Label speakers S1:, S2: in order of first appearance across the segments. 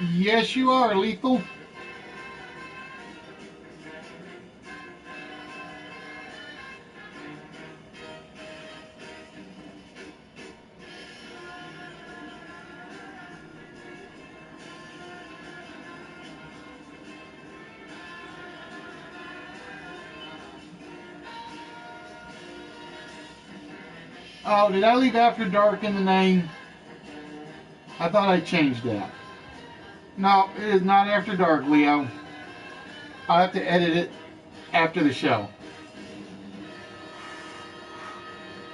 S1: Yes, you are, Lethal. Oh, did I leave After Dark in the name? I thought I changed that. No, it is not After Dark, Leo. I'll have to edit it after the show.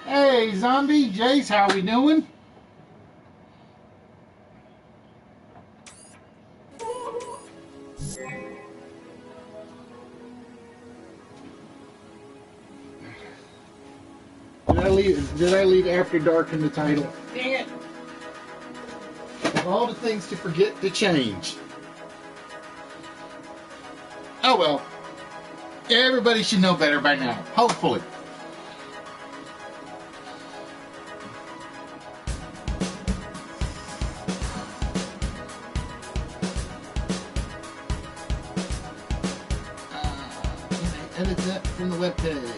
S1: Hey, Zombie, Jace, how we doing? Did I leave After Dark in the title? Dang it! Of all the things to forget to change. Oh well. Everybody should know better by now. Hopefully. Can I edit that from the webpage?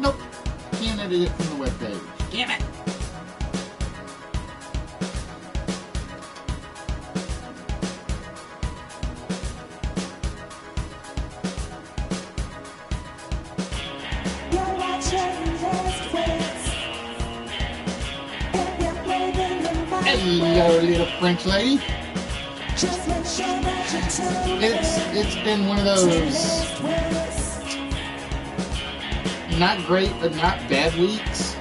S1: Nope. Can't edit it from the webpage. Damn it! Hello, little French lady. It's been one of those not great but not bad weeks.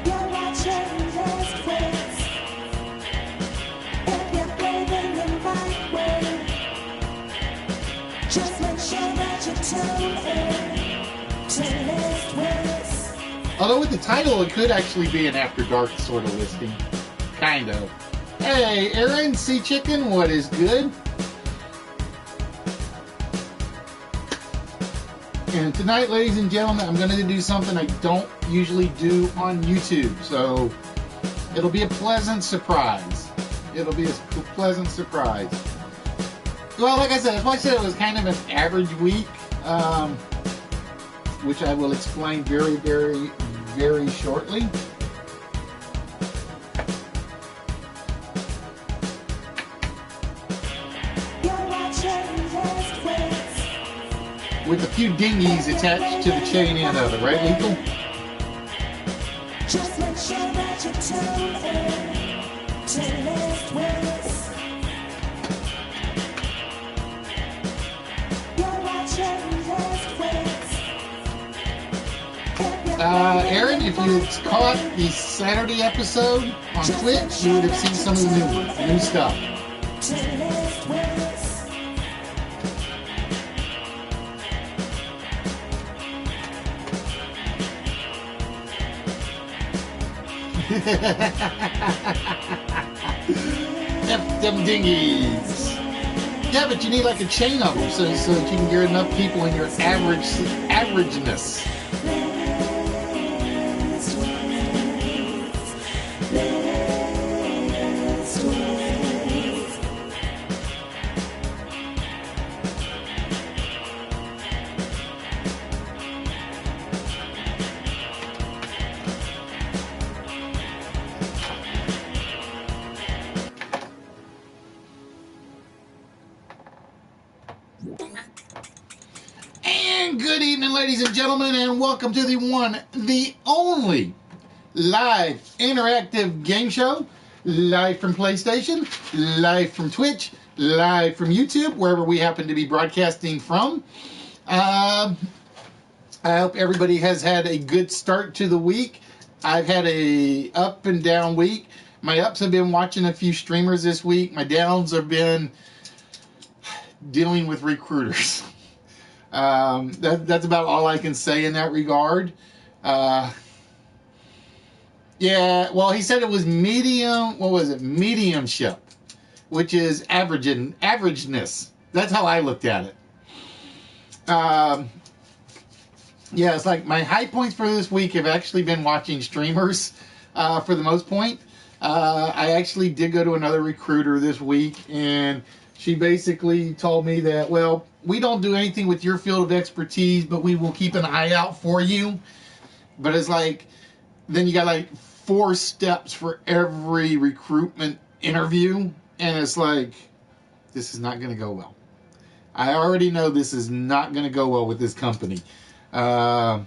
S1: Although with the title, it could actually be an After Dark sort of listing. Kind of. Hey, Aaron, Sea Chicken, what is good? And tonight, ladies and gentlemen, I'm going to do something I don't usually do on YouTube. So, it'll be a pleasant surprise. It'll be a pleasant surprise. Well, like I said, that's why I said it was kind of an average week. Which I will explain very, very, very shortly. With a few dinghies attached to the chain end of it, right, Lethal? Just make sure that you tune in to List Wits. You're watching List Wits. Aaron, if you had caught the Saturday episode on Twitch, you would have seen some of the new stuff. Them dinghies. Yeah, but you need like a chain of them so that you can get enough people in your averageness. And good evening, ladies and gentlemen, and welcome to the one, the only live interactive game show, live from PlayStation, live from Twitch, live from YouTube, wherever we happen to be broadcasting from. I hope everybody has had a good start to the week. I've had a up and down week. My ups have been watching a few streamers this week. My downs have been dealing with recruiters. That's about all I can say in that regard. Yeah, well, he said it was medium. What was it? Mediumship, which is averageness. That's how I looked at it. Yeah, it's like my high points for this week have actually been watching streamers for the most point. I actually did go to another recruiter this week, and she basically told me that, well, we don't do anything with your field of expertise, but we will keep an eye out for you. But it's like, then you got like 4 steps for every recruitment interview, and it's like, this is not going to go well. I already know this is not going to go well with this company. But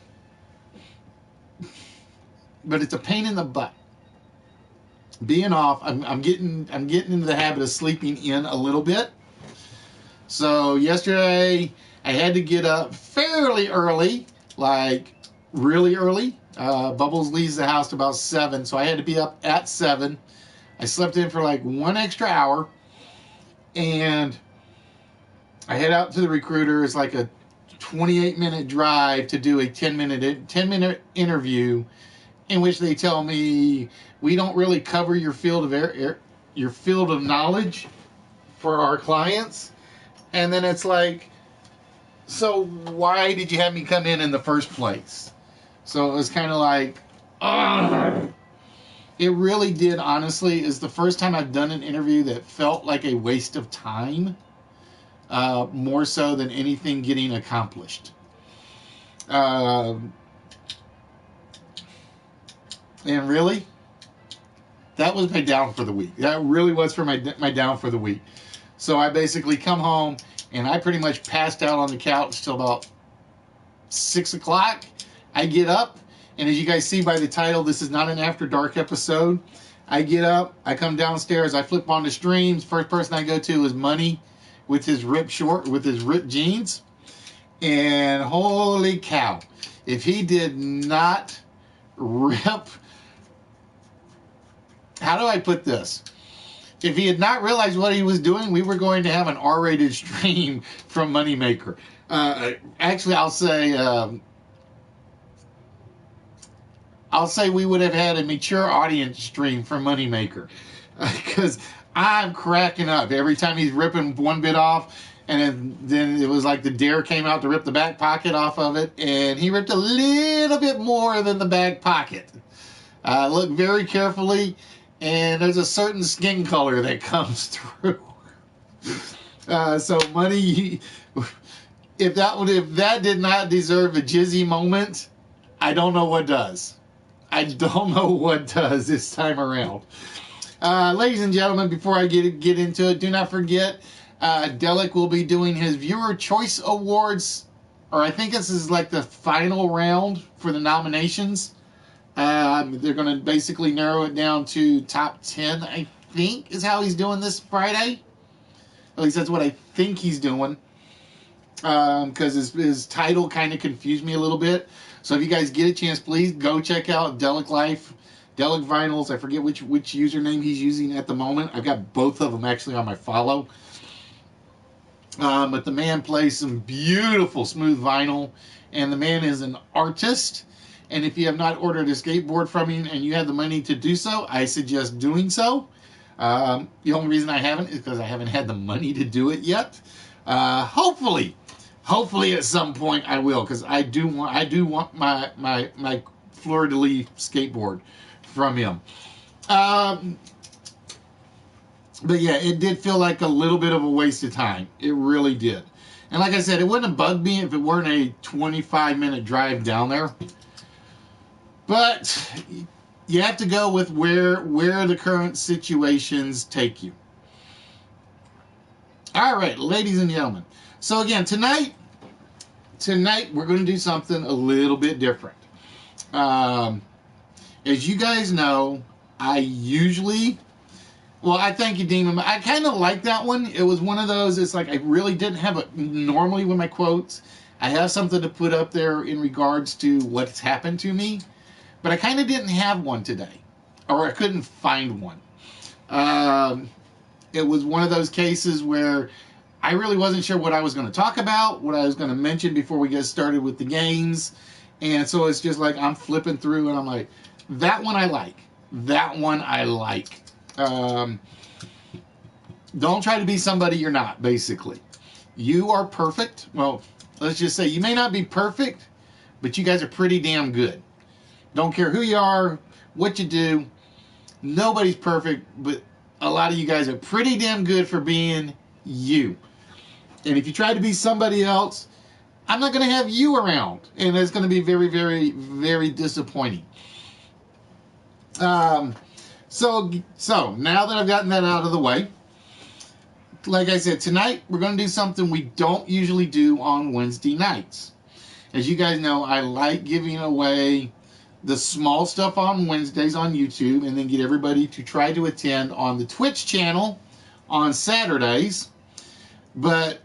S1: it's a pain in the butt. Being off, I'm getting into the habit of sleeping in a little bit. So yesterday I had to get up fairly early, like really early. Bubbles leaves the house about 7, so I had to be up at 7. I slept in for like 1 extra hour, and I head out to the recruiter. It's like a 28-minute drive to do a 10-minute interview, in which they tell me we don't really cover your field of knowledge for our clients. And then it's like, so why did you have me come in the first place? So it was kind of like, ugh. It really did, honestly, is the first time I've done an interview that felt like a waste of time, more so than anything getting accomplished. And really, that was my down for the week. That really was for my down for the week. So I basically come home, and I pretty much passed out on the couch till about 6 o'clock. I get up, and as you guys see by the title, this is not an After Dark episode. I get up, I come downstairs, I flip on the streams. First person I go to is Money with his ripped jeans. And holy cow, if he did not rip, how do I put this? If he had not realized what he was doing, we were going to have an R-rated stream from Moneymaker. Actually, I'll say we would have had a mature audience stream from Moneymaker, because I'm cracking up every time he's ripping one bit off, and then it was like the dare came out to rip the back pocket off of it, and he ripped a little bit more than the back pocket. Look very carefully, and there's a certain skin color that comes through. So Money, if that did not deserve a jizzy moment, I don't know what does. I don't know what does this time around. Ladies and gentlemen, before I get into it, do not forget, Delic will be doing his Viewer Choice Awards, or I think this is like the final round for the nominations. They're going to basically narrow it down to top 10, I think, is how he's doing this Friday. At least that's what I think he's doing. Because his title kind of confused me a little bit. So if you guys get a chance, please go check out Delic Life, Delic Vinyls. I forget which username he's using at the moment. I've got both of them actually on my follow. But the man plays some beautiful smooth vinyl, and the man is an artist. And if you have not ordered a skateboard from him and you have the money to do so, I suggest doing so. The only reason I haven't is because I haven't had the money to do it yet. Hopefully at some point I will, because I do want my Fleur de Lis skateboard from him. But yeah, it did feel like a little bit of a waste of time. It really did. And like I said, it wouldn't have bugged me if it weren't a 25-minute drive down there. But you have to go with where the current situations take you. All right, ladies and gentlemen. So again, tonight we're going to do something a little bit different. As you guys know, I thank you, Demon. I kind of like that one. It was one of those, it's like I really didn't have it normally with my quotes. I have something to put up there in regards to what's happened to me, but I kind of didn't have one today, or I couldn't find one. It was one of those cases where I really wasn't sure what I was going to talk about, what I was going to mention before we get started with the games. And so it's just like I'm flipping through and I'm like, that one I like. That one I like. Don't try to be somebody you're not, basically. You are perfect. Well, let's just say you may not be perfect, but you guys are pretty damn good. Don't care who you are, what you do. Nobody's perfect, but a lot of you guys are pretty damn good for being you. And if you try to be somebody else, I'm not going to have you around. And it's going to be very, very, very disappointing. So now that I've gotten that out of the way, like I said, tonight we're going to do something we don't usually do on Wednesday nights. As you guys know, I like giving away the small stuff on Wednesdays on YouTube and then get everybody to try to attend on the Twitch channel on Saturdays. But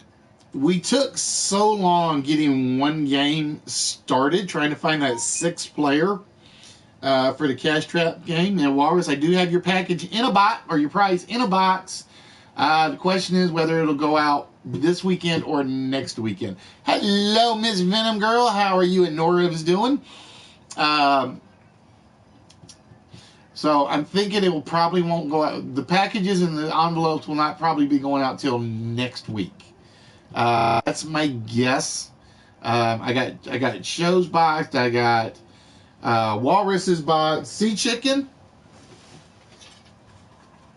S1: we took so long getting one game started, trying to find that 6th player for the Cash Trap game. And Walrus, I do have your package in a box, or your prize in a box. The question is whether it'll go out this weekend or next weekend. Hello, Miss Venom Girl. How are you and Noriv's doing? So I'm thinking it will probably won't go out. The packages and the envelopes will not probably be going out till next week. That's my guess. I got Show's boxed. I got Walrus's box. Sea Chicken.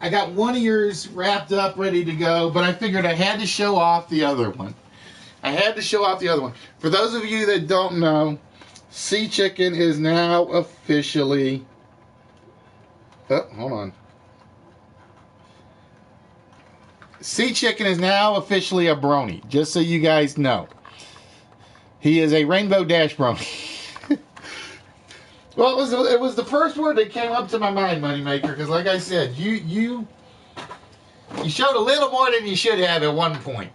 S1: I got one of yours wrapped up, ready to go, but I figured I had to show off the other one. For those of you that don't know, Sea Chicken is now officially... Oh, hold on. Sea Chicken is now officially a brony, just so you guys know. He is a Rainbow Dash brony. Well, it was the first word that came up to my mind, Moneymaker, because like I said, you showed a little more than you should have at one point.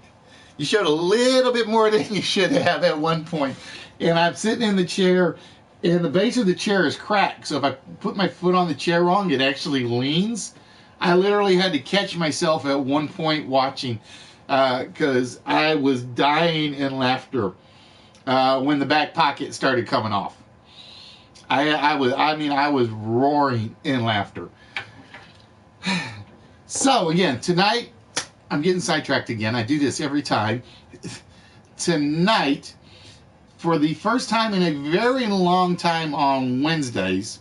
S1: You showed a little bit more than you should have at one point. And I'm sitting in the chair, and the base of the chair is cracked. So if I put my foot on the chair wrong, it actually leans. I literally had to catch myself at one point watching, because I was dying in laughter when the back pocket started coming off. I was roaring in laughter. So again, tonight, I'm getting sidetracked again. I do this every time. Tonight, for the first time in a very long time on Wednesdays,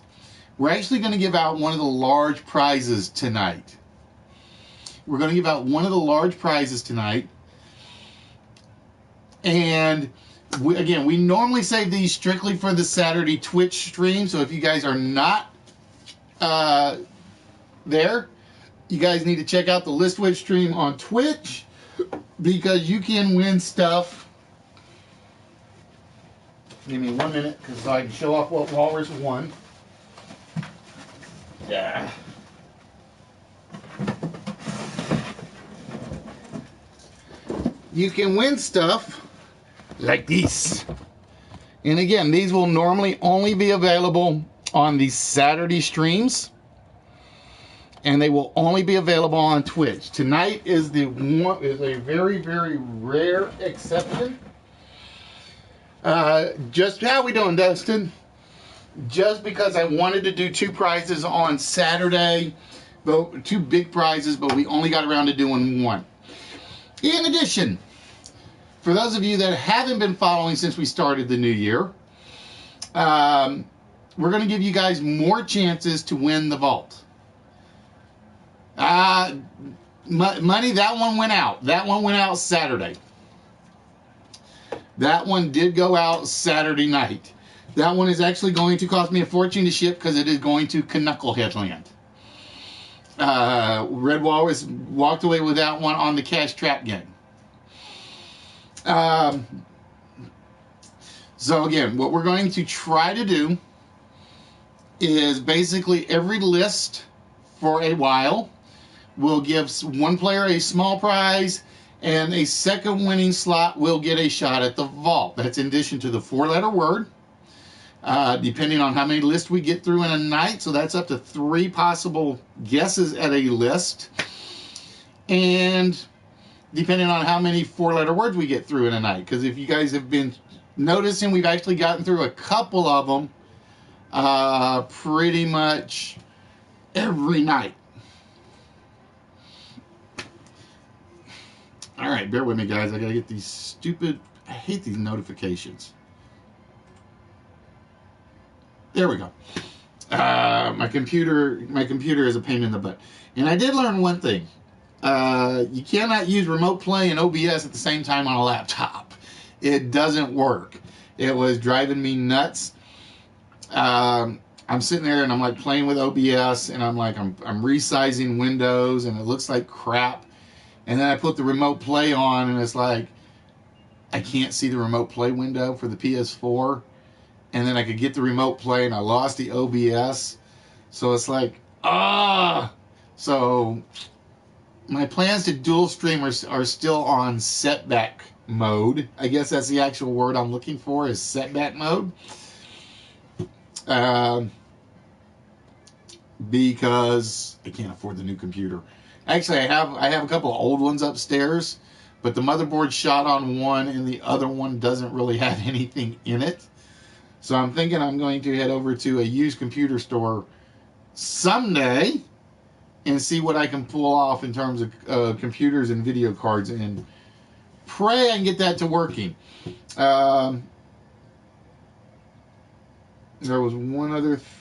S1: we're actually going to give out one of the large prizes tonight. We're going to give out one of the large prizes tonight. And we normally save these strictly for the Saturday Twitch stream. So if you guys are not there, you guys need to check out the Listwitch stream on Twitch, because you can win stuff. Give me 1 minute, because I can show off what Walrus won. Yeah. You can win stuff like these. And again, these will normally only be available on the Saturday streams, and they will only be available on Twitch. Tonight is a very, very rare exception. Just how we doing, Dustin? Just because I wanted to do 2 prizes on Saturday, but 2 big prizes, but we only got around to doing 1. In addition, for those of you that haven't been following since we started the new year, we're going to give you guys more chances to win the vault. Money, that one went out. That one went out Saturday. That one did go out Saturday night. That one is actually going to cost me a fortune to ship, because it is going to Knucklehead Land. Red Walrus walked away with that one on the Cash Trap game. So again, what we're going to try to do is basically every list for a while will give one player a small prize, and a second winning slot will get a shot at the vault. That's in addition to the 4-letter word, depending on how many lists we get through in a night. So that's up to 3 possible guesses at a list. And depending on how many 4-letter words we get through in a night. Because if you guys have been noticing, we've actually gotten through a couple of them pretty much every night. All right, bear with me, guys. I gotta get these stupid... I hate these notifications. There we go. My computer is a pain in the butt. And I did learn one thing. You cannot use remote play and OBS at the same time on a laptop. It doesn't work. It was driving me nuts. I'm sitting there and I'm like playing with OBS, and I'm resizing windows, and it looks like crap. And then I put the remote play on, and it's like I can't see the remote play window for the PS4. And then I could get the remote play, and I lost the OBS. So it's like, So my plans to dual stream are still on setback mode. I guess that's the actual word I'm looking for, is setback mode. Because I can't afford the new computer. Actually, I have a couple of old ones upstairs, but the motherboard shot on one, and the other one doesn't really have anything in it. So I'm thinking I'm going to head over to a used computer store someday and see what I can pull off in terms of computers and video cards, and pray I can get that to working. There was one other thing.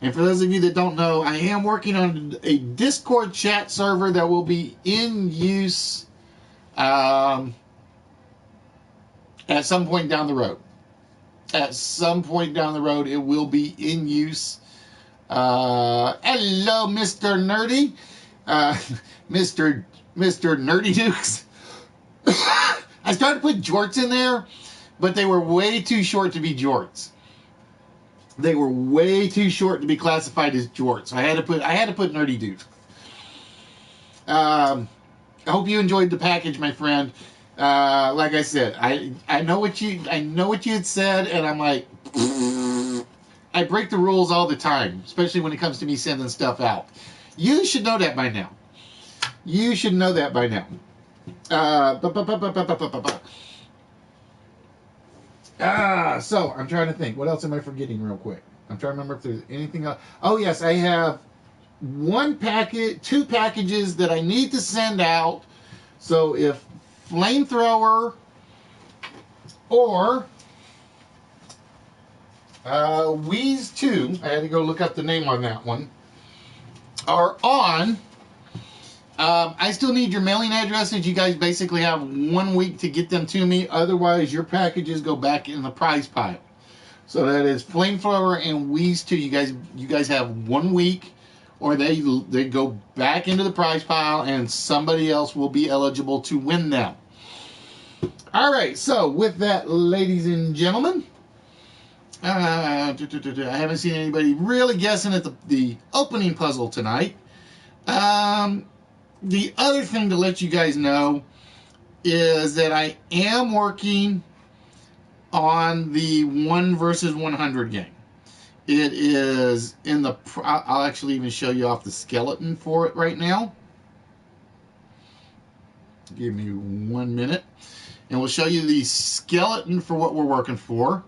S1: And for those of you that don't know, I am working on a Discord chat server that will be in use at some point down the road. At some point down the road, it will be in use. Hello, Mr. Nerdy. Mr. Nerdy Dukes. I started to put jorts in there, but they were way too short to be jorts. They were way too short to be classified as jorts. I had to put Nerdy Dukes. I hope you enjoyed the package, my friend. Like I said, I know what you had said, and I'm like, I break the rules all the time, especially when it comes to me sending stuff out. You should know that by now. So I'm trying to think. What else am I forgetting real quick? I'm trying to remember if there's anything else. Oh yes, I have two packages that I need to send out. So if Flamethrower or Wheeze 2, I had to go look up the name on that one, are on, I still need your mailing addresses. You guys basically have 1 week to get them to me. Otherwise, your packages go back in the prize pile. So that is Flamethrower and Wheeze 2. You guys have 1 week, or they go back into the prize pile, and somebody else will be eligible to win them. All right, so with that, ladies and gentlemen, I haven't seen anybody really guessing at the opening puzzle tonight. The other thing to let you guys know is that I am working on the 1 versus 100 game. It is in the... I'll actually even show you off the skeleton for it right now. Give me 1 minute. And we'll show you the skeleton for what we're working for.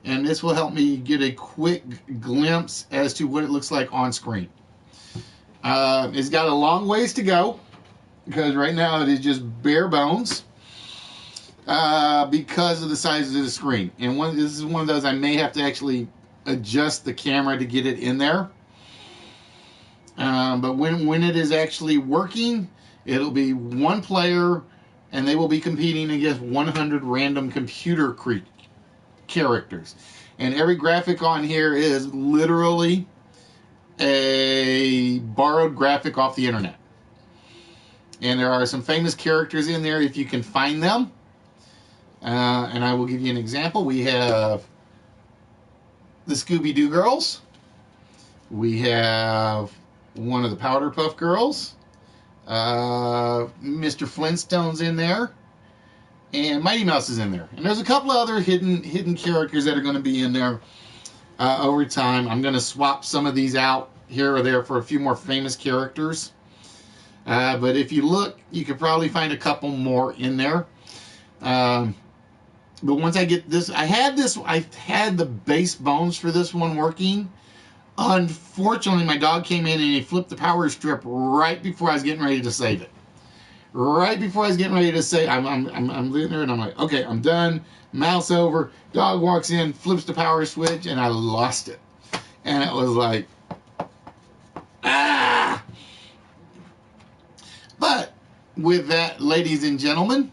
S1: And this will help me get a quick glimpse as to what it looks like on screen. It's got a long ways to go, because right now it is just bare bones because of the size of the screen. And this is one of those I may have to actually adjust the camera to get it in there. But when it is actually working, it'll be one player, and they will be competing against 100 random computer characters. And every graphic on here is literally a borrowed graphic off the internet. And there are some famous characters in there if you can find them. And I will give you an example. We have the Scooby-Doo girls. We have one of the Powderpuff Girls. Mr. Flintstone's in there. And Mighty Mouse is in there. And there's a couple of other hidden characters that are going to be in there over time. I'm going to swap some of these out here or there for a few more famous characters. But if you look, you could probably find a couple more in there. But once I get this, I had the base bones for this one working. Unfortunately, my dog came in and he flipped the power strip right before I was getting ready to save it. right before I was getting ready to say, I'm sitting there and I'm like, okay, I'm done. Mouse over. Dog walks in, flips the power switch, and I lost it. And it was like, ah! But with that, ladies and gentlemen,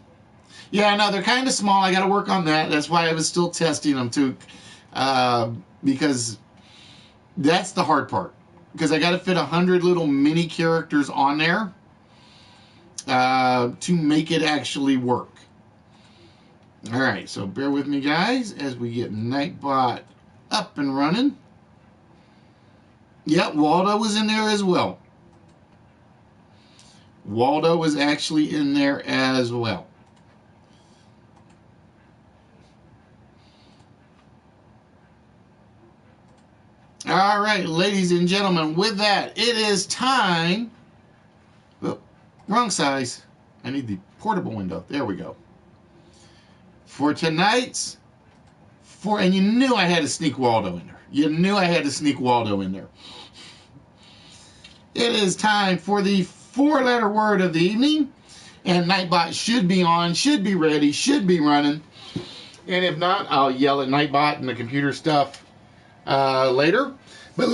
S1: yeah, no, they're kind of small. I got to work on that. That's why I was still testing them too, because that's the hard part. Because I got to fit 100 little mini characters on there to make it actually work. All right, so bear with me, guys, as we get Nightbot up and running. Yep, Waldo was in there as well. Waldo was actually in there as well. All right, ladies and gentlemen, with that, it is time. Oh, wrong size. I need the portable window. There we go. For tonight's, and you knew I had to sneak Waldo in there. You knew I had to sneak Waldo in there. It is time for the 4-letter word of the evening. And Nightbot should be on, should be ready, should be running. And if not, I'll yell at Nightbot and the computer stuff later. But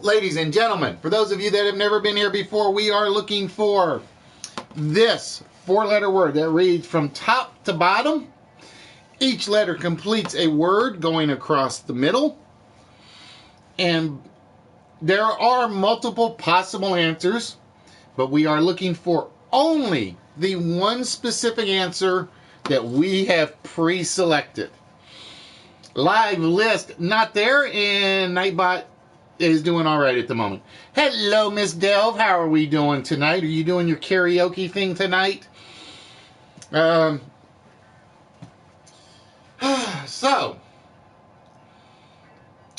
S1: ladies and gentlemen, for those of you that have never been here before, we are looking for this 4-letter word that reads from top to bottom. Each letter completes a word going across the middle. And there are multiple possible answers, but we are looking for only the one specific answer that we have pre-selected. Live list not there, and Nightbot is doing all right at the moment. Hello, Miss Delve. How are we doing tonight? Are you doing your karaoke thing tonight? So,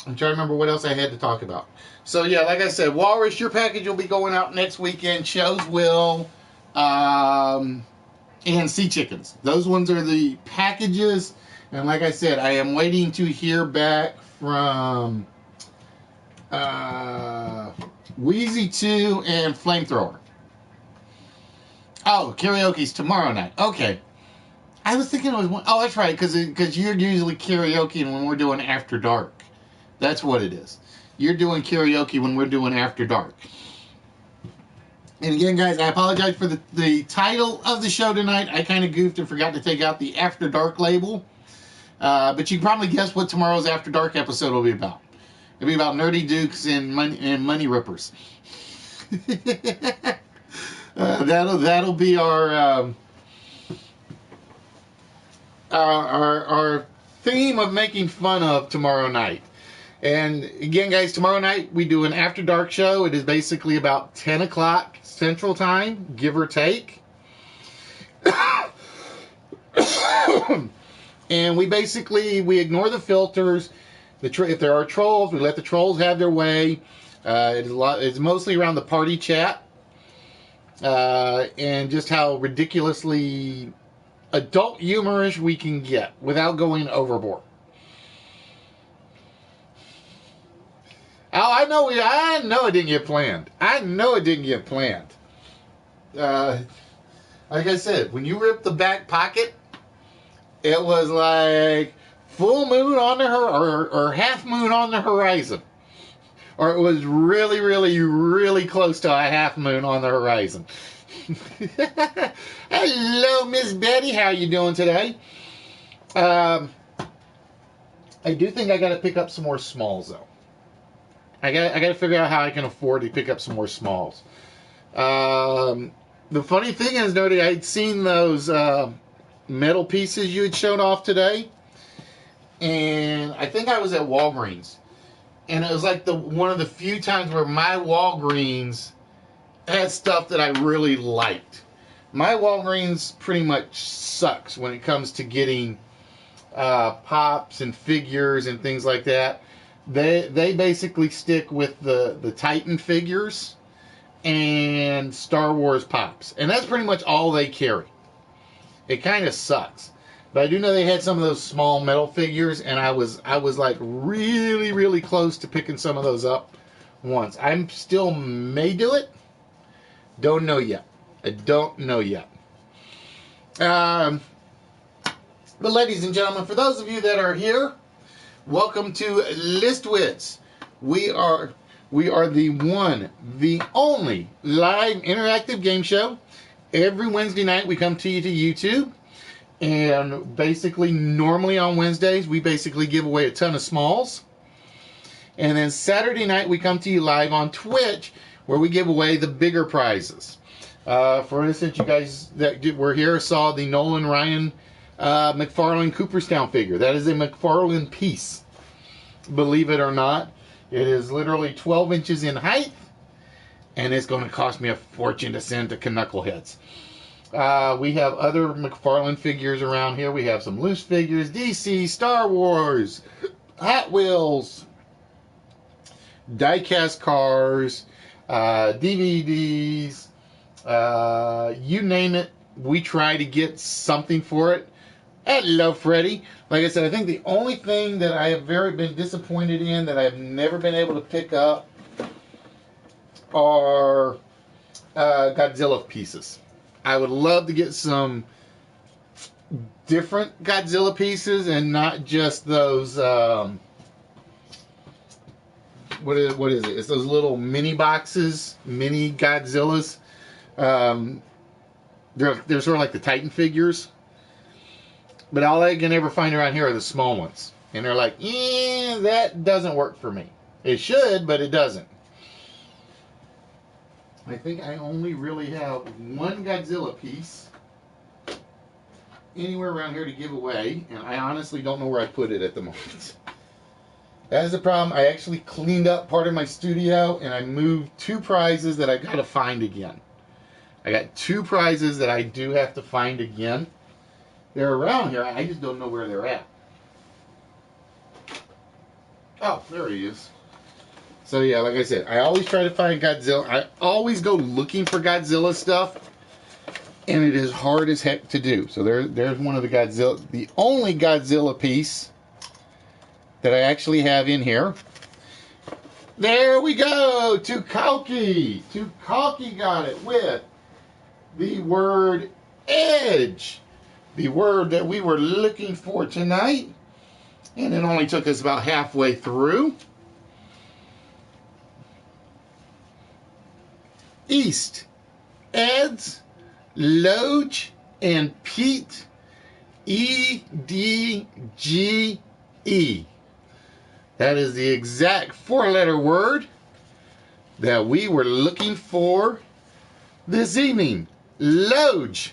S1: I'm trying to remember what else I had to talk about. So, yeah, like I said, Walrus, your package will be going out next weekend. Shows will, and Sea Chickens. Those ones are the packages. And like I said, I am waiting to hear back from Wheezy 2 and Flamethrower. Oh, karaoke's tomorrow night. Okay. I was thinking it was one. Oh, that's right, because you're usually karaoke when we're doing After Dark. That's what it is. You're doing karaoke when we're doing After Dark. And again, guys, I apologize for the title of the show tonight. I kind of goofed and forgot to take out the After Dark label. But you can probably guess what tomorrow's After Dark episode will be about. It'll be about nerdy dukes and money rippers. That'll be our theme of making fun of tomorrow night. And again, guys, tomorrow night we do an After Dark show. It is basically about 10 o'clock Central Time, give or take. And we ignore the filters. If there are trolls, we let the trolls have their way. It's mostly around the party chat. And just how ridiculously adult humorish we can get without going overboard. Oh, I know it didn't get planned. Like I said, when you ripped the back pocket, it was like full moon on the or half moon on the horizon. Or it was really, really, really close to a half moon on the horizon. Hello, Miss Betty. How you doing today? I do think I got to pick up some more smalls, though. I got to figure out how I can afford to pick up some more smalls. The funny thing is, Nerdy, I'd seen those metal pieces you had shown off today, and I think I was at Walgreens, and it was like one of the few times where my Walgreens had stuff that I really liked. My Walgreens pretty much sucks when it comes to getting pops and figures and things like that. They basically stick with the Titan figures and Star Wars pops, and that's pretty much all they carry. It kind of sucks, but I do know they had some of those small metal figures, and I was like really, really close to picking some of those up once. I'm still may do it. Don't know yet. I don't know yet. But ladies and gentlemen, for those of you that are here, welcome to List Wits. We are the one, the only live interactive game show. Every Wednesday night we come to you to YouTube. And basically, normally on Wednesdays, we basically give away a ton of smalls. And then Saturday night, we come to you live on Twitch, where we give away the bigger prizes. For instance, you guys that were here saw the Nolan Ryan McFarlane Cooperstown figure. That is a McFarlane piece. Believe it or not, it is literally 12 inches in height, and it's going to cost me a fortune to send to Knuckleheads. We have other McFarlane figures around here. We have some loose figures, DC, Star Wars, Hot Wheels, diecast cars, DVDs, you name it. We try to get something for it. Hello, Freddie. Like I said, I think the only thing that I have been disappointed in that I have never been able to pick up are Godzilla pieces. I would love to get some different Godzilla pieces and not just those, what is it? It's those little mini boxes, mini Godzillas. They're sort of like the Titan figures. But all I can ever find around here are the small ones. And they're like, that doesn't work for me. It should, but it doesn't. I think I only really have one Godzilla piece anywhere around here to give away, and I honestly don't know where I put it at the moment. That is the problem. I actually cleaned up part of my studio, and I moved 2 prizes that I've got to find again. I got 2 prizes that I do have to find again. They're around here. I just don't know where they're at. Oh, there he is. So yeah, like I said, I always try to find Godzilla. I always go looking for Godzilla stuff, and it is hard as heck to do. So there's one of the Godzilla, the only Godzilla piece that I actually have in here. There we go, Tukaki. Tukaki got it with the word edge, the word that we were looking for tonight, and it only took us about halfway through. East, Eds, Loge, and Pete, E-D-G-E. That is the exact 4-letter word that we were looking for this evening. Loge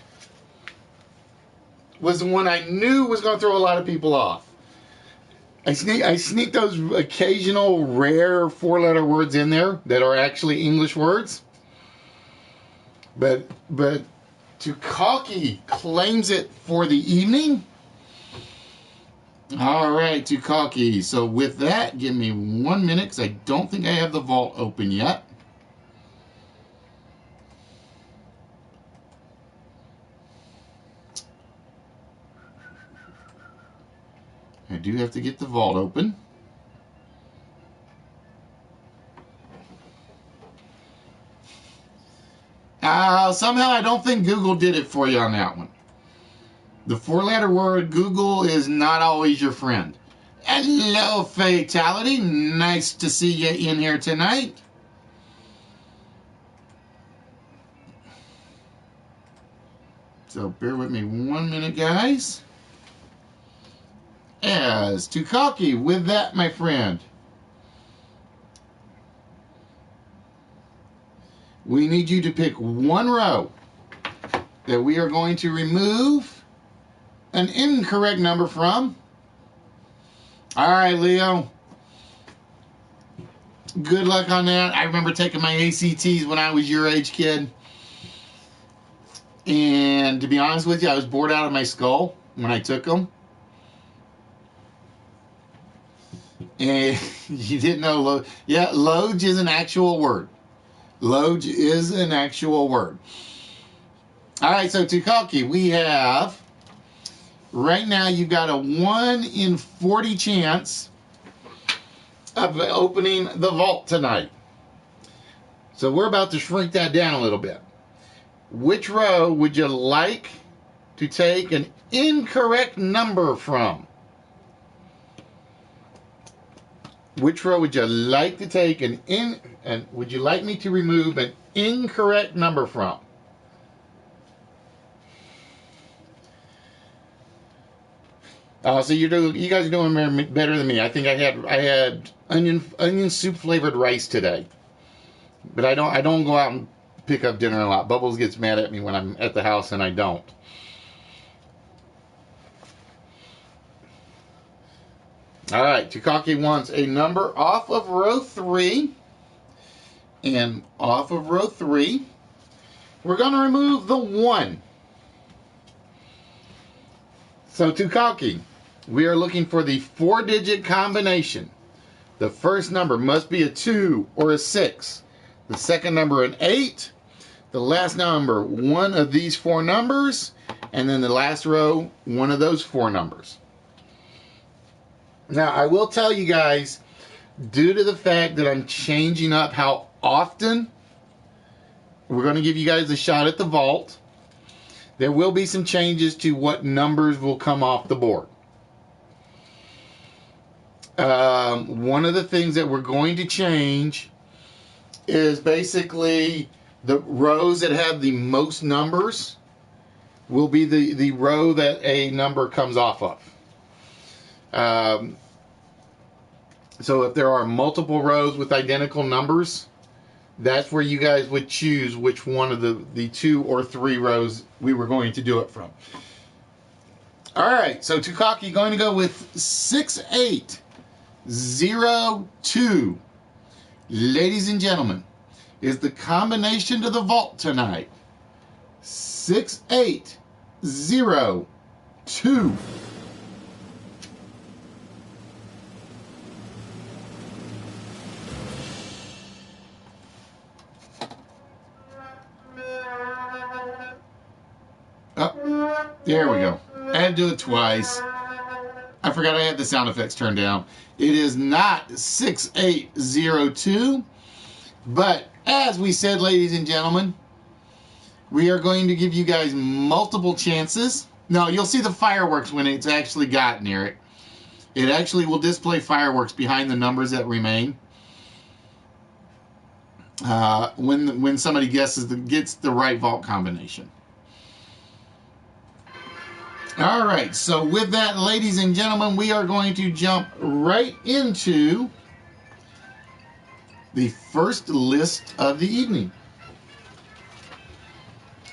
S1: was the one I knew was going to throw a lot of people off. I sneak those occasional rare 4-letter words in there that are actually English words. But Tukaki claims it for the evening. All right, Tukaki. So with that, give me 1 minute because I don't think I have the vault open yet. I do have to get the vault open. Somehow I don't think Google did it for you on that one. The 4-letter word, Google is not always your friend. Hello, Fatality. Nice to see you in here tonight. So bear with me 1 minute, guys. As Tukaki, with that, my friend, we need you to pick one row that we are going to remove an incorrect number from. All right, Leo. Good luck on that. I remember taking my ACTs when I was your age, kid. And to be honest with you, I was bored out of my skull when I took them. And you didn't know, yeah, Loge is an actual word. Loge is an actual word. All right, so Tukaki, we have, right now you've got a 1 in 40 chance of opening the vault tonight. So we're about to shrink that down a little bit. Which row would you like to take an incorrect number from? Which row would you like to take and would you like me to remove an incorrect number from? So you guys are doing better than me. I think I had onion soup flavored rice today, but I don't go out and pick up dinner a lot. Bubbles gets mad at me when I'm at the house and I don't. All right, Tukaki wants a number off of row 3. And off of row 3, we're going to remove the 1. So Tukaki, we are looking for the 4-digit combination. The first number must be a 2 or a 6. The second number an 8. The last number, one of these 4 numbers. And then the last row, one of those 4 numbers. Now, I will tell you guys, due to the fact that I'm changing up how often we're going to give you guys a shot at the vault, there will be some changes to what numbers will come off the board. One of the things that we're going to change is basically the rows that have the most numbers will be the row that a number comes off of. So if there are multiple rows with identical numbers, that's where you guys would choose which one of the 2 or 3 rows we were going to do it from. All right, so Tukaki going to go with 6802. Ladies and gentlemen, is the combination to the vault tonight. 6802. Oh, there we go. I had to do it twice. I forgot I had the sound effects turned down. It is not 6802, but as we said, ladies and gentlemen, we are going to give you guys multiple chances. No, you'll see the fireworks when it's actually got near it. It actually will display fireworks behind the numbers that remain. When somebody gets the right vault combination. All right, so with that, ladies and gentlemen, we are going to jump right into the first list of the evening.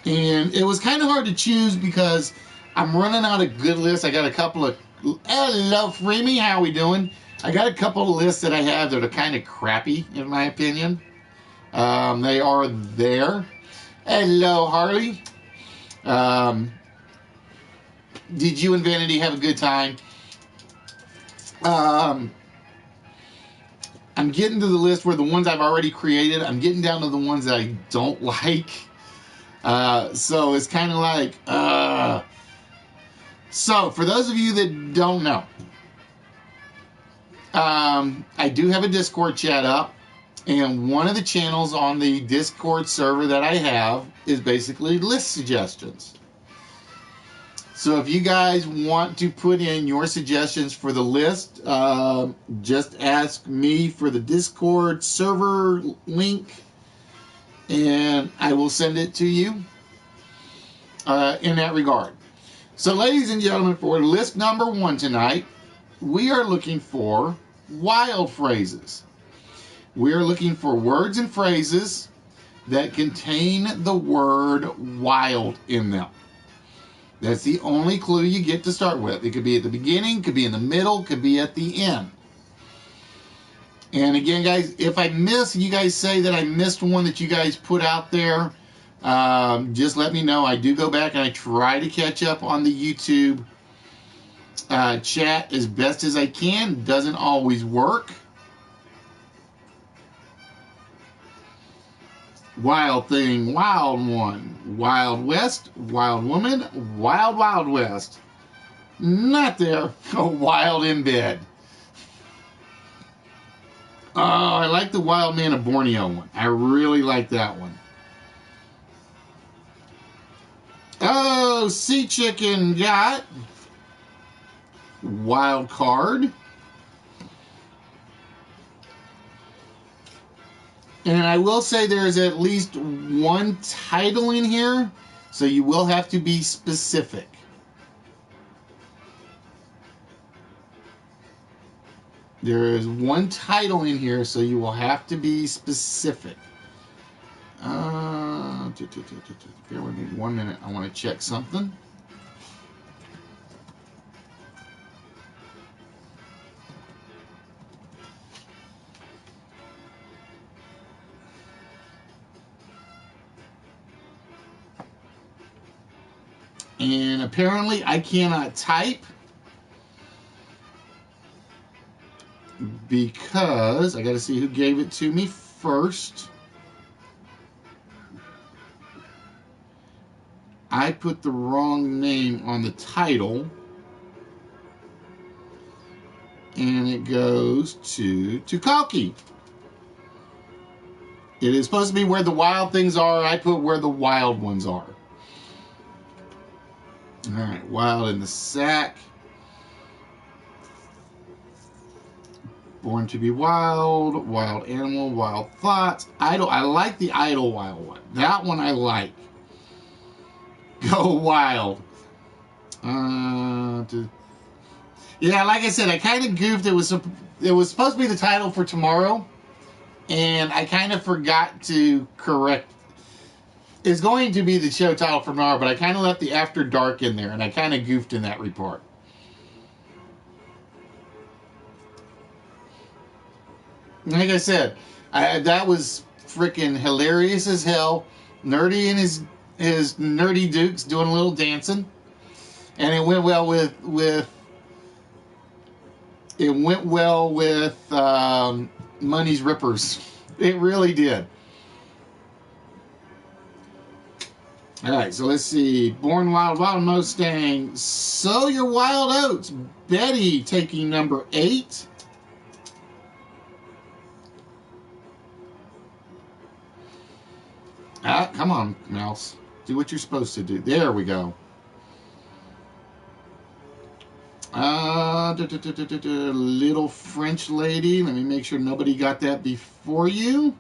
S1: And it was kind of hard to choose because I'm running out of good lists. I got a couple of... Hello, Freemy, how we doing? I got a couple of lists that I have that are kind of crappy, in my opinion. They are there. Hello, Harley. Did you and Vanity have a good time? I'm getting to the list where the ones I've already created, I'm getting down to the ones that I don't like. So it's kind of like... So, for those of you that don't know, I do have a Discord chat up. And one of the channels on the Discord server that I have is basically list suggestions. So if you guys want to put in your suggestions for the list, just ask me for the Discord server link, and I will send it to you in that regard. So ladies and gentlemen, for list number 1 tonight, we are looking for wild phrases. We are looking for words and phrases that contain the word wild in them. That's the only clue you get to start with. It could be at the beginning, could be in the middle, could be at the end. And again, guys, if I miss, you guys say that I missed one that you guys put out there, just let me know. I do go back and I try to catch up on the YouTube chat as best as I can. Doesn't always work. Wild thing, wild one. Wild West, wild woman, wild, wild west. Not there, wild in bed. Oh, I like the Wild Man of Borneo one. I really like that one. Oh, Sea Chicken got Wild Card. And I will say there's at least one title in here, so you will have to be specific. There is one title in here, so you will have to be specific. Bear with me 1 minute. I want to check something. And apparently I cannot type because I got to see who gave it to me first. I put the wrong name on the title, and it goes to Kalki. It is supposed to be where the wild things are. I put where the wild ones are. All right, Wild in the Sack. Born to be Wild, Wild Animal, Wild Thoughts. Idle. I like the Idlewild one. That one I like. Go Wild. Yeah, like I said, I kind of goofed. It was supposed to be the title for tomorrow, and I kind of forgot to correct. It's going to be the show title for tomorrow, but I kind of left the After Dark in there, and I kind of goofed in that report. Like I said, that was freaking hilarious as hell. Nerdy and his nerdy dukes doing a little dancing, and it went well with Money's Rippers. It really did. All right, so let's see. Born Wild, Wild Mustang. Sow Your Wild Oats. Betty taking number 8. Ah, come on, mouse. Do what you're supposed to do. There we go. Little French Lady. Let me make sure nobody got that before you.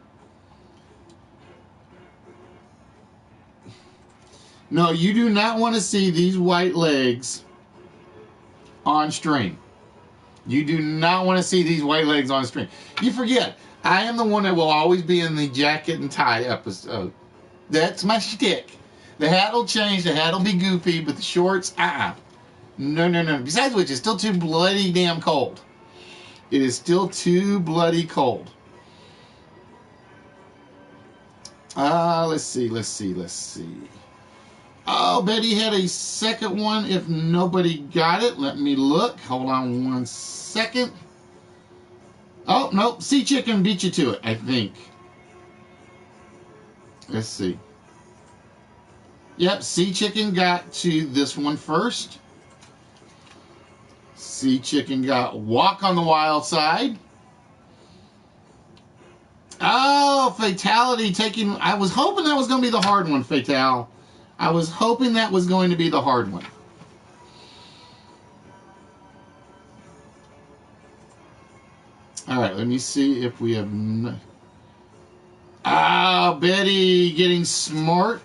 S1: No, you do not want to see these white legs on string. You do not want to see these white legs on string. You forget, I am the one that will always be in the jacket and tie episode. That's my shtick. The hat will change, the hat will be goofy, but the shorts, No. Besides which, it's still too bloody damn cold. It is still too bloody cold. Let's see. Oh, Betty had a second one. If nobody got it, let me look. Hold on 1 second. Oh, nope. Sea Chicken beat you to it, I think. Let's see. Yep, Sea Chicken got to this one first. Sea Chicken got Walk on the Wild Side. Oh, Fatality taking... I was hoping that was going to be the hard one, Fatal. I was hoping that was going to be the hard one. All right, let me see if we have... Betty getting smart.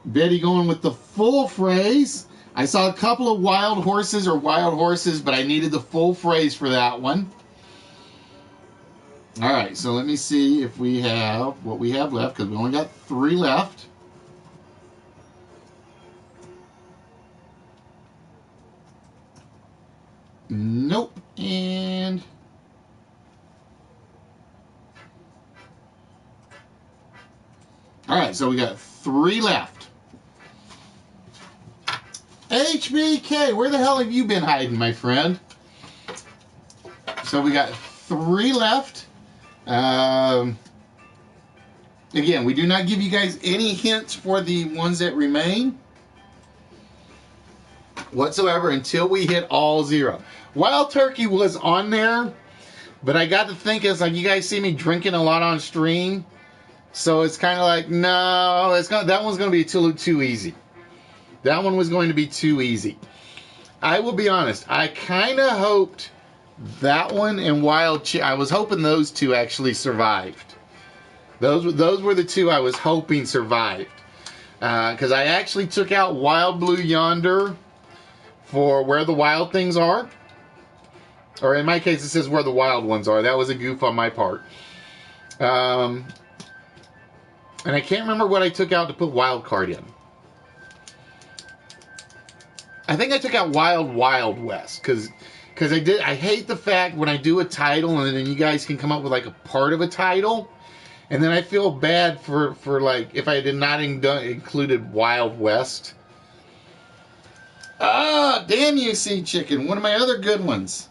S1: Betty going with the full phrase. I saw a couple of wild horses, but I needed the full phrase for that one. All right, so let me see if we have what we have left, because we only got 3 left. Nope. And all right, so we got 3 left. HBK, where the hell have you been hiding, my friend? So we got 3 left. Again, we do not give you guys any hints for the ones that remain whatsoever until we hit all 0. Wild Turkey was on there, But I got to think, it's like you guys see me drinking a lot on stream. So it's kind of like, no, that one's going to be too easy. That one was going to be too easy. I will be honest. I kind of hoped that one and I was hoping those two actually survived. Those were the two I was hoping survived. Because I actually took out Wild Blue Yonder for where the wild things are. Or in my case, it says where the wild ones are. That was a goof on my part. And I can't remember what I took out to put wild card in. I think I took out Wild West. Because I hate the fact when I do a title and then you guys can come up with like a part of a title. And then I feel bad for like if I did not included Wild West. Ah, damn you, Sea Chicken. One of my other good ones.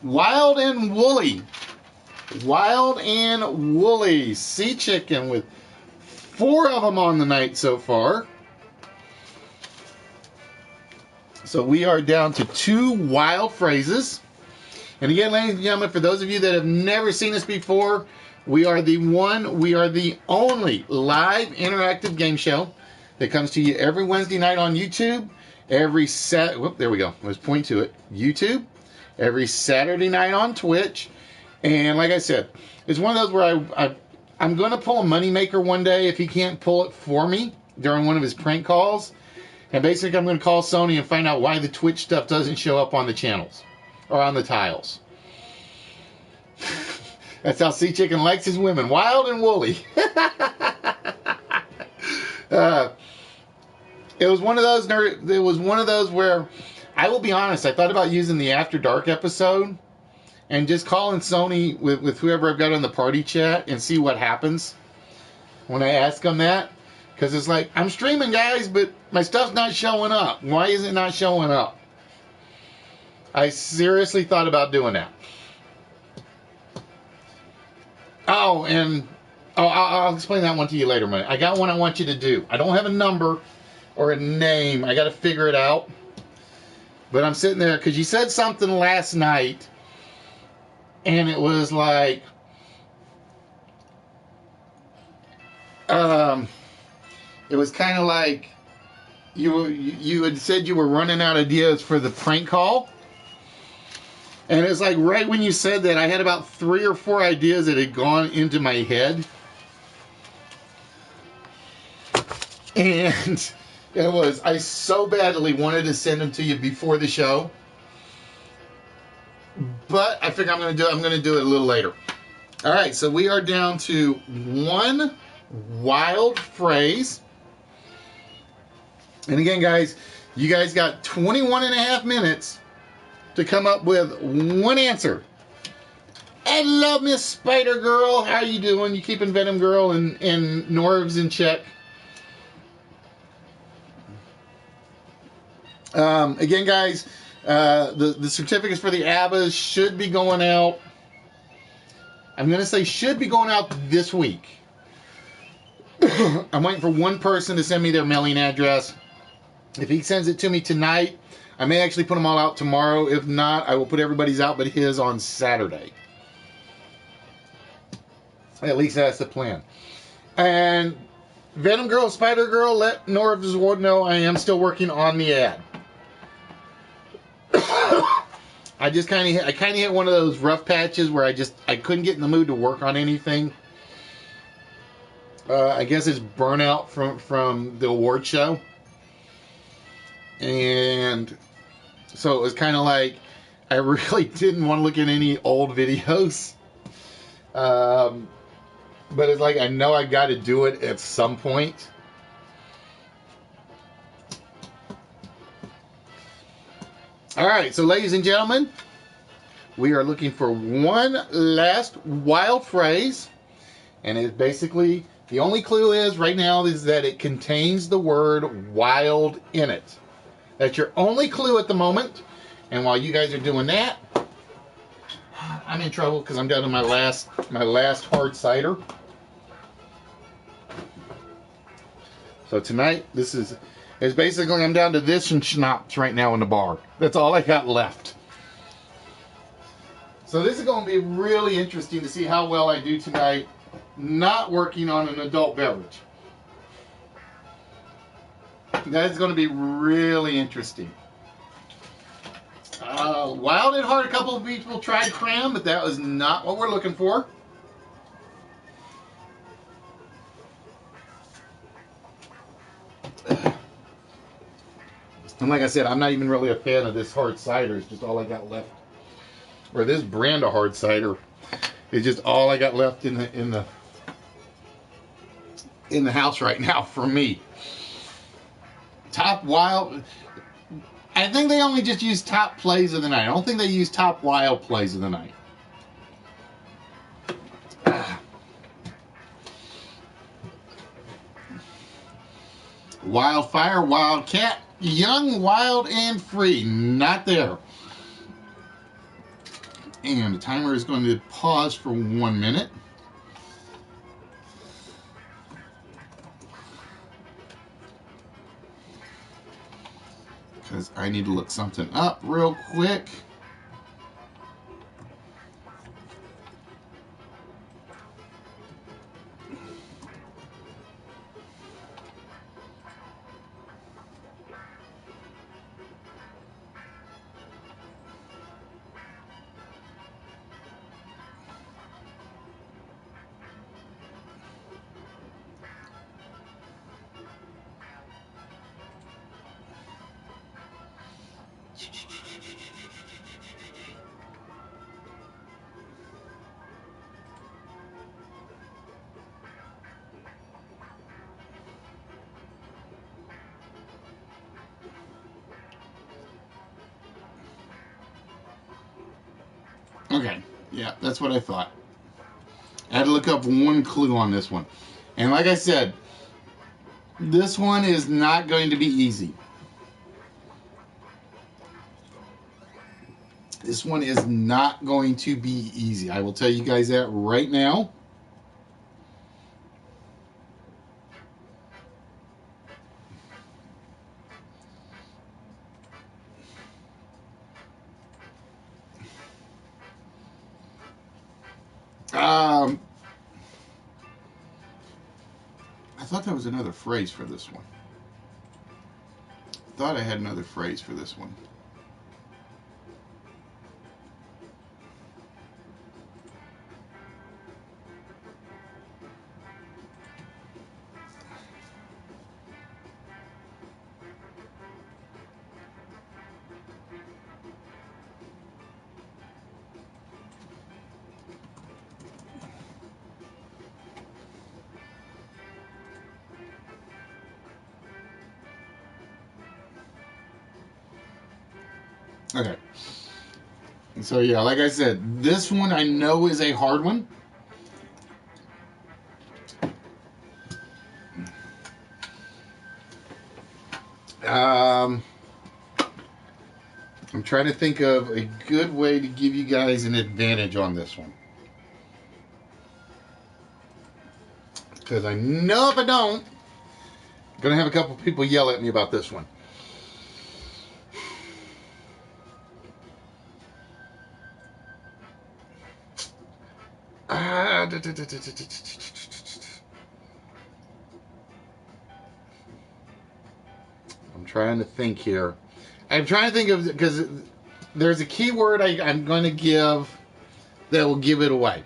S1: Wild and Woolly. Wild and Woolly. Sea Chicken with 4 of them on the night so far. So we are down to 2 wild phrases. And again, ladies and gentlemen, for those of you that have never seen us before, we are the only live interactive game show that comes to you every Wednesday night on YouTube. There we go. Let's point to it. YouTube. Every Saturday night on Twitch. And like I said, it's one of those where I'm going to pull a moneymaker one day if he can't pull it for me during one of his prank calls. And basically, I'm going to call Sony and find out why the Twitch stuff doesn't show up on the channels. Or on the tiles. That's how Sea Chicken likes his women. Wild and woolly. It was one of those where, I will be honest, I thought about using the After Dark episode and just calling Sony with whoever I've got on the party chat and see what happens when I ask them that. Because it's like, I'm streaming, guys, but my stuff's not showing up. Why is it not showing up? I seriously thought about doing that. I'll explain that one to you later, man. I got one I want you to do. I don't have a number or a name. I got to figure it out. But I'm sitting there because you said something last night, and it was like, it was kind of like you had said you were running out of ideas for the prank call. And it's like right when you said that, I had about 3 or 4 ideas that had gone into my head. And I so badly wanted to send them to you before the show. But I think I'm going to do it a little later. All right, so we are down to 1 wild phrase. And again, guys, you guys got 21 and a half minutes to come up with 1 answer. I love Miss Spider Girl. How you doing? You keeping Venom Girl and Norvs in check? Again, guys, the certificates for the ABBAs should be going out. I'm going to say should be going out this week. I'm waiting for one person to send me their mailing address. If he sends it to me tonight, I may actually put them all out tomorrow. If not, I will put everybody's out but his on Saturday. At least that's the plan. And Venom Girl, Spider Girl, let Norv's Ward know I am still working on the ad. I kind of hit one of those rough patches where I couldn't get in the mood to work on anything. I guess it's burnout from the award show. And so it was kind of like I really didn't want to look at any old videos. But it's like I know I got to do it at some point. All right, so ladies and gentlemen, we are looking for one last wild phrase. And it's basically, the only clue is right now is that it contains the word wild in it. That's your only clue at the moment. And while you guys are doing that, I'm in trouble because I'm down to my last hard cider. So tonight, this is basically, I'm down to this and schnapps right now in the bar. That's all I got left. So this is going to be really interesting to see how well I do tonight, not working on an adult beverage. That is going to be really interesting. Wild at heart, a couple of people tried cram, but that was not what we're looking for. And like I said, I'm not even really a fan of this hard cider. It's just all I got left. Or this brand of hard cider is just all I got left in the house right now for me. Top Wild. I think they only just use top plays of the night. I don't think they use top wild plays of the night. Wildfire, Wildcat, Young, Wild, and Free. Not there. And the timer is going to pause for 1 minute. Because I need to look something up real quick. Okay, yeah, that's what I thought. I had to look up one clue on this one. And like I said, this one is not going to be easy. This one is not going to be easy. I will tell you guys that right now. I thought there was another phrase for this one. I thought I had another phrase for this one. Okay. So yeah, like I said, this one I know is a hard one. I'm trying to think of a good way to give you guys an advantage on this one. Because I know if I don't, I'm going to have a couple people yell at me about this one. I'm trying to think here. I'm trying to think of, because there's a keyword I'm going to give that will give it away.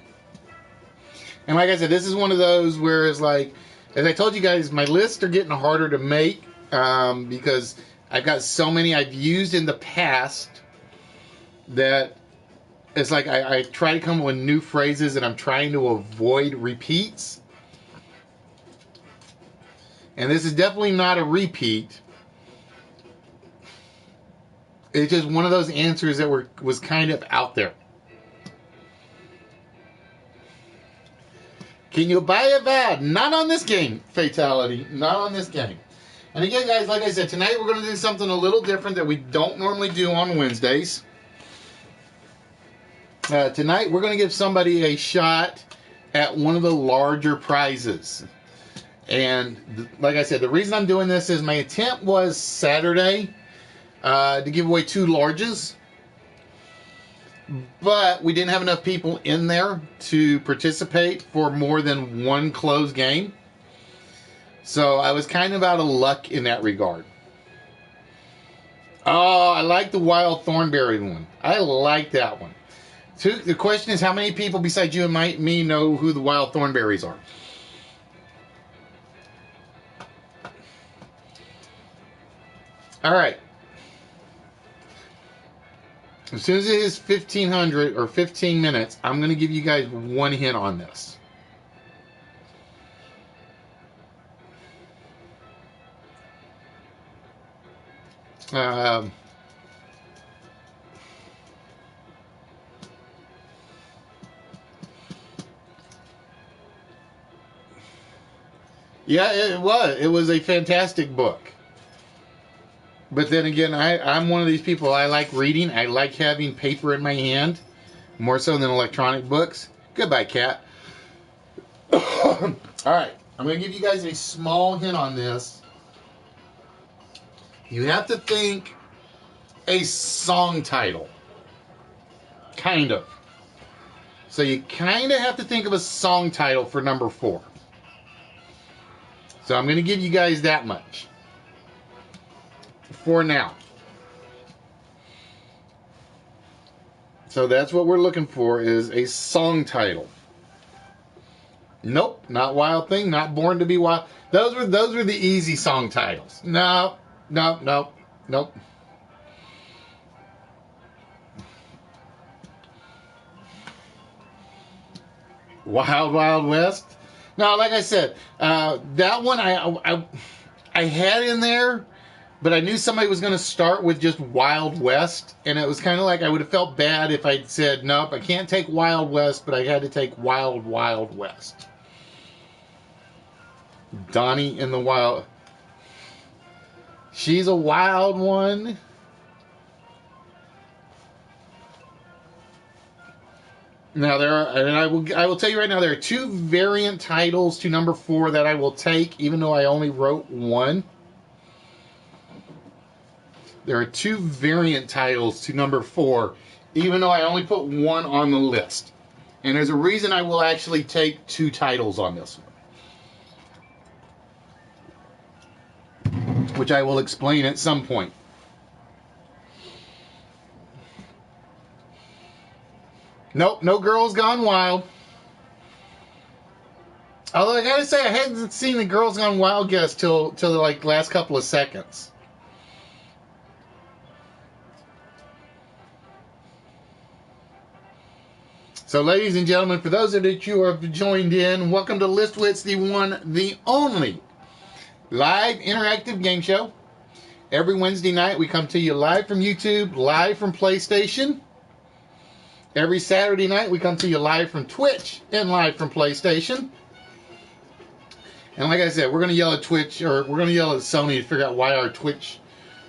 S1: And like I said, this is one of those where it's like, as I told you guys, my lists are getting harder to make because I've got so many I've used in the past that it's like I try to come up with new phrases and I'm trying to avoid repeats. And this is definitely not a repeat. It's just one of those answers that was kind of out there. Can you buy a VAD? Not on this game, Fatality. Not on this game. And again, guys, like I said, tonight we're going to do something a little different that we don't normally do on Wednesdays. Tonight we're going to give somebody a shot at one of the larger prizes. And like I said, the reason I'm doing this is my attempt was Saturday to give away 2 larges. but we didn't have enough people in there to participate for more than one closed game. So I was kind of out of luck in that regard. Oh, I like the wild thornberry one. I like that one. The question is, how many people besides you and me know who the wild thornberries are? All right. As soon as it is 1500 or 15 minutes, I'm going to give you guys one hint on this. Yeah, it was. It was a fantastic book. But then again, I'm one of these people. I like reading. I like having paper in my hand, more so than electronic books. Goodbye, cat. All right, I'm going to give you guys a small hint on this. You have to think a song title. Kind of. So you kind of have to think of a song title for number 4. So I'm going to give you guys that much for now. So that's what we're looking for, is a song title. Nope, not Wild Thing, not Born to Be Wild. Those were the easy song titles. No. Wild Wild West. No, like I said, that one I had in there, but I knew somebody was going to start with just Wild West, and it was kind of like I would have felt bad if I'd said, nope, I can't take Wild West, but I had to take Wild Wild West. Donnie in the Wild. She's a wild one. Now and I will tell you right now, there are 2 variant titles to number 4 that I will take, even though I only wrote 1. There are 2 variant titles to number 4, even though I only put 1 on the list. And there's a reason I will actually take 2 titles on this one, which I will explain at some point. Nope, no Girls Gone Wild. Although I gotta say, I hadn't seen the Girls Gone Wild guest till the last couple of seconds. So, ladies and gentlemen, for those of you who have joined in, welcome to List Wits, the one, the only live interactive game show. Every Wednesday night, we come to you live from YouTube, live from PlayStation. Every Saturday night, we come to you live from Twitch and live from PlayStation. And like I said, we're going to yell at Twitch, or we're going to yell at Sony to figure out why our Twitch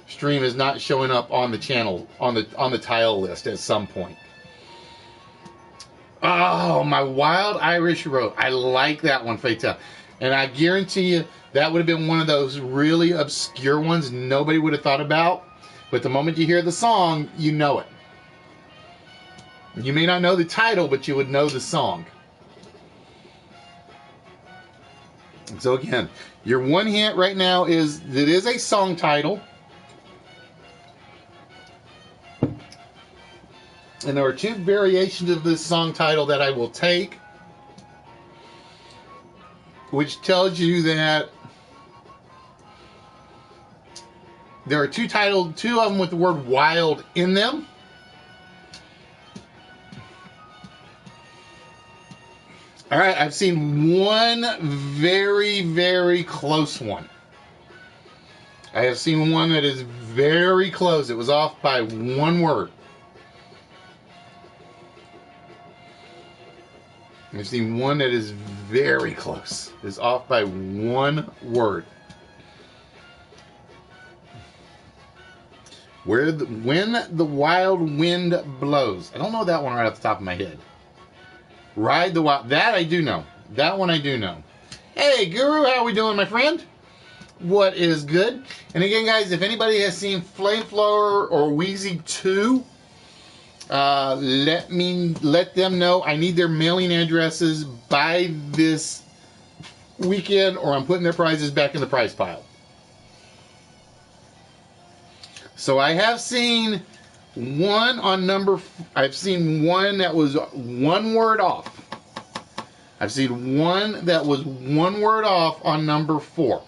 S1: stream is not showing up on the channel, on the tile list at some point. Oh, my Wild Irish Road. I like that one, Fatal. And I guarantee you, that would have been one of those really obscure ones nobody would have thought about. But the moment you hear the song, you know it. You may not know the title, but you would know the song. So again, your one hint right now is that it is a song title. And there are 2 variations of this song title that I will take, which tells you that there are 2 of them with the word wild in them. All right, I've seen one very, very close one. I have seen one that is very close. It was off by 1 word. I've seen one that is very close. It's off by 1 word. When the Wild Wind Blows. I don't know that one right off the top of my head. Ride the Wild. That I do know. That one I do know. Hey, Guru, how we doing, my friend? What is good? And again, guys, if anybody has seen Flamethrower or Wheezy 2, Let them know I need their mailing addresses by this weekend, or I'm putting their prizes back in the prize pile. So I have seen one on I've seen one that was one word off. I've seen one that was one word off on number 4.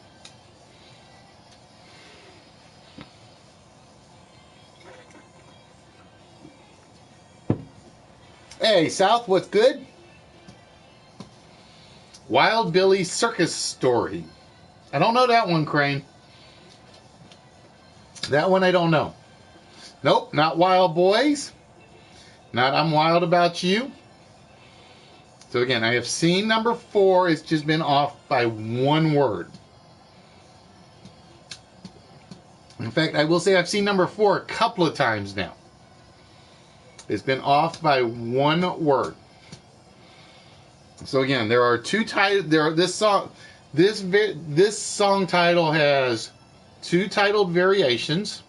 S1: Hey, South, what's good? Wild Billy Circus Story. I don't know that one, Crane. That one I don't know. Nope, not Wild Boys. Not I'm Wild About You. So again, I have seen number 4. It's just been off by one word. In fact, I will say I've seen number 4 a couple of times now. It's been off by one word. So again, there are 2 titles. This song title has 2 titled variations.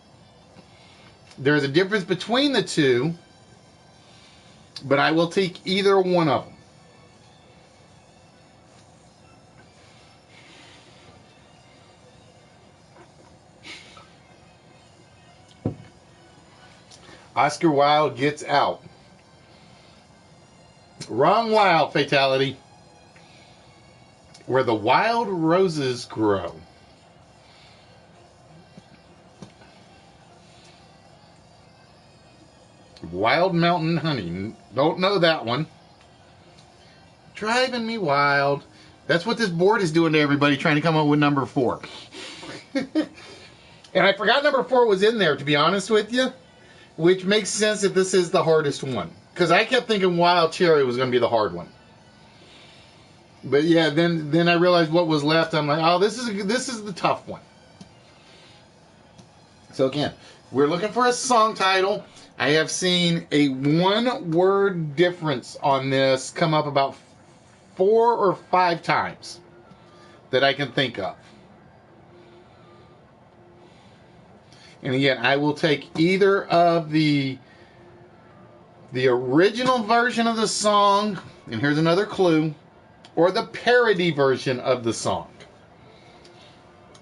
S1: There's a difference between the 2, but I will take either one of them. Oscar Wilde gets out. Wrong Wilde, fatality. Where the wild roses grow. Wild Mountain Honey. Don't know that one. Driving me wild. That's what this board is doing to everybody, trying to come up with number 4. And I forgot number 4 was in there, to be honest with you. Which makes sense that this is the hardest one. Because I kept thinking Wild Cherry was going to be the hard one. But yeah, then I realized what was left. I'm like, oh, this is the tough one. So again, we're looking for a song title. I have seen a one-word difference on this come up about 4 or 5 times that I can think of. And again, I will take either of the original version of the song, and here's another clue, or the parody version of the song.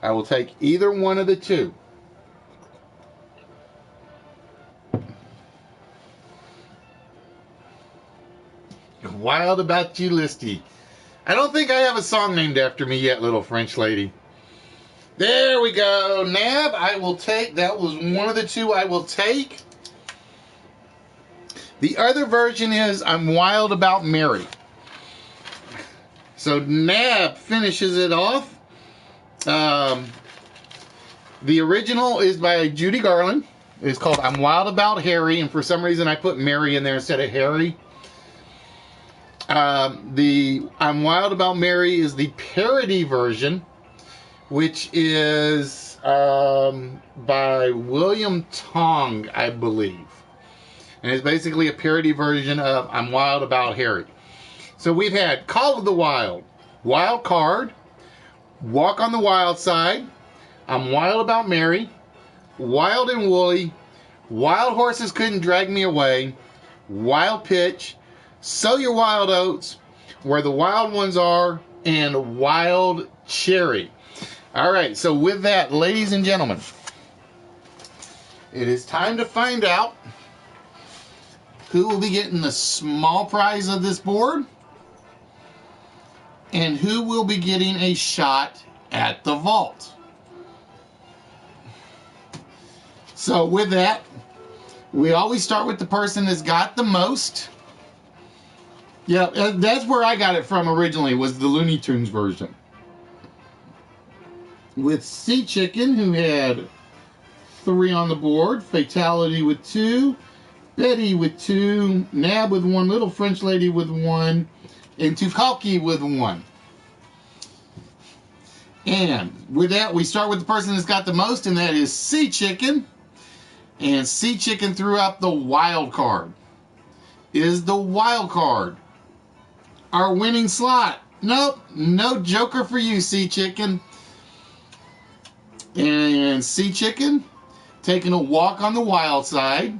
S1: I will take either one of the 2. Wild About You, Listy. I don't think I have a song named after me yet, little French lady. There we go. Nab, I will take. That was one of the 2 I will take. The other version is I'm Wild About Mary. So Nab finishes it off. The original is by Judy Garland. It's called I'm Wild About Harry, and for some reason I put Mary in there instead of Harry. The I'm Wild About Mary is the parody version, which is by William Tong, I believe. And it's basically a parody version of I'm Wild About Harry. So we've had Call of the Wild, Wild Card, Walk on the Wild Side, I'm Wild About Mary, Wild and Woolly, Wild Horses Couldn't Drag Me Away, Wild Pitch, Sow Your Wild Oats, Where the Wild Ones Are, and Wild Cherry. All right, so with that, ladies and gentlemen, it is time to find out who will be getting the small prize of this board and who will be getting a shot at the vault. So with that, we always start with the person that's got the most. Yeah, that's where I got it from originally, was the Looney Tunes version. With Sea Chicken, who had 3 on the board, Fatality with 2, Betty with 2, Nab with 1, Little French Lady with 1, and Tukalki with 1. And with that, we start with the person that's got the most, and that is Sea Chicken. And Sea Chicken threw out the wild card. Is the wild card our winning slot? Nope, no joker for you, Sea Chicken. And Sea Chicken taking a walk on the wild side.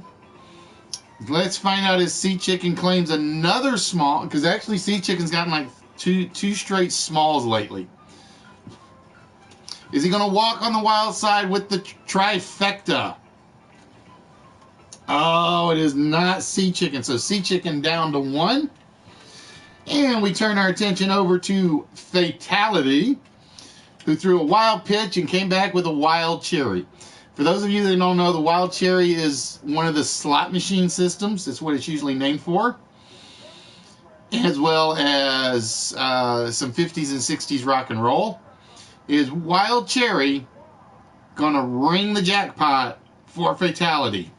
S1: Let's find out if Sea Chicken claims another small, because actually Sea Chicken's gotten like two straight smalls lately. Is he going to walk on the wild side with the trifecta? Oh, it is not Sea Chicken. So Sea Chicken down to 1. And we turn our attention over to Fatality, who threw a wild pitch and came back with a wild cherry. For those of you that don't know, the wild cherry is one of the slot machine systems. That's what it's usually named for. As well as some 50s and 60s rock and roll. Is wild cherry going to ring the jackpot for Fatality?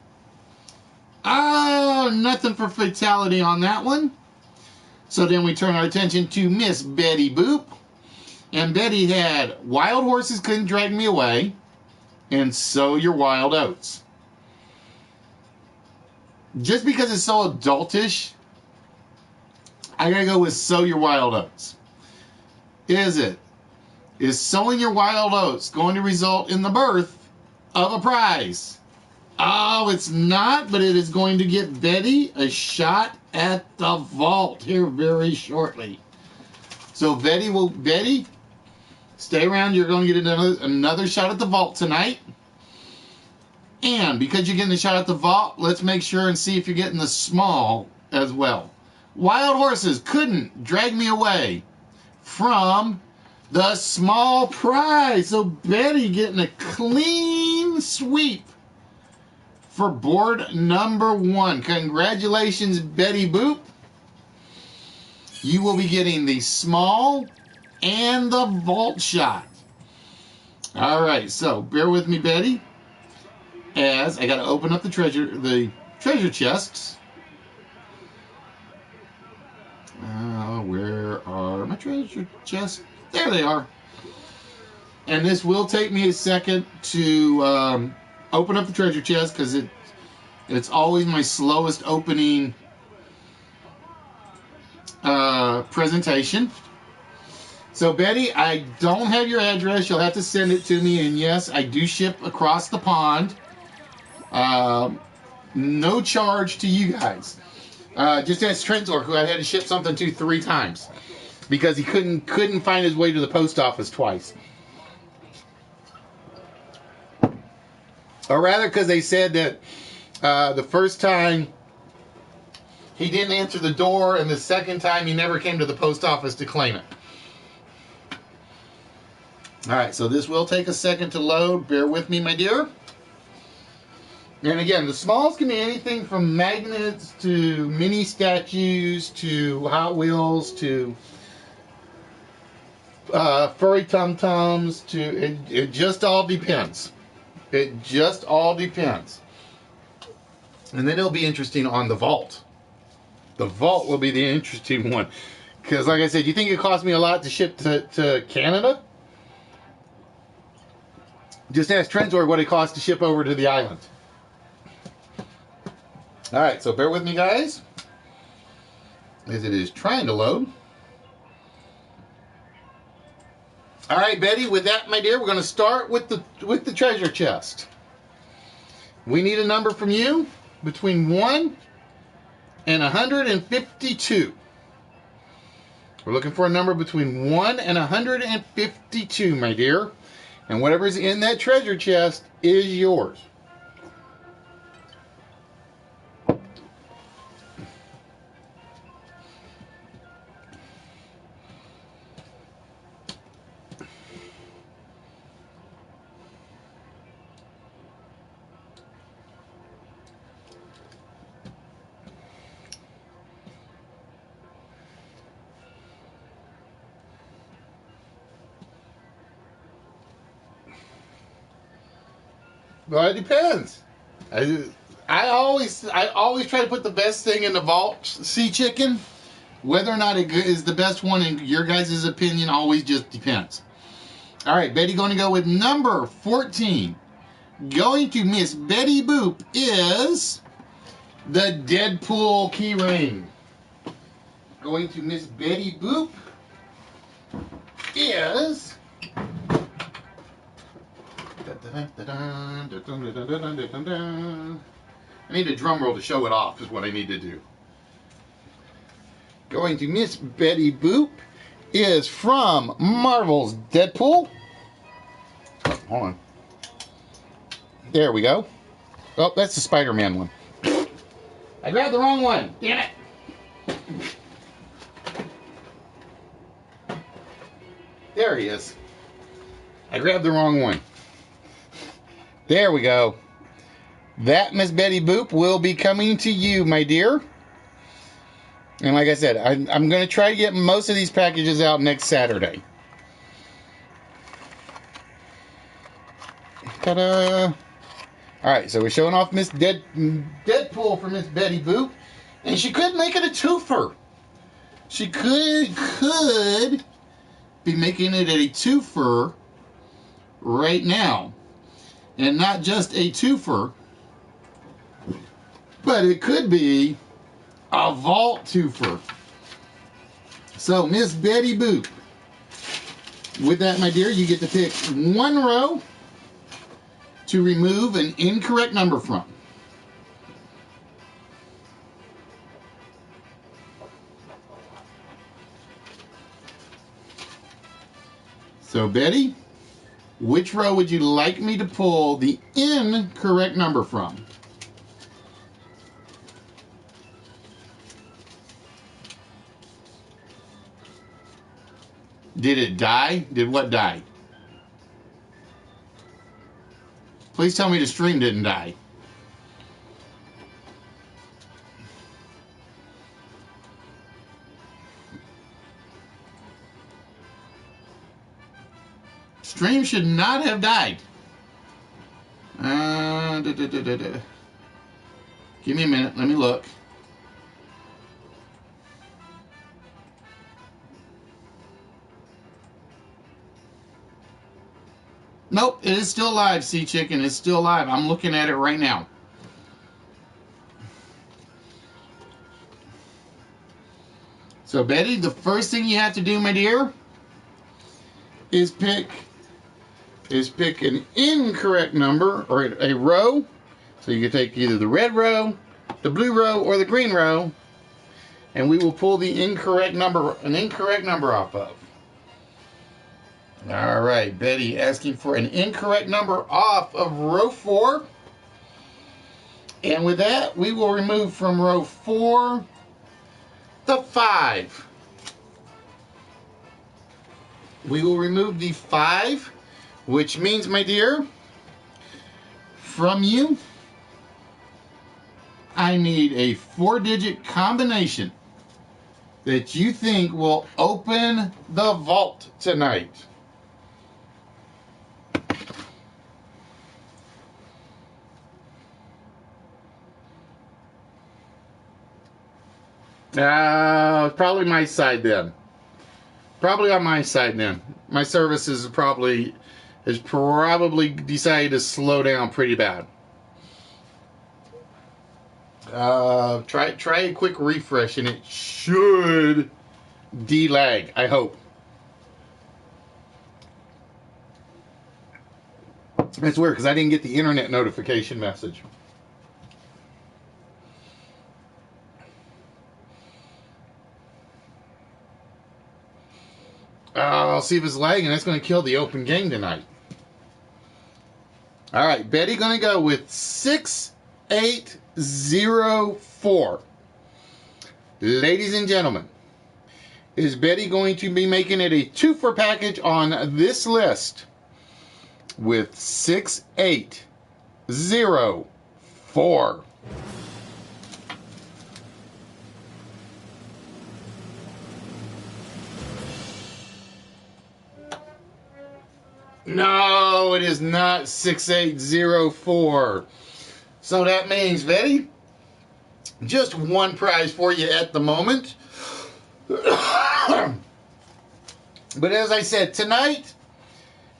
S1: Oh, nothing for Fatality on that one. So then we turn our attention to Miss Betty Boop. And Betty had Wild Horses Couldn't Drag Me Away and Sow Your Wild Oats. Just because it's so adultish, I gotta go with Sow Your Wild Oats. Is sowing your wild oats going to result in the birth of a prize? Oh, it's not, but it is going to get Betty a shot at the vault here very shortly. So Betty, stay around. You're going to get another shot at the vault tonight. And because you're getting a shot at the vault, let's make sure and see if you're getting the small as well. Wild Horses Couldn't Drag Me Away from the small prize. So Betty getting a clean sweep for board number 1. Congratulations, Betty Boop. You will be getting the small and the vault shot. All right, so bear with me, Betty, as I got to open up the treasure chests. Where are my treasure chests? There they are. And this will take me a second to open up the treasure chest because it's always my slowest opening presentation. So Betty, I don't have your address. You'll have to send it to me. And yes, I do ship across the pond. No charge to you guys. Just ask Trentor, who I had to ship something to 3 times because he couldn't find his way to the post office twice. Or rather, because they said that the first time he didn't answer the door, and the second time he never came to the post office to claim it. All right, so this will take a second to load. Bear with me, my dear. And again, the smalls can be anything from magnets to mini statues to Hot Wheels to furry tum-tums to it just all depends. It just all depends. And then it'll be interesting on the vault. The vault will be the interesting one. Because like I said, you think it cost me a lot to ship to Canada? Just ask Trenzor what it costs to ship over to the island. Alright, so bear with me, guys, as it is trying to load. Alright, Betty, with that, my dear, we're going to start with the treasure chest. We need a number from you between 1 and 152. We're looking for a number between 1 and 152, my dear. And whatever's in that treasure chest is yours. Well, it depends. I always try to put the best thing in the vault, Sea Chicken. Whether or not it is the best one in your guys' opinion always just depends. All right, Betty going to go with number 14. Going to Miss Betty Boop is the Deadpool key ring. Going to Miss Betty Boop is I need a drum roll to show it off is what I need to do. Going to Miss Betty Boop is from Marvel's Deadpool. Oh, hold on. There we go. Oh, that's the Spider-Man one. I grabbed the wrong one. Damn it. There he is. I grabbed the wrong one. There we go. That, Miss Betty Boop, will be coming to you, my dear. And like I said, I'm going to try to get most of these packages out next Saturday. Ta-da! Alright, so we're showing off Miss Deadpool for Miss Betty Boop. And she could make it a twofer. She could be making it a twofer right now. And not just a twofer, but it could be a vault twofer. So, Miss Betty Boop, with that, my dear, you get to pick one row to remove an incorrect number from. So, Betty, which row would you like me to pull the incorrect number from? Did it die? Did what die? Please tell me the stream didn't die. Stream should not have died. Give me a minute. Let me look. Nope, it is still live, Sea Chicken. It's still live. I'm looking at it right now. So, Betty, the first thing you have to do, my dear, is pick an incorrect number or a row. So you can take either the red row, the blue row, or the green row, and we will pull the incorrect number off of. All right, Betty asking for an incorrect number off of row 4. And with that, we will remove from row 4 the 5. We will remove the 5, which means, my dear, from you, I need a 4-digit combination that you think will open the vault tonight. Probably my side then. Probably on my side then. My service has probably decided to slow down pretty bad. Try a quick refresh and it should delag, I hope. It's weird because I didn't get the internet notification message. I'll see if it's lagging. That's going to kill the open game tonight. All right, Betty going to go with 6804. Ladies and gentlemen, is Betty going to be making it a 2-for package on this list with 6804? No, it is not 6804. So that means, Betty, just one prize for you at the moment. But as I said, tonight,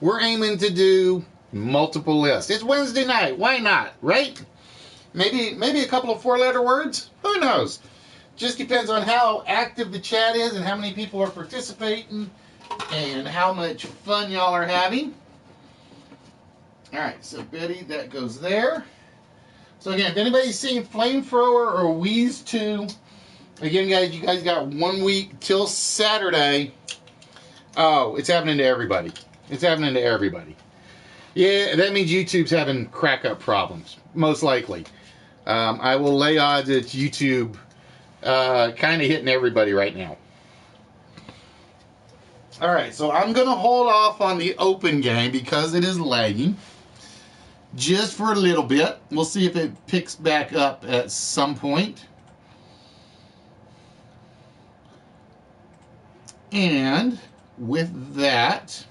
S1: we're aiming to do multiple lists. It's Wednesday night. Why not, right? Maybe a couple of 4-letter words? Who knows? Just depends on how active the chat is and how many people are participating and how much fun y'all are having. All right, so Betty, that goes there. So again, if anybody's seen Flamethrower or Wheeze 2, again, guys, you guys got 1 week till Saturday. Oh, it's happening to everybody. It's happening to everybody. Yeah, that means YouTube's having crack-up problems, most likely. I will lay odds that YouTube kind of hitting everybody right now. All right, so I'm going to hold off on the open game because it is lagging just for a little bit. We'll see if it picks back up at some point. And with that,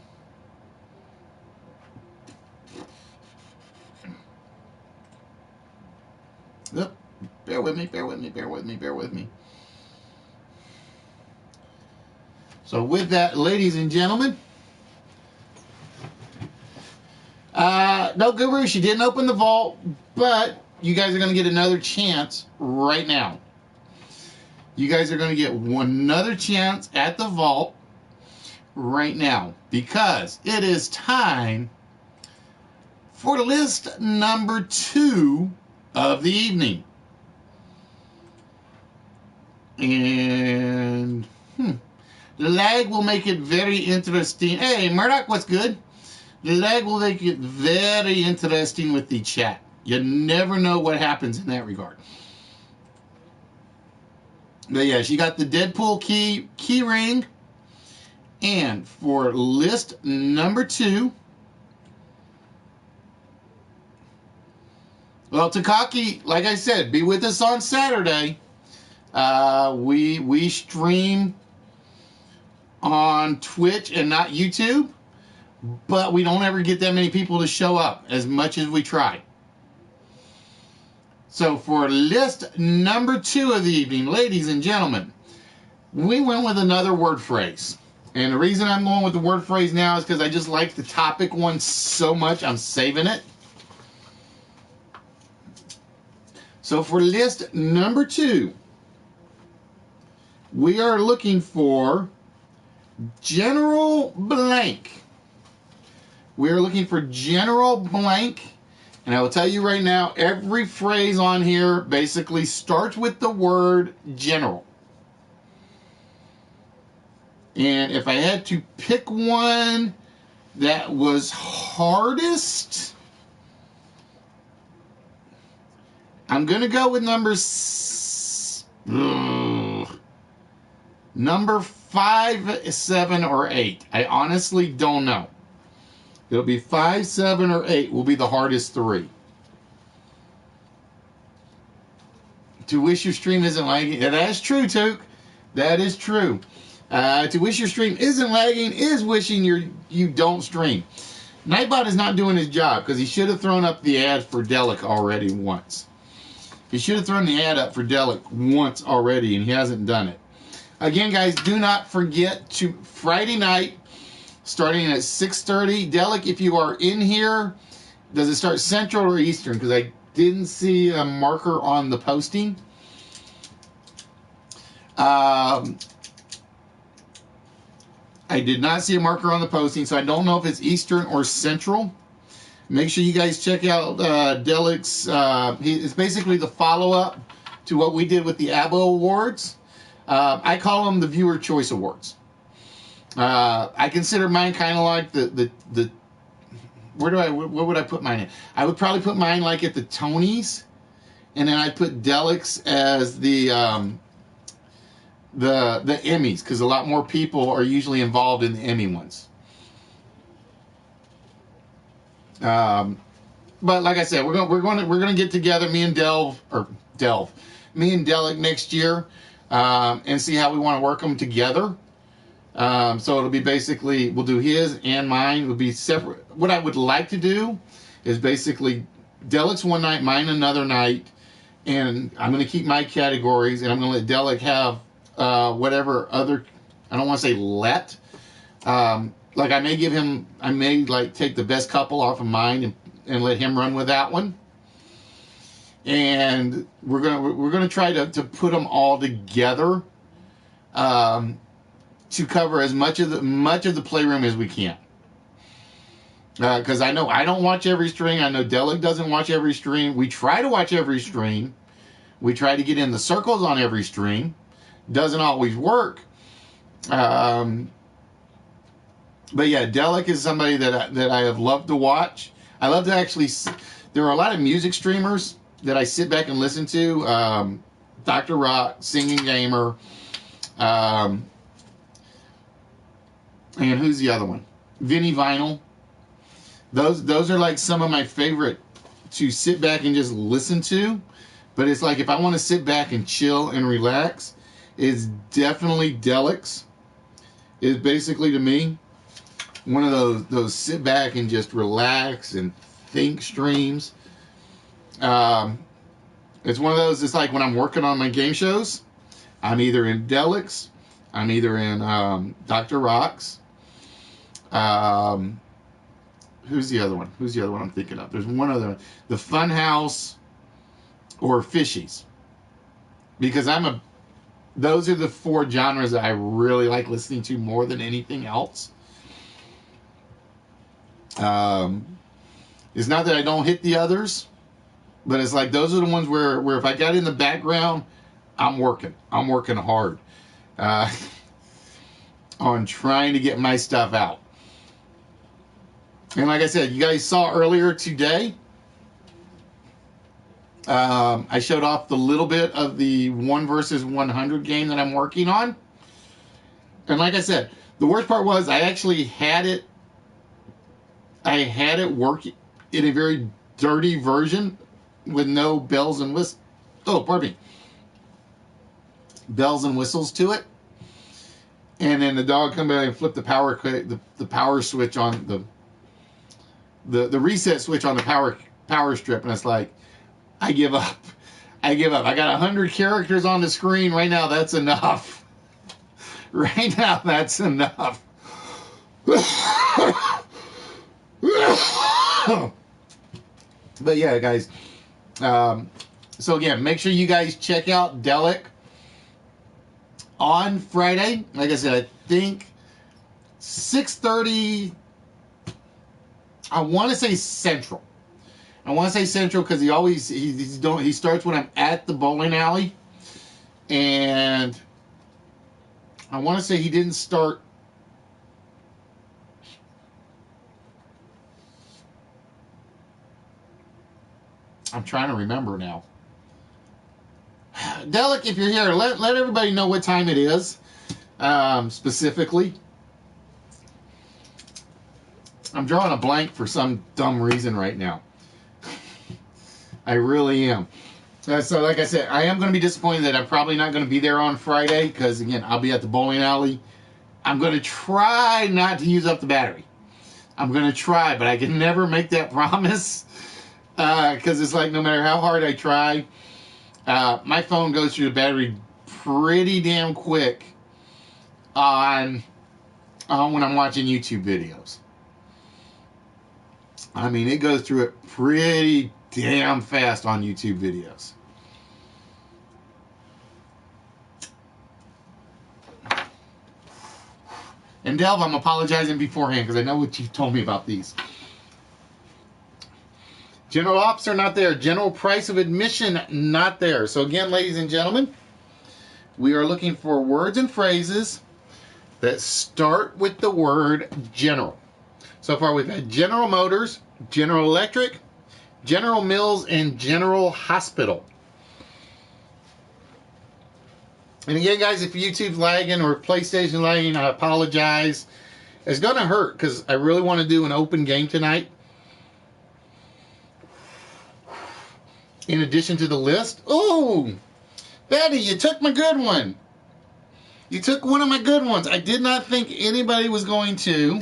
S1: oh, bear with me, bear with me, bear with me, bear with me. So with that, ladies and gentlemen, no, Guru, she didn't open the vault, but you guys are going to get another chance right now. You guys are going to get another chance at the vault right now because it is time for list number 2 of the evening. And the lag will make it very interesting. Hey, Murdoch, what's good? The lag will make it very interesting with the chat. You never know what happens in that regard. But yeah, she got the Deadpool key ring. And for list number 2, well, Takaki, like I said, be with us on Saturday. We stream on Twitch and not YouTube, but we don't ever get that many people to show up as much as we try. So for list number 2 of the evening, ladies and gentlemen, we went with another word phrase. And the reason I'm going with the word phrase now is because I just like the topic one so much, I'm saving it. So for list number 2, we are looking for General Blank. We are looking for General Blank. And I will tell you right now, every phrase on here basically starts with the word general. And if I had to pick one that was hardest, I'm going to go with number 5, 7, or 8. I honestly don't know. It'll be 5, 7, or 8 will be the hardest 3. To wish your stream isn't lagging. Yeah, that's true, Took. That is true. To wish your stream isn't lagging is wishing you don't stream. Nightbot is not doing his job because he should have thrown up the ad for Delic already once. He should have thrown the ad up for Delic once already, and he hasn't done it. Again, guys, do not forget to Friday night, starting at 6:30. Delic, if you are in here, does it start Central or Eastern? Because I didn't see a marker on the posting. I did not see a marker on the posting, so I don't know if it's Eastern or Central. Make sure you guys check out Delic's. It's basically the follow-up to what we did with the ABO Awards. I call them the Viewer Choice Awards. I consider mine kind of like the where would I put mine in? I would probably put mine like at the Tonys, and then I'd put Delic's as the Emmys, because a lot more people are usually involved in the Emmy ones. But like I said, we're gonna get together, me and Delic next year, and see how we want to work them together. So it'll be basically, we'll do his and mine. It'll be separate. What I would like to do is basically Delic's one night, mine another night, and I'm going to keep my categories, and I'm going to let Delic have whatever other, I don't want to say let, like I may take the best couple off of mine and let him run with that one. And we're gonna try to put them all together, to cover as much of the playroom as we can. Because I know I don't watch every stream. I know Delic doesn't watch every stream. We try to watch every stream. We try to get in the circles on every stream. Doesn't always work. But yeah, Delic is somebody that I have loved to watch. I love to actually. There are a lot of music streamers that I sit back and listen to. Dr. Rock, Singing Gamer, and who's the other one? Vinny Vinyl. Those are like some of my favorite to sit back and just listen to. But it's like if I want to sit back and chill and relax, it's definitely Delic's. It's basically to me one of those sit back and just relax and think streams. It's one of those. It's like when I'm working on my game shows, I'm either in Delic's, I'm either in Dr. Rock's. Who's the other one? Who's the other one I'm thinking of? There's one other, the Funhouse or Fishies, because those are the four genres that I really like listening to more than anything else. It's not that I don't hit the others, but it's like those are the ones where if I got in the background, I'm working hard on trying to get my stuff out. And like I said, you guys saw earlier today, I showed off the little bit of the 1 versus 100 game that I'm working on. And like I said, the worst part was I actually had it work in a very dirty version with no bells and whistles. Oh, pardon me. Bells and whistles to it. And then the dog come by and flip the power switch on the reset switch on the power strip, and it's like, I give up. I got 100 characters on the screen right now. That's enough. Right now, that's enough. But yeah, guys. So again, make sure you guys check out Delic on Friday. Like I said, I think 6:30. I want to say Central. I want to say Central because he starts when I'm at the bowling alley, and I want to say he didn't start. I'm trying to remember now. Delic, if you're here, let everybody know what time it is, specifically. I'm drawing a blank for some dumb reason right now. I really am. So like I said, I am going to be disappointed that I'm probably not going to be there on Friday because, again, I'll be at the bowling alley. I'm going to try not to use up the battery. I'm going to try, but I can never make that promise because it's like no matter how hard I try, my phone goes through the battery pretty damn quick on when I'm watching YouTube videos. I mean, it goes through it pretty damn fast on YouTube videos. And Delv, I'm apologizing beforehand because I know what you told me about these. General ops are not there. General price of admission, not there. So again, ladies and gentlemen, we are looking for words and phrases that start with the word general. So far, we've had General Motors, General Electric, General Mills, and General Hospital. And again, guys, if YouTube's lagging or PlayStation lagging, I apologize. It's going to hurt because I really want to do an open game tonight. In addition to the list. Oh, Betty, you took my good one. You took one of my good ones. I did not think anybody was going to,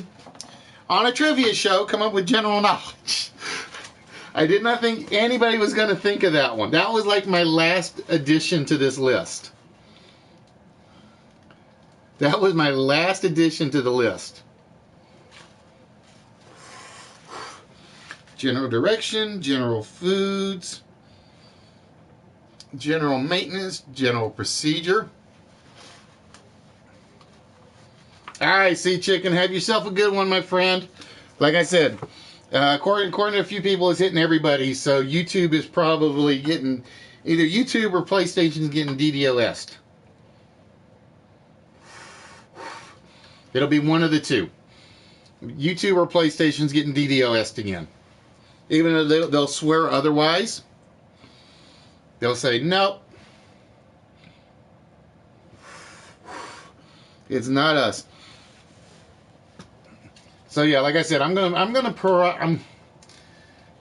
S1: on a trivia show, come up with general knowledge. I did not think anybody was going to think of that one. That was like my last addition to this list. That was my last addition to the list. General direction, general foods, general maintenance, general procedure. All right, Sea Chicken, have yourself a good one, my friend. Like I said, According to a few people, it's hitting everybody. So YouTube is probably getting, either YouTube or PlayStation's getting DDoS'd. It'll be one of the two. YouTube or PlayStation's getting DDoS'd again. Even though they'll swear otherwise, they'll say nope. It's not us. So yeah, like I said, I'm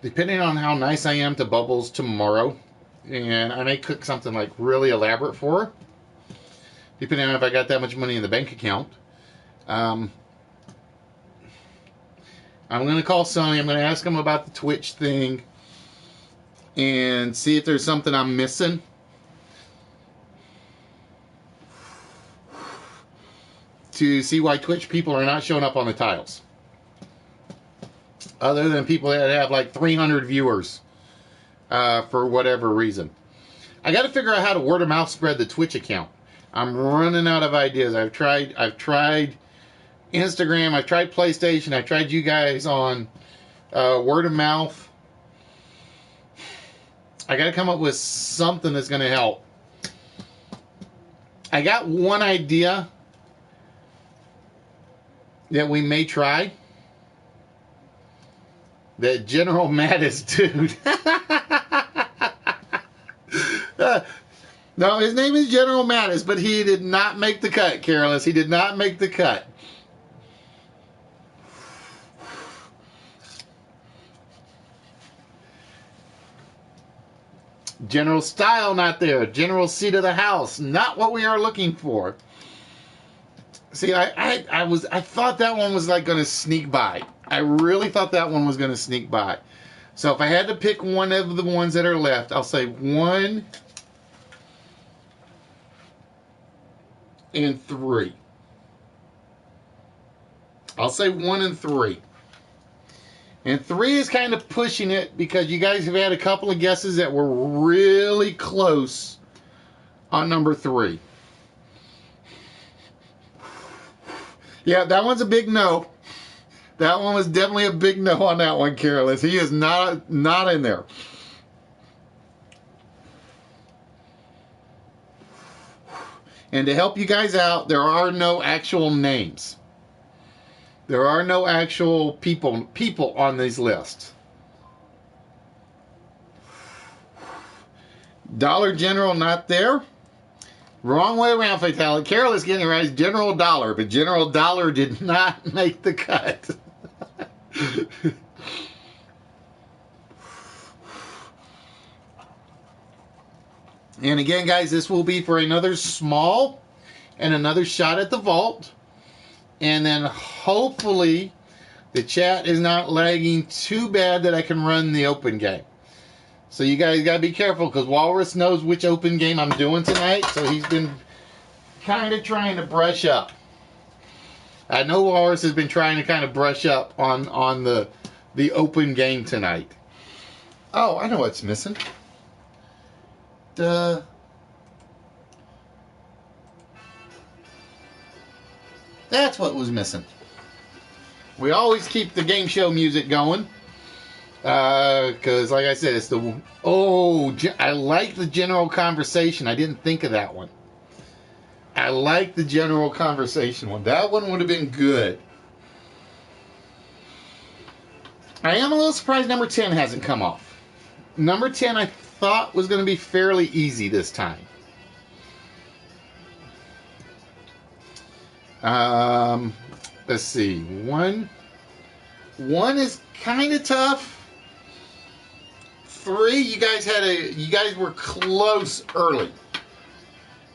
S1: depending on how nice I am to Bubbles tomorrow, and I may cook something like really elaborate for her, depending on if I got that much money in the bank account. I'm going to call Sony. I'm going to ask them about the Twitch thing and see if there's something I'm missing. To see why Twitch people are not showing up on the tiles. Other than people that have like 300 viewers for whatever reason. I got to figure out how to word of mouth spread the Twitch account. I'm running out of ideas. I've tried Instagram, I've tried PlayStation, I've tried you guys on word of mouth. I got to come up with something that's going to help. I got one idea that we may try. That General Mattis dude. No, his name is General Mattis, but he did not make the cut, Careless. He did not make the cut. General Style not there. General Seat of the House. Not what we are looking for. See, I thought that one was like going to sneak by. I really thought that one was going to sneak by. So if I had to pick one of the ones that are left, I'll say 1 and 3. I'll say 1 and 3. And 3 is kind of pushing it because you guys have had a couple of guesses that were really close on number 3. Yeah, that one's a big no. That one was definitely a big no on that one, Careless. He is not in there. And to help you guys out, there are no actual names. There are no actual people on these lists. Dollar General not there. Wrong way around, Fatality. Carol is getting it right. General Dollar, but General Dollar did not make the cut. And again, guys, this will be for another small and another shot at the vault. And then hopefully the chat is not lagging too bad that I can run the open game. So you guys got to be careful because Walrus knows which open game I'm doing tonight. So he's been kind of trying to brush up. I know Walrus has been trying to kind of brush up on the open game tonight. Oh, I know what's missing. Duh. That's what was missing. We always keep the game show music going. Because, like I said, it's the... Oh, I like the general conversation. I didn't think of that one. I like the general conversation one. That one would have been good. I am a little surprised number 10 hasn't come off. Number 10 I thought was going to be fairly easy this time. Let's see. One is kind of tough. 3, you guys were close early.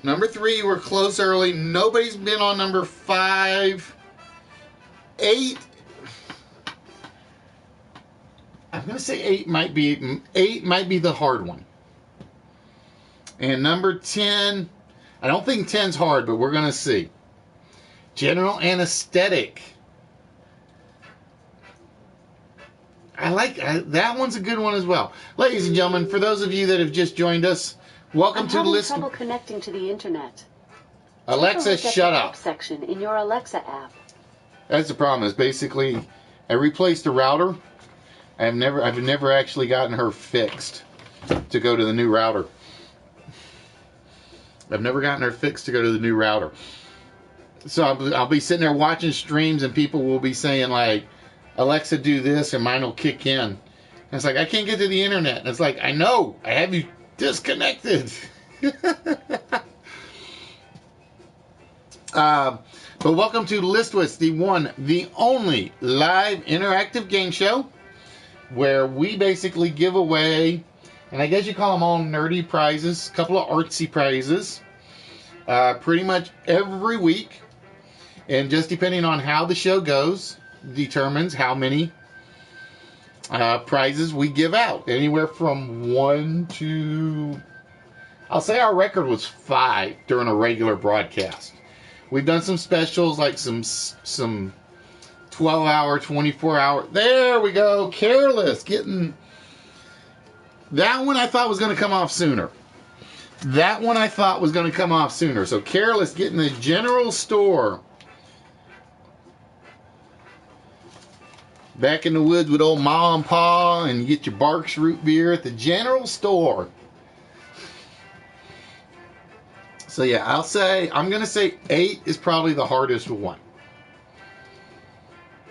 S1: Number 3, you were close early. Nobody's been on number 5. 8. I'm going to say 8 might be the hard one. And number 10, I don't think 10's hard, but we're going to see. General Anesthetic. I like that one's a good one as well. Ladies and gentlemen, for those of you that have just joined us, welcome to the list.
S2: I'm having trouble connecting to the internet.
S1: Alexa, shut up.
S2: Section in your Alexa app.
S1: That's the problem. Is basically I replaced the router I've never actually gotten her fixed to go to the new router. I've never gotten her fixed to go to the new router. So I'll be sitting there watching streams, and people will be saying like, Alexa, do this, and mine will kick in. And it's like, I can't get to the internet. And it's like, I know, I have you disconnected. But welcome to Listwits, the one, the only live interactive game show where we basically give away, and I guess you call them all nerdy prizes, a couple of artsy prizes, pretty much every week. And just depending on how the show goes, determines how many prizes we give out. Anywhere from 1 to, I'll say our record was 5 during a regular broadcast. We've done some specials, like some 12-hour, 24-hour. There we go. Careless getting that one. I thought was going to come off sooner. So Careless getting the general store. Back in the woods with old Ma and Pa, and you get your Barks root beer at the general store. So yeah, I'm going to say 8 is probably the hardest one.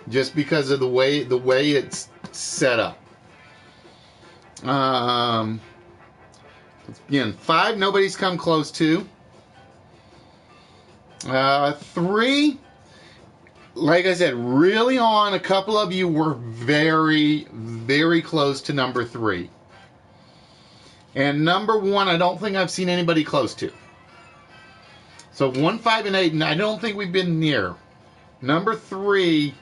S1: Just because of the way it's set up. Again, 5 nobody's come close to. 3, like I said, really on, a couple of you were very, very close to number 3. And number 1, I don't think I've seen anybody close to. So 1, 5, and 8, and I don't think we've been near. Number 3,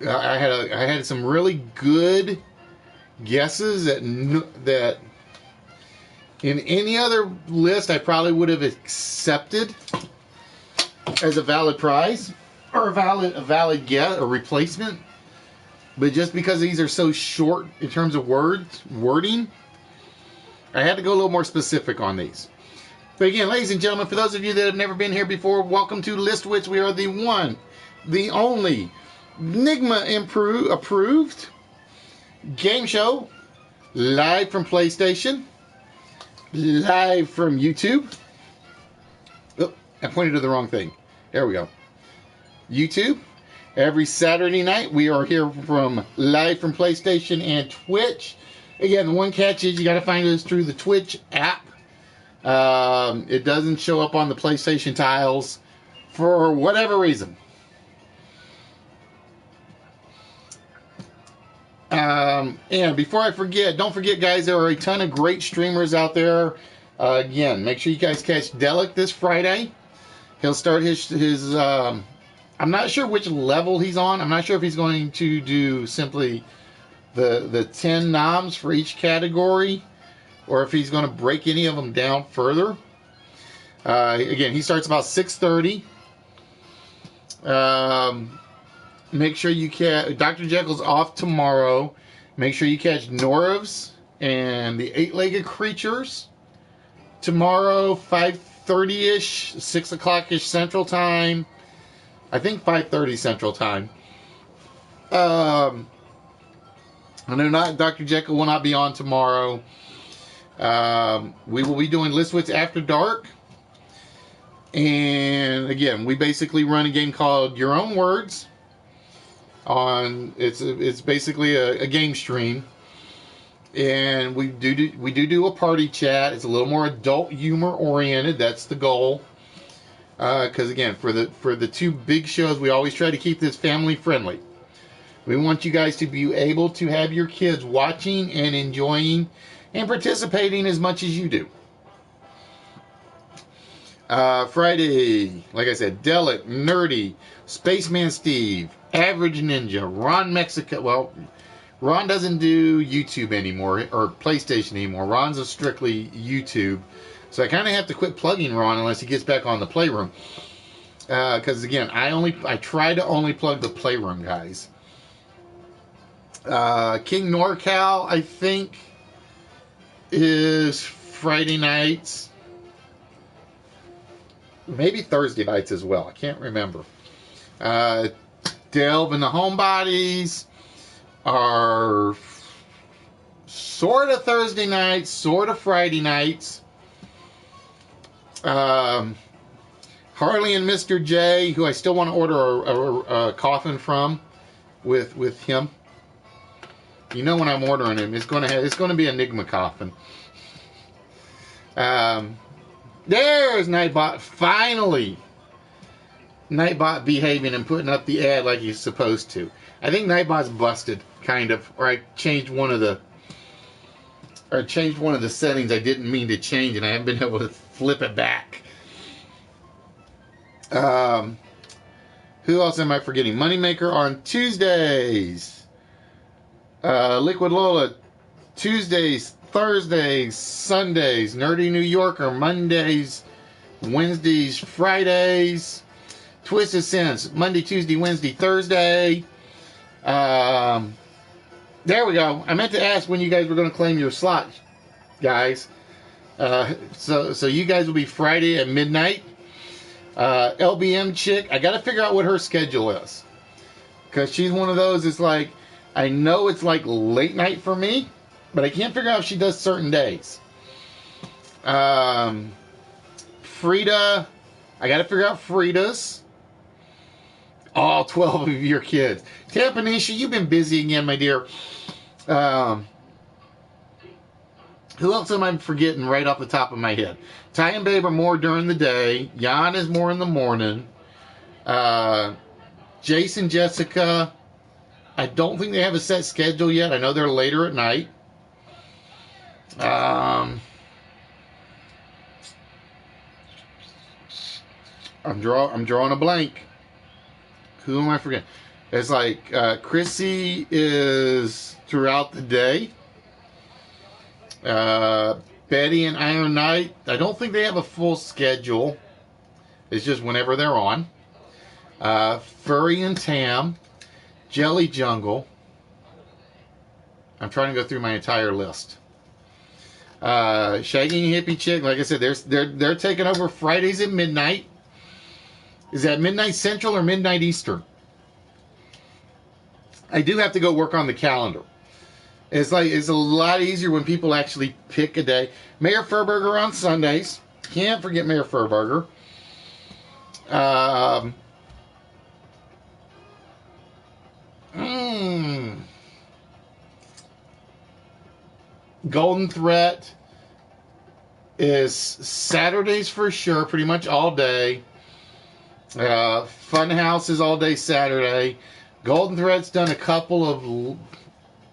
S1: I had some really good guesses that in any other list I probably would have accepted as a valid prize or a valid guess or replacement. But just because these are so short in terms of wording, I had to go a little more specific on these. But again, ladies and gentlemen, for those of you that have never been here before, welcome to Listwits. We are the one, the only Enigma approved game show, live from PlayStation, live from YouTube. Oh, I pointed to the wrong thing. There we go. YouTube. Every Saturday night, we are here from live from PlayStation and Twitch. Again, the one catch is you got to find us through the Twitch app. It doesn't show up on the PlayStation tiles for whatever reason. And before I forget, don't forget, guys, there are a ton of great streamers out there. Again, make sure you guys catch Delic this Friday. He'll start his I'm not sure which level he's on. I'm not sure if he's going to do simply the 10 noms for each category, or if he's going to break any of them down further. Again, he starts about 6:30. Make sure you catch Dr. Jekyll's off tomorrow. Make sure you catch Norav's and the 8-legged creatures tomorrow, 5:30ish, 6 o'clock-ish Central Time. I think 5:30 Central Time. I know not Dr. Jekyll will not be on tomorrow. We will be doing Listwits After Dark. And again, we basically run a game called Your Own Words. It's basically a game stream. And we do a party chat. It's a little more adult humor oriented. That's the goal. Because again, for the 2 big shows, we always try to keep this family friendly. We want you guys to be able to have your kids watching and enjoying and participating as much as you do. Friday, like I said, Delic, Nerdy, Spaceman Steve, Average Ninja, Ron Mexico. Well, Ron doesn't do YouTube anymore, or PlayStation anymore. Ron's a strictly YouTube. So I kind of have to quit plugging Ron unless he gets back on the Playroom. Because again, I try to only plug the Playroom guys. King NorCal, I think, is Friday nights. Maybe Thursday nights as well. I can't remember. Delve into Homebodies are sort of Thursday nights, sort of Friday nights. Harley and Mr. J, who I still want to order a coffin from with him. You know when I'm ordering him, it's going to be Enigma coffin. There's Nightbot finally. Nightbot behaving and putting up the ad like he's supposed to. I think Nightbot's busted, kind of, or I changed one of the settings I didn't mean to change, and I haven't been able to flip it back. Who else am I forgetting? Moneymaker on Tuesdays. Liquid Lola Tuesdays, Thursdays, Sundays. Nerdy New Yorker Mondays, Wednesdays, Fridays. Twisted Sense Monday, Tuesday, Wednesday, Thursday. There we go. I meant to ask when you guys were going to claim your slot, guys. So you guys will be Friday at midnight. LBM chick, I got to figure out what her schedule is, because she's one of those. It's like, I know it's like late night for me, but I can't figure out if she does certain days. Frida, I got to figure out Frida's. All 12 of your kids. Tampanisha, you've been busy again, my dear. Who else am I forgetting right off the top of my head? Ty and Babe are more during the day. Jan is more in the morning. Jason, Jessica, I don't think they have a set schedule yet. I know they're later at night. I'm drawing a blank. Who am I forgetting? It's like Chrissy is throughout the day. Betty and Iron Knight, I don't think they have a full schedule. It's just whenever they're on. Furry and Tam, Jelly Jungle. I'm trying to go through my entire list. Shaggy and Hippie Chick, like I said, they're taking over Fridays at midnight. Is that midnight Central or midnight Eastern? I do have to go work on the calendar. It's a lot easier when people actually pick a day. Mayor Furburger on Sundays. Can't forget Mayor Furburger. Golden Threat is Saturdays for sure, pretty much all day. Funhouse is all day Saturday. Golden Thread's done a couple of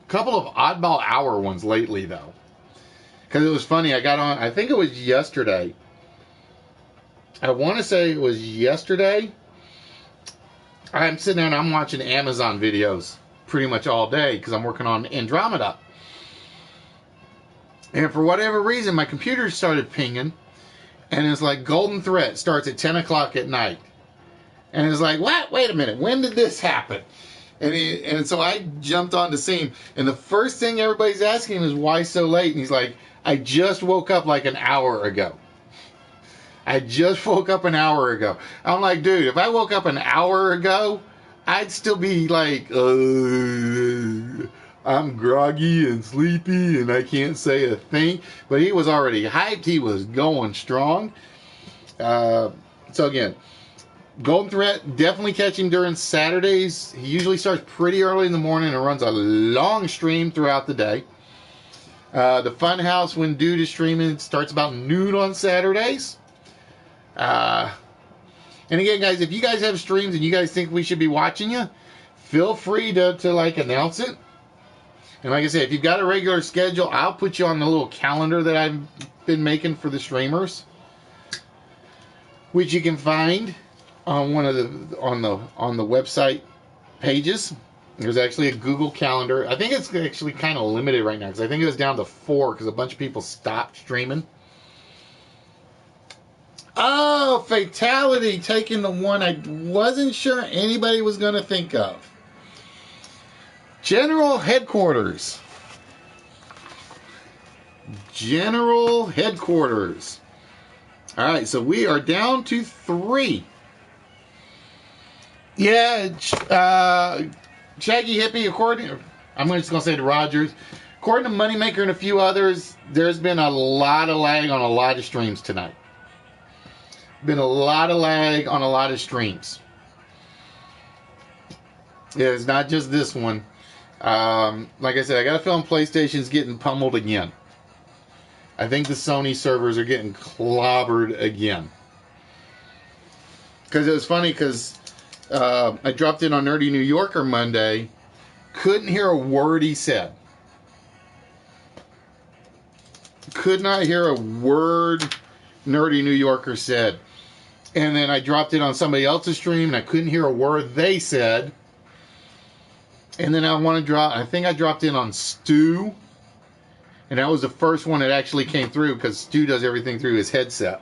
S1: oddball hour ones lately, though. Because it was funny, I got on, I think it was yesterday. I want to say it was yesterday. I'm sitting there and I'm watching Amazon videos pretty much all day because I'm working on Andromeda. And for whatever reason, my computer started pinging. And it's like Golden Thread starts at 10 o'clock at night. And it's like, what? Wait a minute. When did this happen? And so I jumped on the scene. And the first thing everybody's asking him is, why so late? And he's like, I just woke up like an hour ago. I just woke up an hour ago. I'm like, dude, if I woke up an hour ago, I'd still be like, I'm groggy and sleepy and I can't say a thing. But he was already hyped. He was going strong. So again, Golden Threat, definitely catch him during Saturdays. He usually starts pretty early in the morning and runs a long stream throughout the day. The Funhouse, when Dude is streaming, starts about noon on Saturdays. And again, guys, if you guys have streams and you guys think we should be watching you, feel free to like announce it. And like I said, if you've got a regular schedule, I'll put you on the little calendar that I've been making for the streamers, which you can find on one of the on the website pages. There's actually a Google Calendar. I think it's actually kind of limited right now because I think it was down to 4 because a bunch of people stopped streaming. Oh, Fatality taking the one I wasn't sure anybody was going to think of. General Headquarters. General Headquarters. All right, so we are down to 3. Yeah, Shaggy Hippie, I'm just going to say to Rogers, according to Moneymaker and a few others, there's been a lot of lag on a lot of streams tonight. Been a lot of lag on a lot of streams. Yeah, it's not just this one. Like I said, I got a feeling PlayStation's getting pummeled again. I think the Sony servers are getting clobbered again. Because it was funny because I dropped in on Nerdy New Yorker Monday. Couldn't hear a word he said. Could not hear a word Nerdy New Yorker said. And then I dropped in on somebody else's stream and I couldn't hear a word they said. And then I think I dropped in on Stu. And that was the first one that actually came through because Stu does everything through his headset.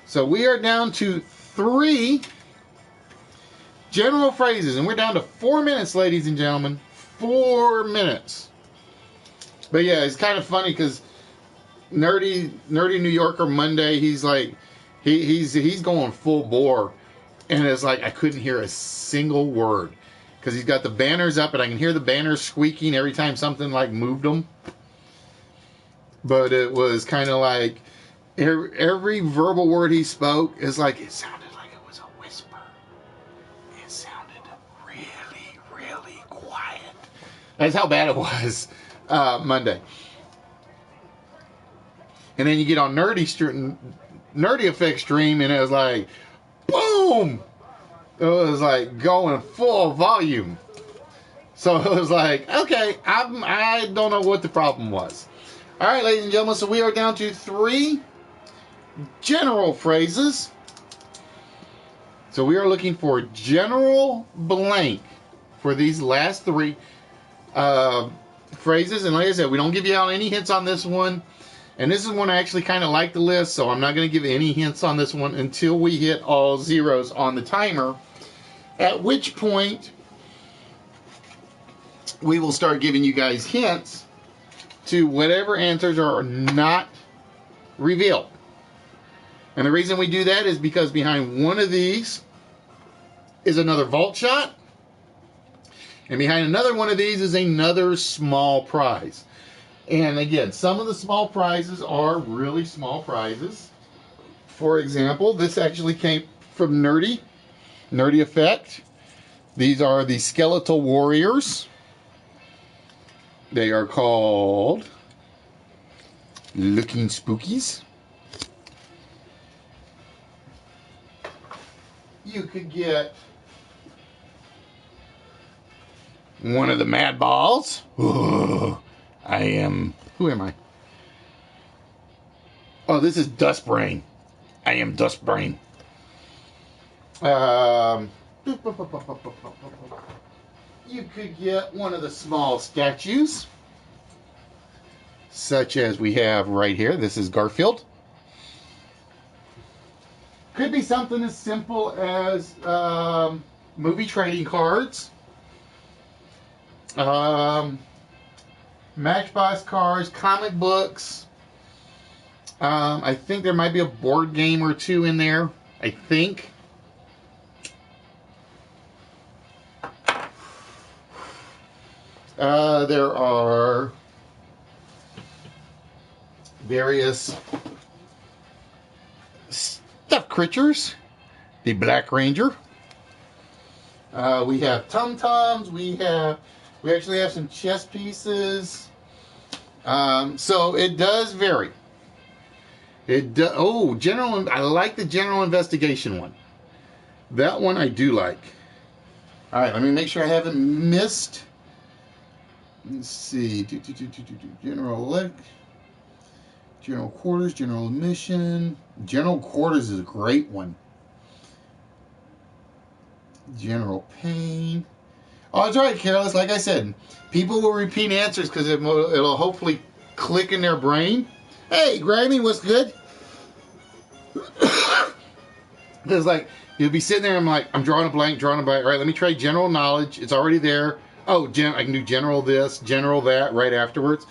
S1: So we are down to 3 general phrases. And we're down to 4 minutes, ladies and gentlemen. 4 minutes. But yeah, it's kind of funny because Nerdy New Yorker Monday, he's like, he's going full bore. And it's like I couldn't hear a single word. Because he's got the banners up and I can hear the banners squeaking every time something like moved them. But it was kind of like every verbal word he spoke is like it sounded like it was a whisper. It sounded really, really quiet. That's how bad it was Monday. And then you get on Nerdy Effect stream and it was like, boom! It was like going full volume. So it was like, okay, I don't know what the problem was. All right, ladies and gentlemen, so we are down to 3 general phrases. So we are looking for general blank for these last 3 phrases. And like I said, we don't give you out any hints on this one. And this is one I actually kind of like the list, so I'm not going to give any hints on this one until we hit all zeros on the timer. At which point, we will start giving you guys hints to whatever answers are not revealed. And the reason we do that is because behind one of these is another vault shot. And behind another one of these is another small prize. And again, some of the small prizes are really small prizes. For example, this actually came from Nerdy Effect. These are the Skeletal Warriors. They are called Looking Spookies. You could get one of the Mad Balls. Ooh, who am I? Oh, this is Dust Brain. I am Dust Brain. You could get one of the small statues, such as we have right here. This is Garfield. Could be something as simple as movie trading cards, Matchbox cards, comic books. I think there might be a board game or 2 in there. I think. There are various stuffed creatures. The Black Ranger. We have Tum-Tums. We actually have some chess pieces. So it does vary. General. I like the general investigation one. That one I do like. All right, let me make sure I haven't missed. Let's see. General quarters, general admission. General quarters is a great one. General pain. Oh, that's right, Careless. Like I said, people will repeat answers because it'll hopefully click in their brain. Hey, Grammy, what's good? Because like you'll be sitting there, I'm drawing a blank. All right, let me try general knowledge. It's already there. Oh, I can do general this, general that right afterwards.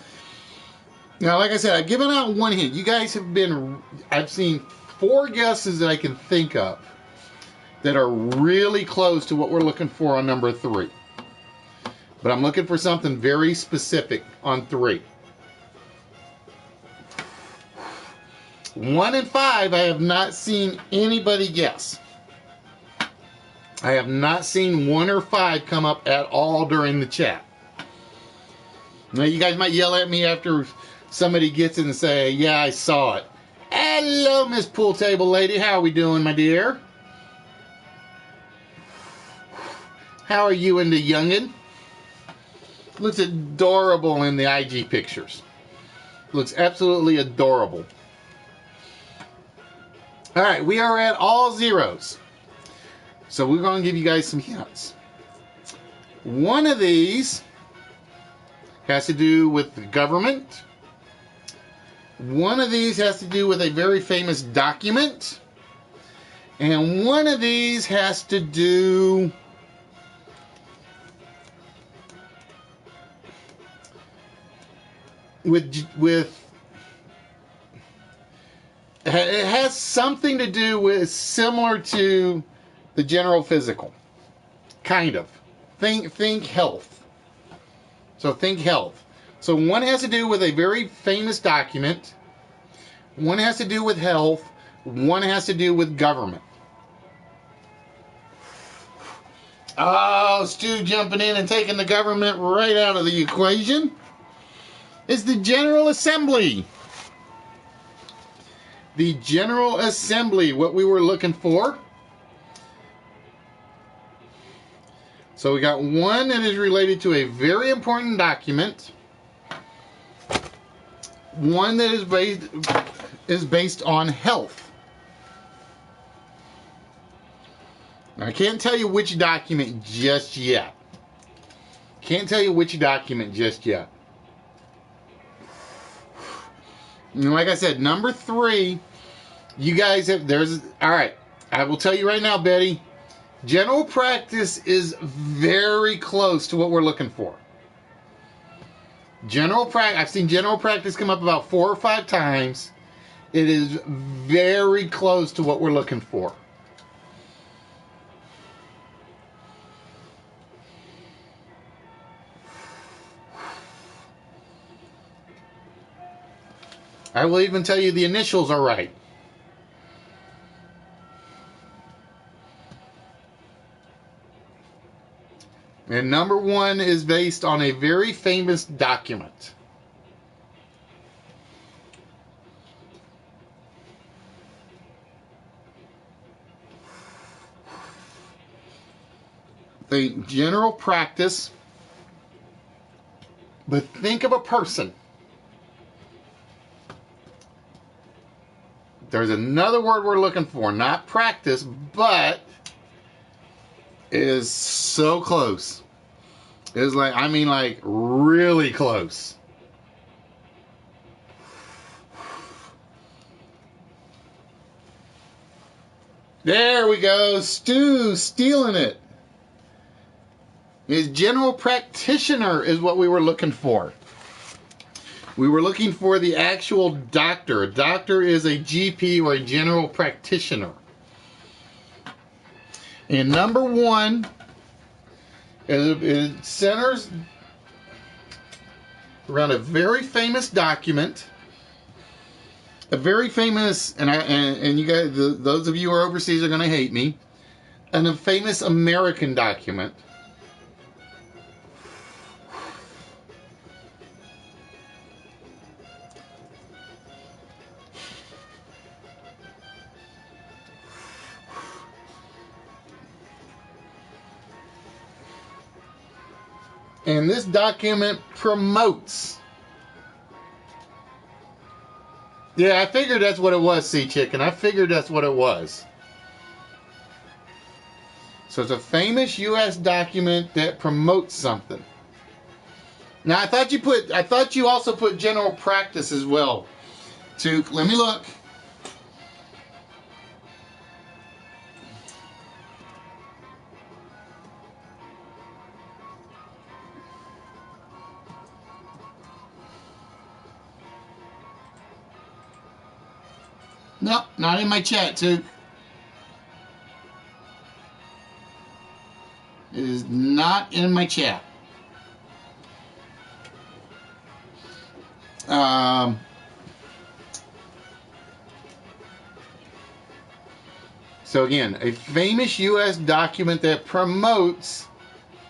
S1: Now, like I said, I've given out one hint. You guys have I've seen 4 guesses that I can think of. that are really close to what we're looking for on number 3. But I'm looking for something very specific on 3. 1 and 5, I have not seen anybody guess. I have not seen 1 or 5 come up at all during the chat. Now, you guys might yell at me after somebody gets it and say, yeah, I saw it. Hello, Miss Pool Table Lady. How are we doing, my dear? How are you and the youngin'? Looks adorable in the IG pictures. Looks absolutely adorable. All right, we are at all zeros. So we're going to give you guys some hints. One of these has to do with the government. One of these has to do with a very famous document. And one of these has to do with it has something to do with similar to the general physical. Kind of. Think health. So think health. So one has to do with a very famous document. One has to do with health. One has to do with government. Oh, Stu jumping in and taking the government right out of the equation. It's the General Assembly. The General Assembly, what we were looking for. So we got one that is related to a very important document. One that is based on health. Now, I can't tell you which document just yet. Can't tell you which document just yet. And like I said, number 3, you guys have, all right, I will tell you right now, Betty, general practice is very close to what we're looking for. I've seen general practice come up about 4 or 5 times. It is very close to what we're looking for. I will even tell you the initials are right. And number 1 is based on a very famous document. Think general practice, but think of a person. There's another word we're looking for, not practice, but is so close. It's like, I mean, like really close. There we go. Stu stealing it. His general practitioner is what we were looking for. We were looking for the actual doctor. A doctor is a GP or a general practitioner. And number 1, it centers around a very famous document. A very famous, and you guys, those of you who are overseas are going to hate me. And a famous American document. And this document promotes. Yeah, I figured that's what it was, Sea Chicken. I figured that's what it was. So it's a famous U.S. document that promotes something. Now, I thought you also put general practice as well. Let me look. Nope, not in my chat, too. is not in my chat. So again, a famous U.S. document that promotes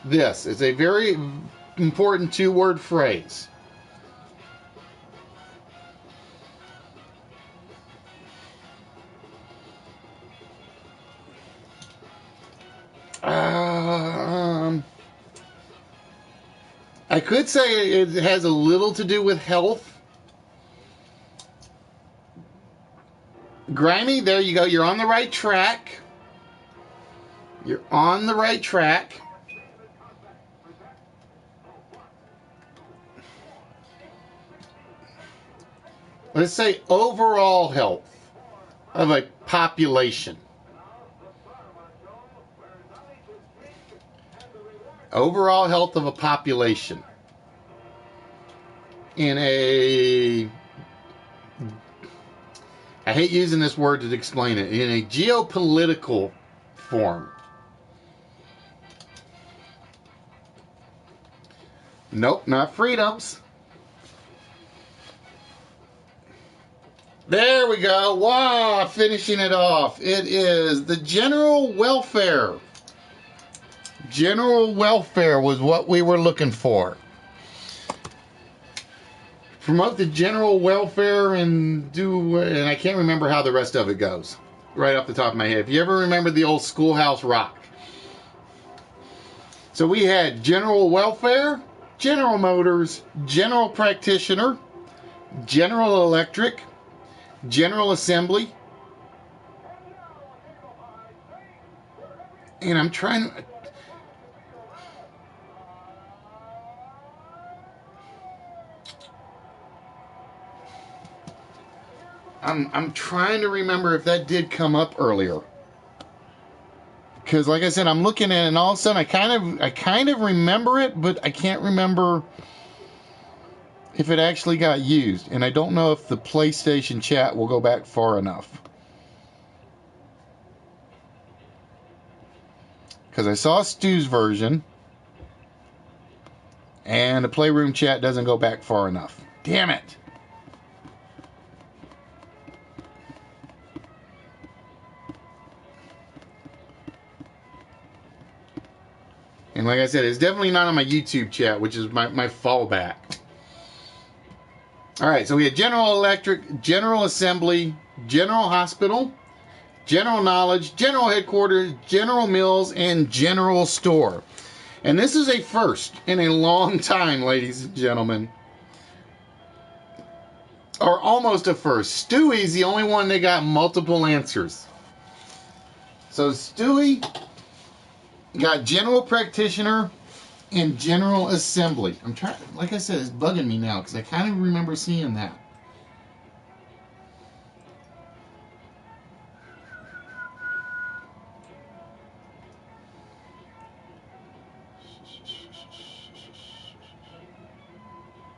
S1: this. It's a very important two-word phrase. I could say it has a little to do with health. Grimy, there you go. You're on the right track. You're on the right track. Let's say overall health of a population. Overall health of a population in a, I hate using this word to explain it, in a geopolitical form. Nope, not freedoms. There we go. Wow, finishing it off. It is the general welfare. General welfare was what we were looking for. Promote the general welfare and I can't remember how the rest of it goes. Right off the top of my head. If you ever remember the old Schoolhouse Rock. So we had general welfare, General Motors, general practitioner, General Electric, General Assembly. And I'm trying to... I'm trying to remember if that did come up earlier. Because like I said, I'm looking at it and all of a sudden I kind of remember it, but I can't remember if it actually got used. And I don't know if the PlayStation chat will go back far enough. Because I saw Stu's version and the Playroom chat doesn't go back far enough. Damn it. And like I said, it's definitely not on my YouTube chat, which is my fallback. All right, so we had General Electric, General Assembly, General Hospital, General Knowledge, General Headquarters, General Mills, and General Store. And this is a first in a long time, ladies and gentlemen. Or almost a first. Stewie's the only one that got multiple answers. So Stewie got General Practitioner and General Assembly. I'm trying, like I said, it's bugging me now because I kind of remember seeing that.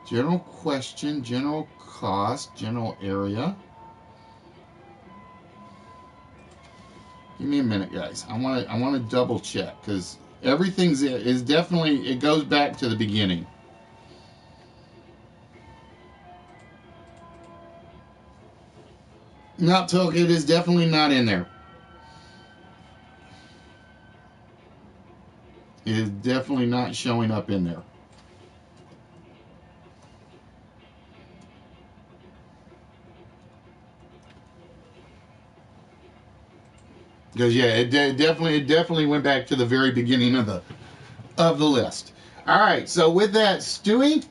S1: General question, general cost, general area. Give me a minute, guys. I want to double check because everything's is definitely, it goes back to the beginning. Not Toke, it is definitely not in there. It is definitely not showing up in there. Because yeah, it definitely went back to the very beginning of the list. All right, so with that, Stewie,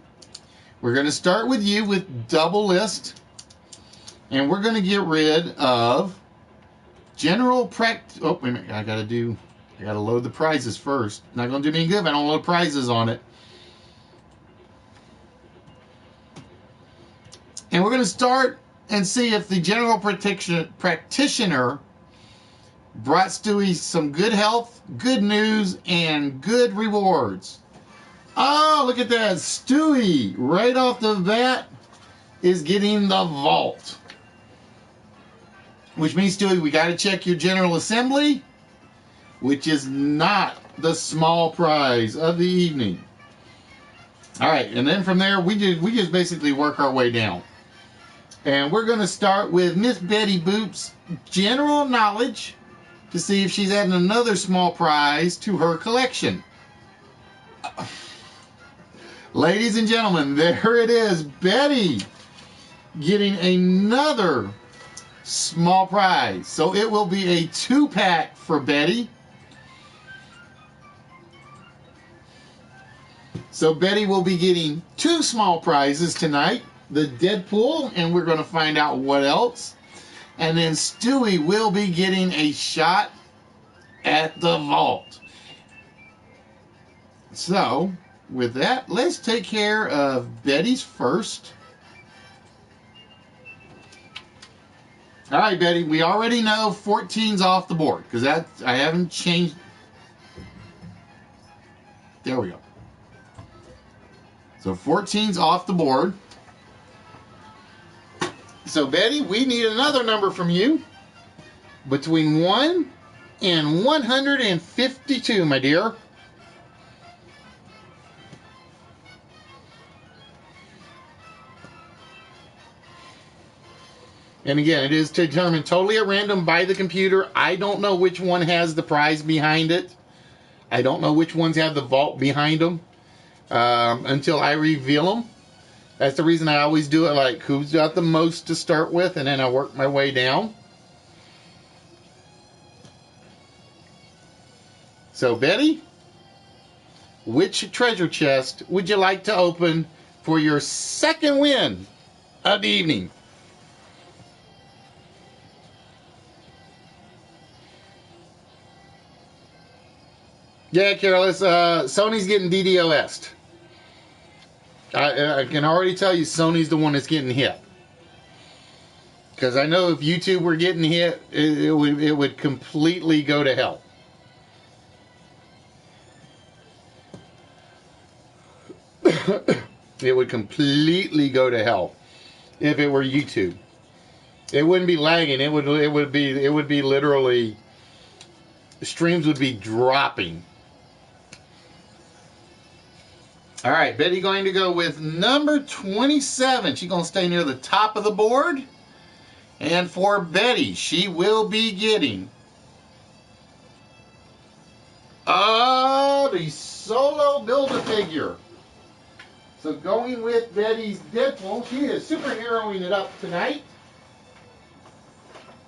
S1: we're going to start with you with double list, and we're going to get rid of general practice. Oh wait a minute, I got to load the prizes first. Not going to do me any good if I don't load prizes on it. And we're going to start and see if the general practitioner brought Stewie some good health, good news, and good rewards. Oh, look at that. Stewie, right off the bat, is getting the vault. Which means, Stewie, we got to check your General Assembly. which is not the small prize of the evening. All right, and then from there, we just basically work our way down. And we're going to start with Miss Betty Boop's general knowledge to see if she's adding another small prize to her collection. Ladies and gentlemen, there it is. Betty getting another small prize. So it will be a 2-pack for Betty. So Betty will be getting 2 small prizes tonight. The Deadpool, and we're going to find out what else. And then Stewie will be getting a shot at the vault. So, with that, let's take care of Betty's first. All right, Betty, we already know 14's off the board because I haven't changed. There we go. So 14's off the board. So, Betty, we need another number from you between 1 and 152, my dear. And again, it is determined totally at random by the computer. I don't know which one has the prize behind it. I don't know which ones have the vault behind them until I reveal them. That's the reason I always do it like who's got the most to start with, and then I work my way down. So, Betty, which treasure chest would you like to open for your second win of the evening? Yeah, Careless, Sony's getting DDoS'd. I can already tell you Sony's the one that's getting hit. Because I know if YouTube were getting hit, it would completely go to hell. It would completely go to hell if it were YouTube. It wouldn't be lagging. It would be literally, streams would be dropping. All right, Betty going to go with number 27. She's going to stay near the top of the board. And for Betty, she will be getting the solo Build-A-Figure. So going with Betty's Deadpool, she is superheroing it up tonight.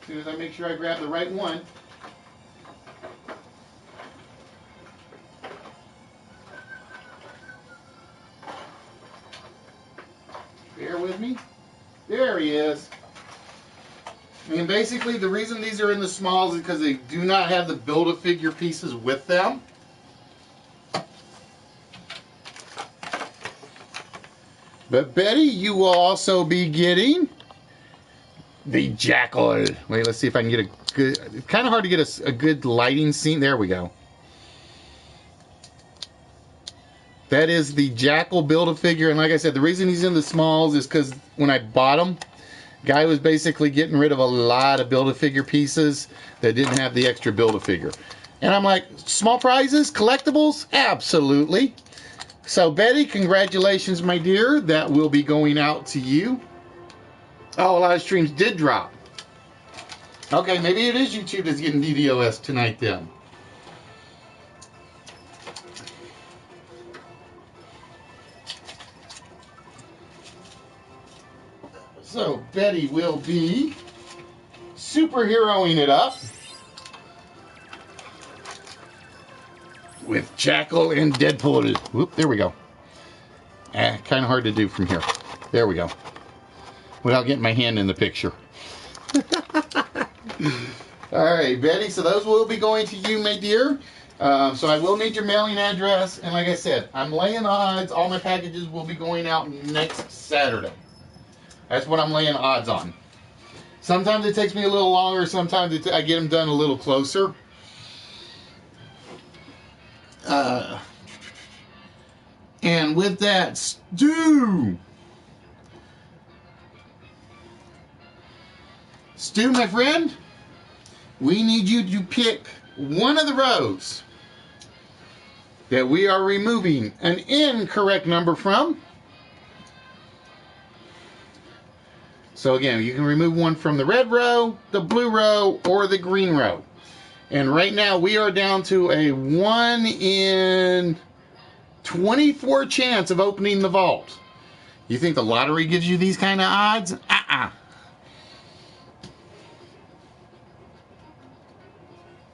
S1: As soon as I make sure I grab the right one. Bear with me. There he is. And basically the reason these are in the smalls is because they do not have the Build-A-Figure pieces with them. But Betty, you will also be getting the Jackal. Wait, let's see if I can get a good... It's kind of hard to get a good lighting scene. There we go. That is the Jackal Build-A-Figure, and like I said, the reason he's in the smalls is because when I bought him, guy was basically getting rid of a lot of Build-A-Figure pieces that didn't have the extra Build-A-Figure. And I'm like, small prizes, collectibles? Absolutely. So, Betty, congratulations, my dear. That will be going out to you. Oh, a lot of streams did drop. Okay, maybe it is YouTube that's getting DDoS tonight then. So, Betty will be superheroing it up with Jackal and Deadpool. Whoop, there we go. Kind of hard to do from here. There we go. Without getting my hand in the picture. All right, Betty, so those will be going to you, my dear. So I will need your mailing address. And like I said, I'm laying odds. All my packages will be going out next Saturday. That's what I'm laying odds on. Sometimes it takes me a little longer. Sometimes I get them done a little closer. And with that, Stu, my friend, we need you to pick one of the rows that we are removing an incorrect number from. So again, you can remove one from the red row, the blue row, or the green row. And right now we are down to a 1 in 24 chance of opening the vault. You think the lottery gives you these kind of odds?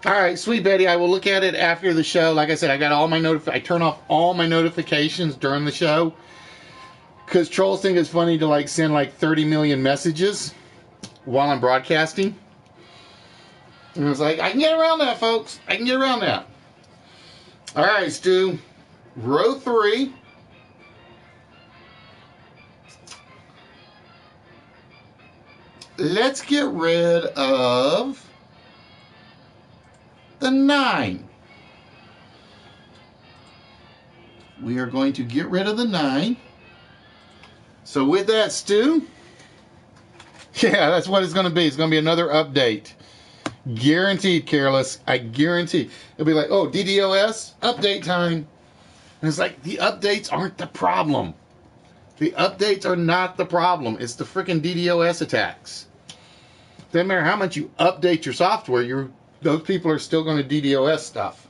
S1: All right, sweet Betty, I will look at it after the show. Like I said, I got all my I turn off all my notifications during the show because trolls think it's funny to like send like 30 million messages while I'm broadcasting. And it's like, I can get around that, folks. I can get around that. All right, Stu. Row 3. Let's get rid of the 9. We are going to get rid of the 9. So with that, Stu, yeah, that's what it's going to be. It's going to be another update. Guaranteed, Careless. I guarantee. It'll be like, oh, DDoS, update time. And it's like, the updates aren't the problem. The updates are not the problem. It's the freaking DDoS attacks. Doesn't matter how much you update your software, those people are still going to DDoS stuff.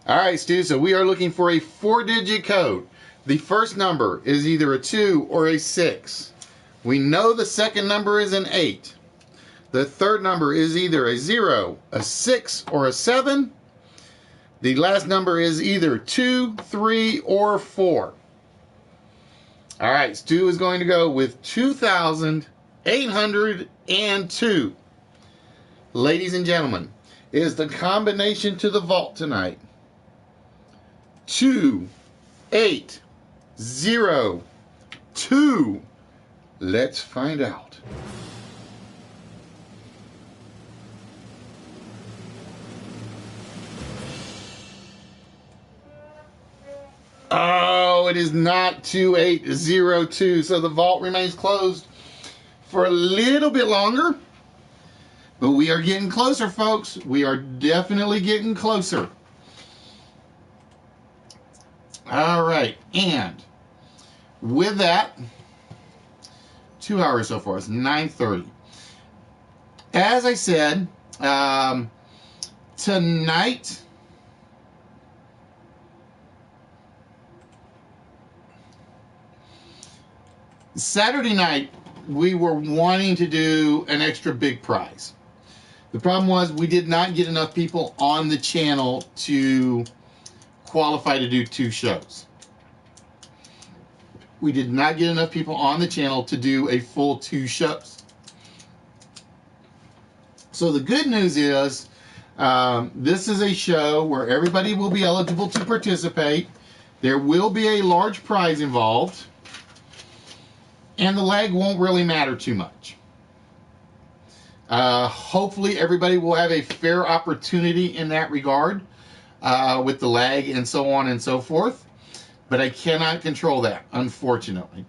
S1: All right, Stu, so we are looking for a 4-digit code. The first number is either a 2 or a 6. We know the second number is an 8. The third number is either a 0, a 6, or a 7. The last number is either 2, 3, or 4. All right, Stu is going to go with 2,802. Ladies and gentlemen, is the combination to the vault tonight 2802. Let's find out. Oh, it is not 2802. So the vault remains closed for a little bit longer. But we are getting closer, folks. We are definitely getting closer. All right. And with that, 2 hours so far. It's 9:30. As I said, tonight, Saturday night, we were wanting to do an extra big prize. The problem was we did not get enough people on the channel to qualify to do 2 shows. We did not get enough people on the channel to do a full 2 shows. So the good news is this is a show where everybody will be eligible to participate. There will be a large prize involved. And the lag won't really matter too much. Hopefully everybody will have a fair opportunity in that regard with the lag and so on and so forth. But I cannot control that, unfortunately.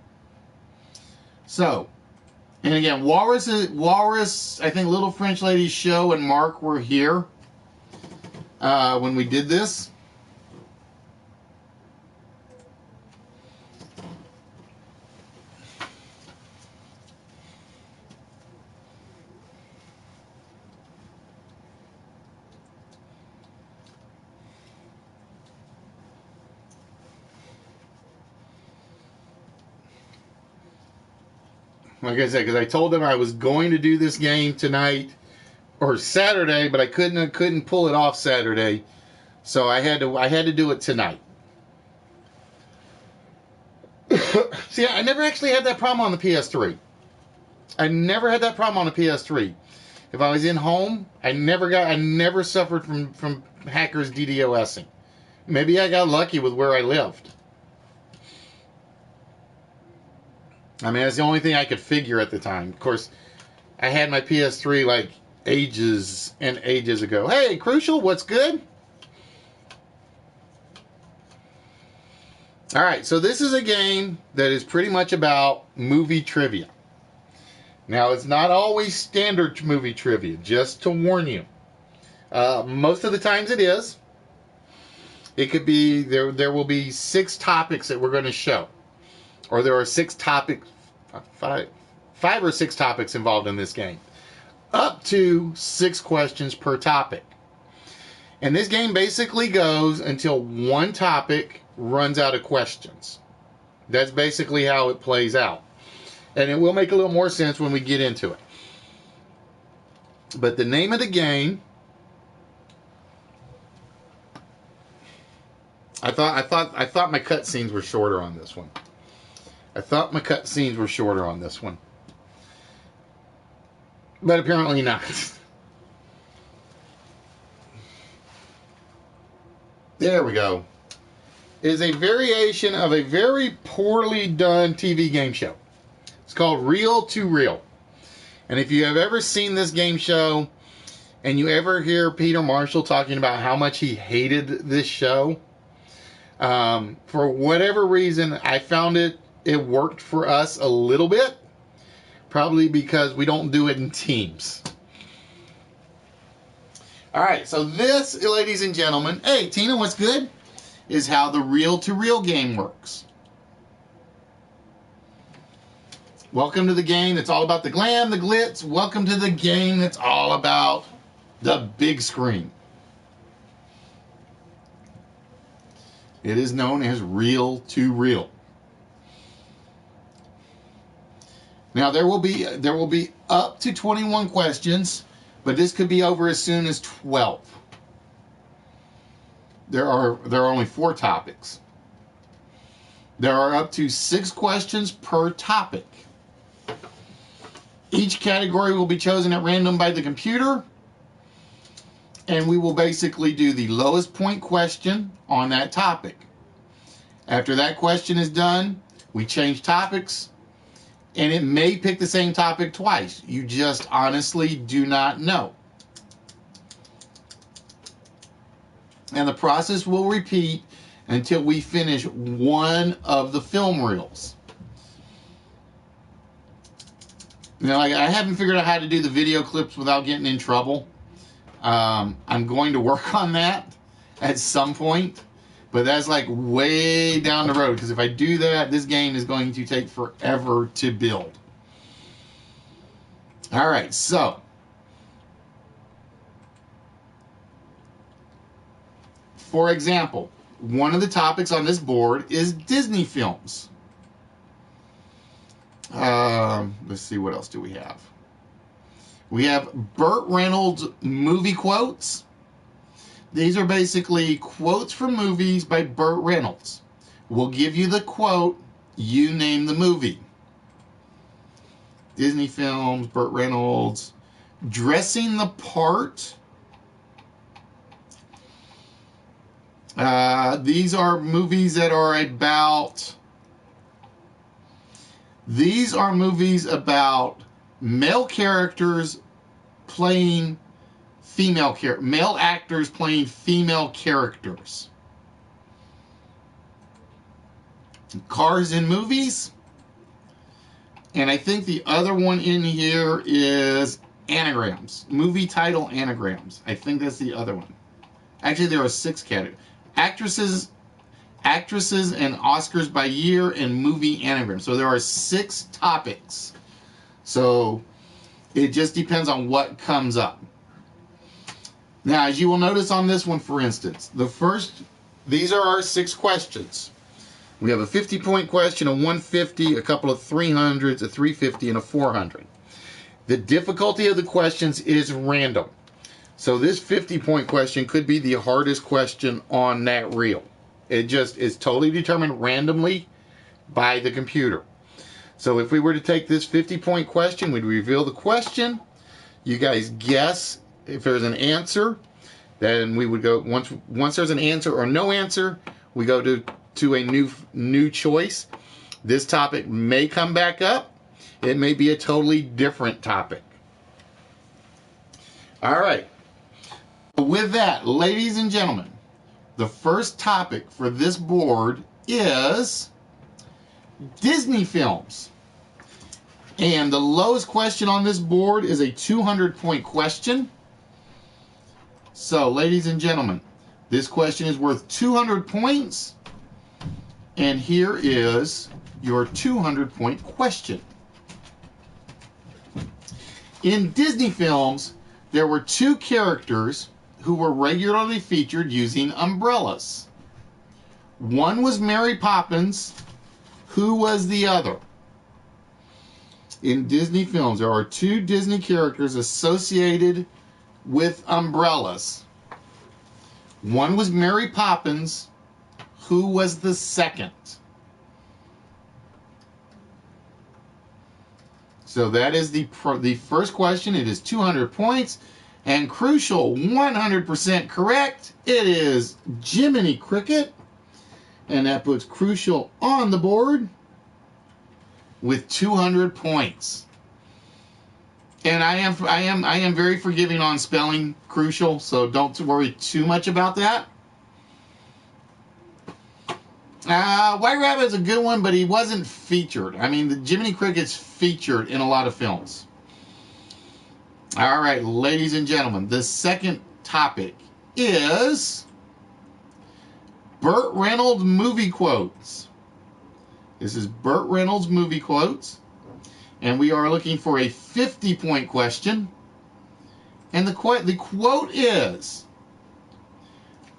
S1: So, and again, Walrus, I think Little French Lady's show and Mark were here when we did this. Like I said, because I told them I was going to do this game tonight or Saturday, but I couldn't pull it off Saturday, so I had to do it tonight. See, I never actually had that problem on the PS3. I never had that problem on the PS3. If I was in home, I never suffered from hackers DDoSing. Maybe I got lucky with where I lived. I mean, that's the only thing I could figure at the time. Of course, I had my PS3 like ages and ages ago. Hey, Crucial, what's good? All right, so this is a game that is pretty much about movie trivia. Now, it's not always standard movie trivia, just to warn you. Most of the times it is. It could be, there will be 6 topics that we're going to show. Or there are 6 topics, 5 or 6 topics involved in this game. Up to 6 questions per topic. And this game basically goes until one topic runs out of questions. That's basically how it plays out. And it will make a little more sense when we get into it. But the name of the game, I thought my cutscenes were shorter on this one. But apparently not. There we go. Is a variation of a very poorly done TV game show. It's called Reel to Reel. And if you have ever seen this game show and you ever hear Peter Marshall talking about how much he hated this show, for whatever reason, I found it worked for us a little bit. Probably because we don't do it in teams. All right, so this, ladies and gentlemen, hey, Tina, what's good? Is how the reel-to-reel game works. Welcome to the game that's all about the glam, the glitz. Welcome to the game that's all about the big screen. It is known as reel-to-reel. Now there will be up to 21 questions, but this could be over as soon as 12. There are only 4 topics. There are up to 6 questions per topic. Each category will be chosen at random by the computer, and we will basically do the lowest point question on that topic. After that question is done, we change topics, and it may pick the same topic twice. You just honestly do not know. And the process will repeat until we finish one of the film reels. Now, I haven't figured out how to do the video clips without getting in trouble. I'm going to work on that at some point, but that's like way down the road, because if I do that, this game is going to take forever to build. All right, so for example, one of the topics on this board is Disney films. Let's see, what else do we have? We have Burt Reynolds movie quotes. These are basically quotes from movies by Burt Reynolds. We'll give you the quote, you name the movie. Disney films, Burt Reynolds. Dressing the part. These are movies that are about... These are movies about male characters playing female characters. Male actors playing female characters. Cars in movies. And I think the other one in here is anagrams. Movie title anagrams. I think that's the other one. Actually, there are 6 categories. Actresses and Oscars by year and movie anagrams. So there are 6 topics. So it just depends on what comes up. Now, as you will notice on this one, for instance, these are our 6 questions. We have a 50-point question, a 150, a couple of 300s, a 350, and a 400. The difficulty of the questions is random. So this 50-point question could be the hardest question on that reel. It just is totally determined randomly by the computer. So if we were to take this 50-point question, we'd reveal the question. You guys guess if there's an answer. Then we would go, once there's an answer or no answer, we go to a new choice. This topic may come back up. It may be a totally different topic. All right. With that, ladies and gentlemen, the first topic for this board is Disney films. And the lowest question on this board is a 200-point question. So, ladies and gentlemen, this question is worth 200 points. And here is your 200-point question. In Disney films, there were two characters who were regularly featured using umbrellas. One was Mary Poppins. Who was the other? In Disney films, there are two Disney characters associated with umbrellas. One was Mary Poppins. Who was the second? So that is the first question. It is 200 points. And crucial, 100% correct. It is Jiminy Cricket. And that puts Crucial on the board with 200 points. And I am very forgiving on spelling Crucial, so don't worry too much about that. White Rabbit is a good one, but he wasn't featured. I mean, the Jiminy Cricket's featured in a lot of films. All right, ladies and gentlemen, the second topic is Burt Reynolds movie quotes. This is Burt Reynolds movie quotes. And we are looking for a 50-point question. And the quote is,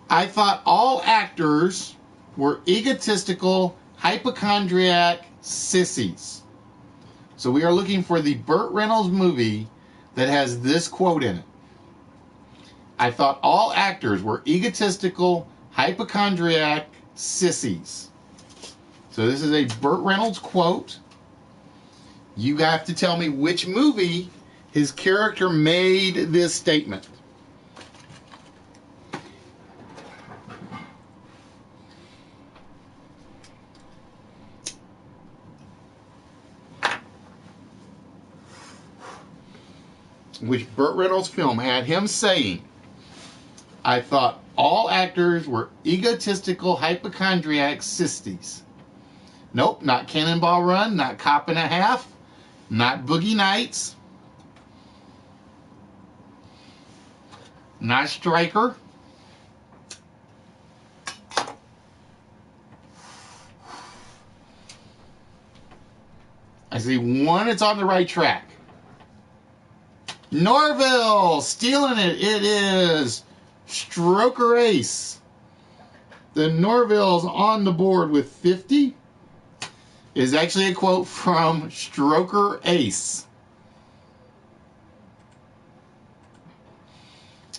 S1: I thought all actors were egotistical, hypochondriac sissies. So we are looking for the Burt Reynolds movie that has this quote in it. I thought all actors were egotistical, hypochondriac sissies. So this is a Burt Reynolds quote. You have to tell me which movie his character made this statement. Which Burt Reynolds film had him saying, I thought all actors were egotistical, hypochondriac sissies. Nope, not Cannonball Run, not Cop and a Half, not Boogie Nights, not Striker. I see one that's on the right track. Norville, stealing it. It is Stroker Ace. The Norville's on the board with 50. Is actually a quote from Stroker Ace.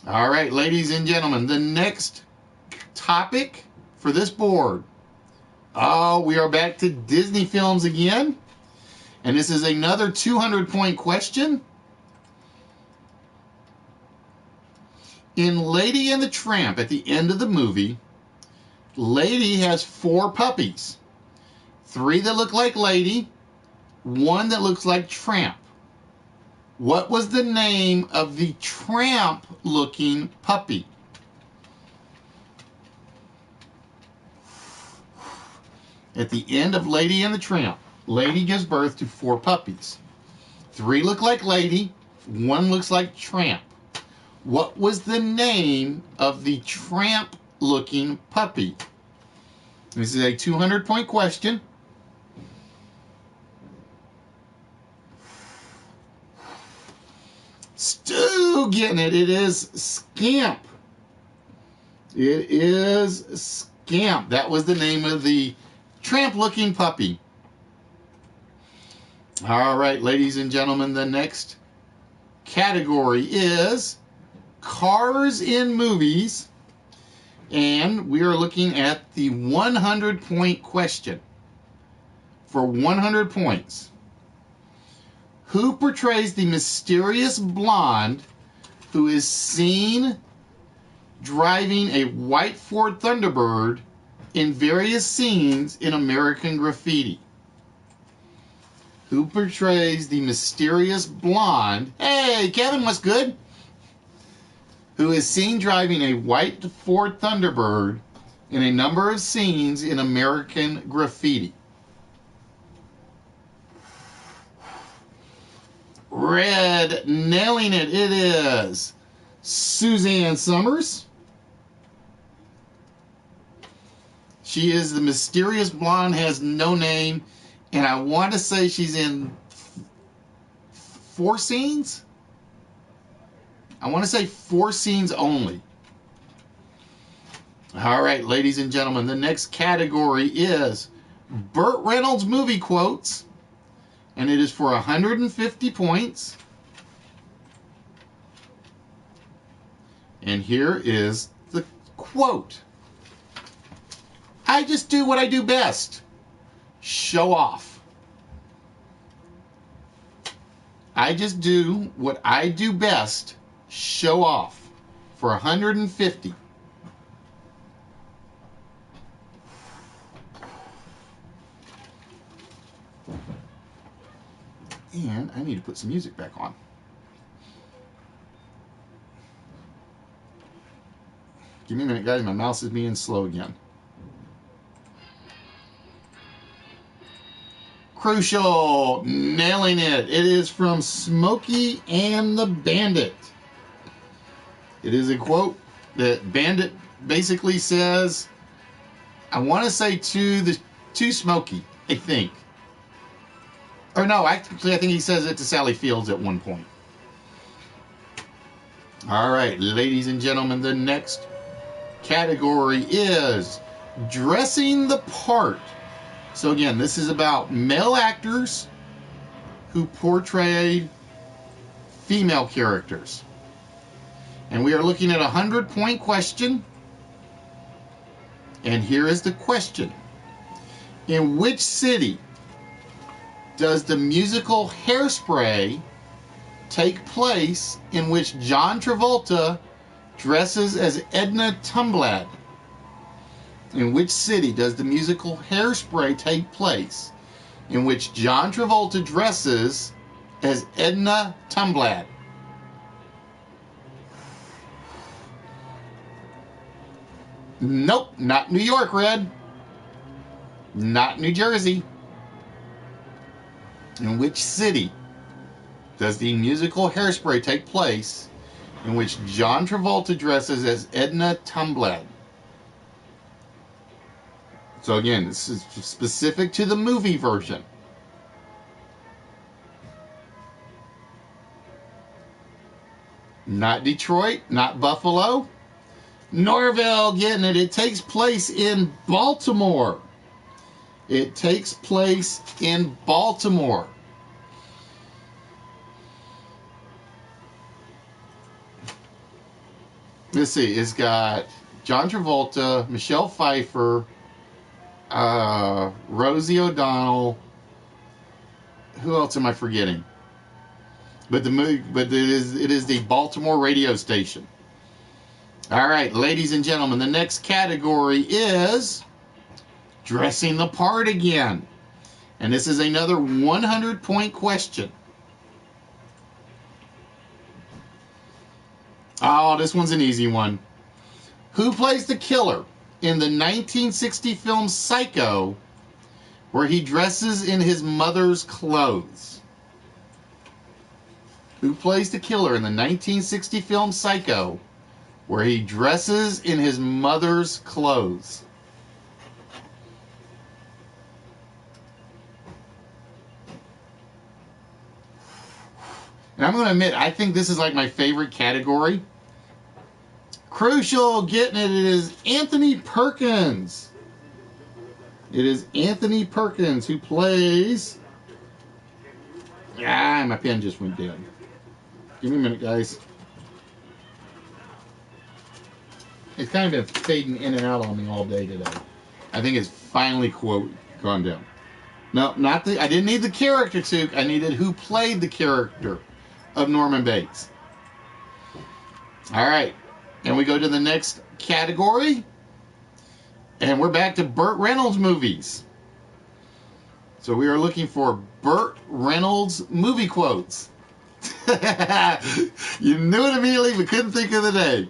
S1: All right, ladies and gentlemen, the next topic for this board. Oh, we are back to Disney films again. And this is another 200-point question. In Lady and the Tramp, at the end of the movie, Lady has 4 puppies. 3 that look like Lady, 1 that looks like Tramp. What was the name of the Tramp-looking puppy? At the end of Lady and the Tramp, Lady gives birth to 4 puppies. 3 look like Lady, 1 looks like Tramp. What was the name of the Tramp-looking puppy? This is a 200-point question. Stu getting it. It is Scamp. It is Scamp. That was the name of the Tramp-looking puppy. All right, ladies and gentlemen, the next category is Cars in Movies. And we are looking at the 100-point question. For 100 points. Who portrays the mysterious blonde who is seen driving a white Ford Thunderbird in various scenes in American Graffiti? Who portrays the mysterious blonde? Hey, Kevin, what's good? Who is seen driving a white Ford Thunderbird in a number of scenes in American Graffiti? Red, nailing it. It is Suzanne Summers. She is the mysterious blonde, has no name, and I want to say she's in 4 scenes. I want to say 4 scenes only. All right, ladies and gentlemen, the next category is Burt Reynolds movie quotes, and it is for 150 points. And here is the quote. I just do what I do best. Show off. I just do what I do best. Show off. For 150. And I need to put some music back on. Give me a minute, guys. My mouse is being slow again. Crucial. Nailing it. It is from Smokey and the Bandit. It is a quote that Bandit basically says, I want to say to Smokey, I think. Or no, actually I think he says it to Sally Fields at one point. All right, ladies and gentlemen, the next category is dressing the part. So again, this is about male actors who portrayed female characters. And we are looking at a 100-point question. And here is the question. In which city does the musical Hairspray take place in which John Travolta dresses as Edna Tumblad? In which city does the musical Hairspray take place in which John Travolta dresses as Edna Tumblad? Nope, not New York, Red. Not New Jersey. In which city does the musical Hairspray take place in which John Travolta dresses as Edna Tumblad? So again, this is specific to the movie version. Not Detroit, not Buffalo. Norville, getting it. It takes place in Baltimore. It takes place in Baltimore. Let's see. It's got John Travolta, Michelle Pfeiffer, Rosie O'Donnell. Who else am I forgetting? But it is the Baltimore radio station. All right, ladies and gentlemen, the next category is dressing the part again. And this is another 100-point question. Oh, this one's an easy one. Who plays the killer in the 1960 film Psycho, where he dresses in his mother's clothes? Who plays the killer in the 1960 film Psycho, where he dresses in his mother's clothes? And I'm going to admit, I think this is like my favorite category. Crucial, getting it. It is Anthony Perkins. It is Anthony Perkins who plays... Ah, my pen just went dead. Give me a minute, guys. It's kind of been fading in and out on me all day today. I think it's finally gone down. No, not the... I didn't need the character, Took. I needed who played the character of Norman Bates. All right. And we go to the next category. And we're back to Burt Reynolds movies. So we are looking for Burt Reynolds movie quotes. You knew it immediately, but couldn't think of the name.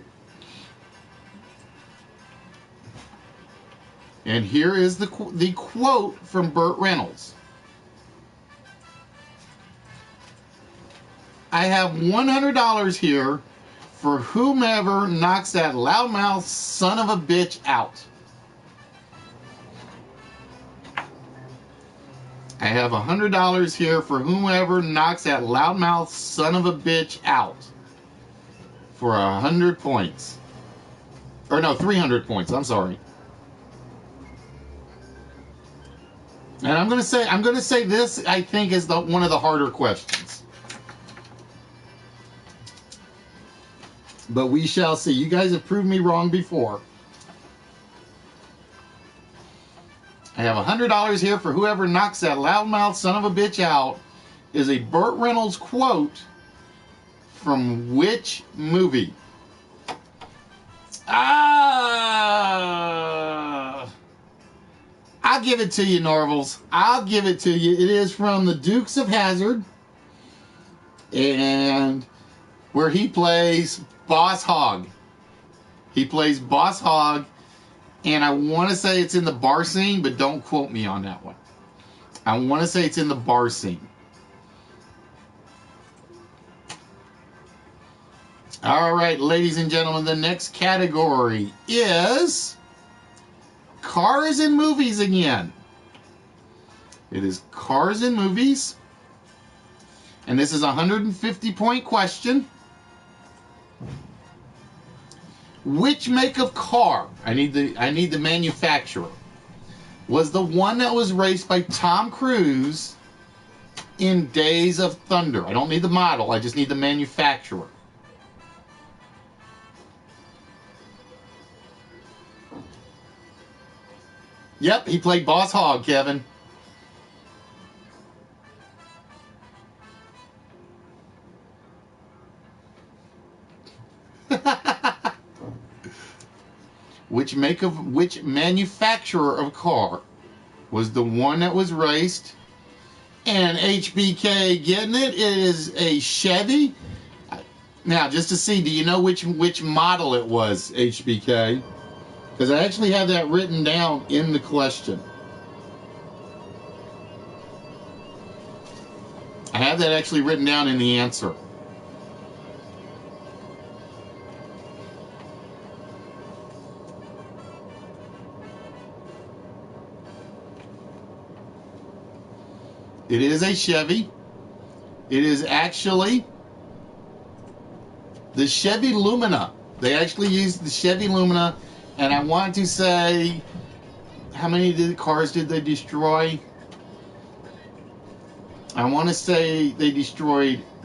S1: And here is the quote from Burt Reynolds. I have $100 here for whomever knocks that loudmouth son of a bitch out. I have $100 here for whomever knocks that loudmouth son of a bitch out for 100 points. Or no, 300 points. I'm sorry. And I'm gonna say this, I think, is one of the harder questions. But we shall see. You guys have proved me wrong before. I have $100 here for whoever knocks that loudmouth son of a bitch out is a Burt Reynolds quote from which movie? I'll give it to you, Norvels. I'll give it to you. It is from the Dukes of Hazzard, and where he plays Boss Hogg. He plays Boss Hogg, and I want to say it's in the bar scene, but don't quote me on that one. I want to say it's in the bar scene. All right, ladies and gentlemen, the next category is cars and movies again. It is cars and movies. And this is a 150-point question. Which make of car, I need the manufacturer, was the one that was raced by Tom Cruise in Days of Thunder? I don't need the model, I just need the manufacturer. Yep, he played Boss Hogg, Kevin. Which manufacturer of car was the one that was raced? And HBK getting it. It is a Chevy. Now, just to see, do you know which model it was, HBK? Because I actually have that written down in the question. I have that actually written down in the answer. It is a Chevy. It is actually the Chevy Lumina. They actually used the Chevy Lumina. And I want to say, how many cars did they destroy? I want to say they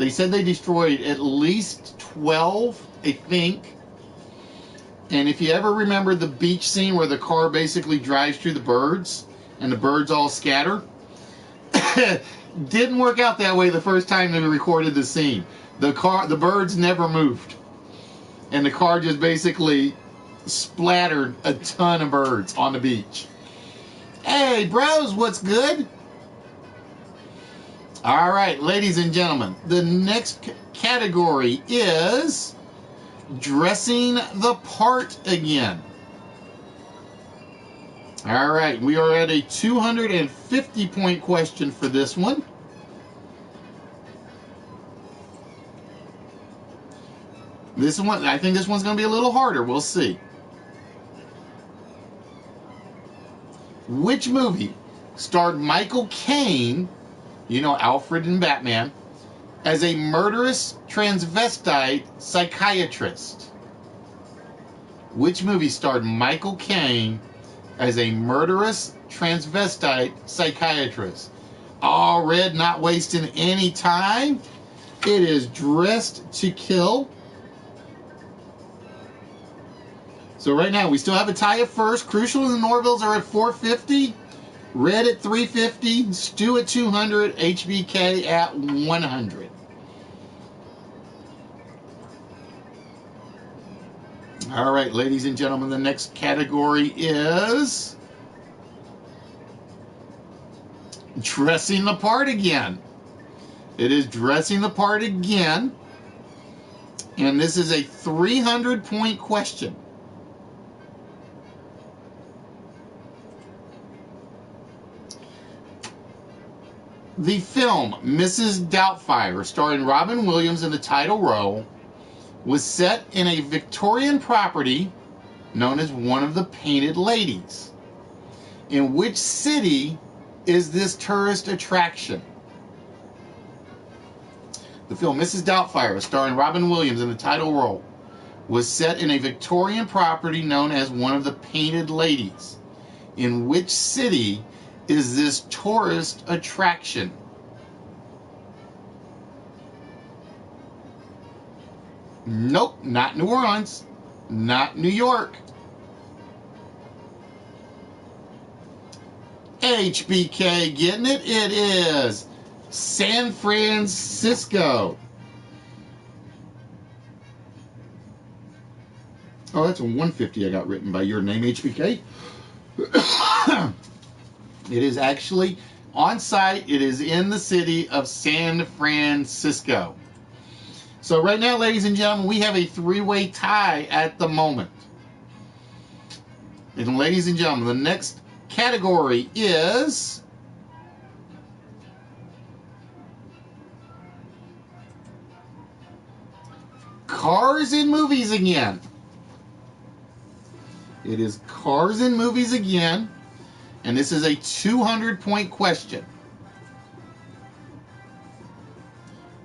S1: said they destroyed at least 12, I think. And if you ever remember the beach scene where the car basically drives through the birds and the birds all scatter, didn't work out that way the first time they recorded the scene. The birds never moved. And the car just basically splattered a ton of birds on the beach. Hey, bros, what's good? All right, ladies and gentlemen, the next category is dressing the part again. All right, we are at a 250-point question for this one. This one, I think this one's going to be a little harder. We'll see. Which movie starred Michael Caine, you know, Alfred in Batman, as a murderous transvestite psychiatrist? Which movie starred Michael Caine as a murderous transvestite psychiatrist? All Red, not wasting any time. It is Dressed to Kill. So right now, we still have a tie at first. Crucial and the Norvilles are at 450. Red at 350. Stu at 200. HBK at 100. All right, ladies and gentlemen, the next category is dressing the part again. It is dressing the part again. And this is a 300-point question. The film Mrs. Doubtfire, starring Robin Williams in the title role, was set in a Victorian property known as one of the Painted Ladies. In which city is this tourist attraction? The film Mrs. Doubtfire, starring Robin Williams in the title role, was set in a Victorian property known as one of the Painted Ladies. In which city is this tourist attraction? Nope, not New Orleans, not New York. HBK getting it? It is San Francisco. Oh, that's a 150 I got written by your name, HBK. It is actually on site. It is in the city of San Francisco. So right now, ladies and gentlemen, we have a three-way tie at the moment. And ladies and gentlemen, the next category is cars in movies again. It is cars in movies again, and this is a 200-point question.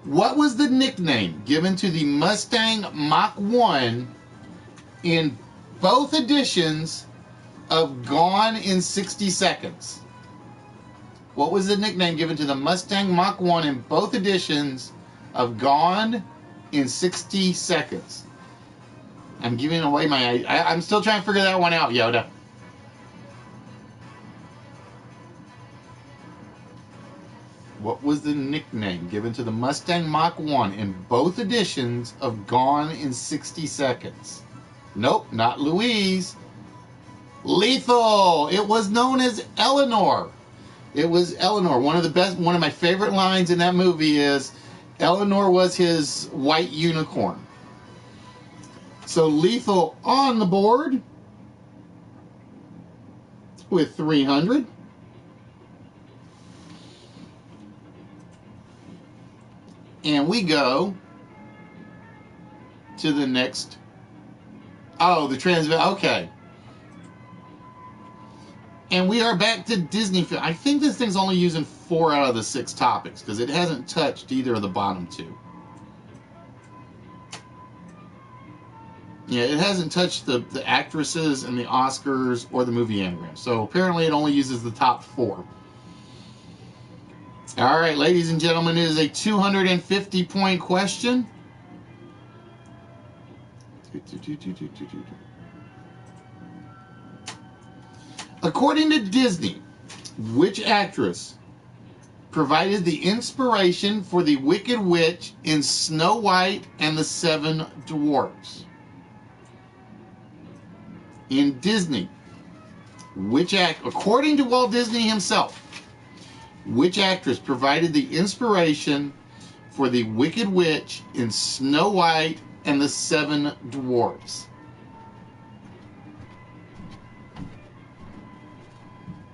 S1: What was the nickname given to the Mustang Mach 1 in both editions of Gone in 60 Seconds? What was the nickname given to the Mustang Mach 1 in both editions of Gone in 60 Seconds? I'm giving away my... I'm still trying to figure that one out, Yoda. What was the nickname given to the Mustang Mach 1 in both editions of Gone in 60 Seconds? Nope, not Louise. Lethal. It was known as Eleanor. It was Eleanor. One of my favorite lines in that movie is, Eleanor was his white unicorn. So Lethal on the board with 300. And we go to the next. Oh, the okay. And we are back to Disney film. I think this thing's only using 4 out of the 6 topics because it hasn't touched either of the bottom 2. Yeah, it hasn't touched the actresses and the Oscars or the movie anagram. So apparently it only uses the top 4. All right, ladies and gentlemen, it is a 250-point question. According to Disney, which actress provided the inspiration for the Wicked Witch in Snow White and the Seven Dwarfs? In Disney, according to Walt Disney himself, which actress provided the inspiration for the Wicked Witch in Snow White and the Seven Dwarfs?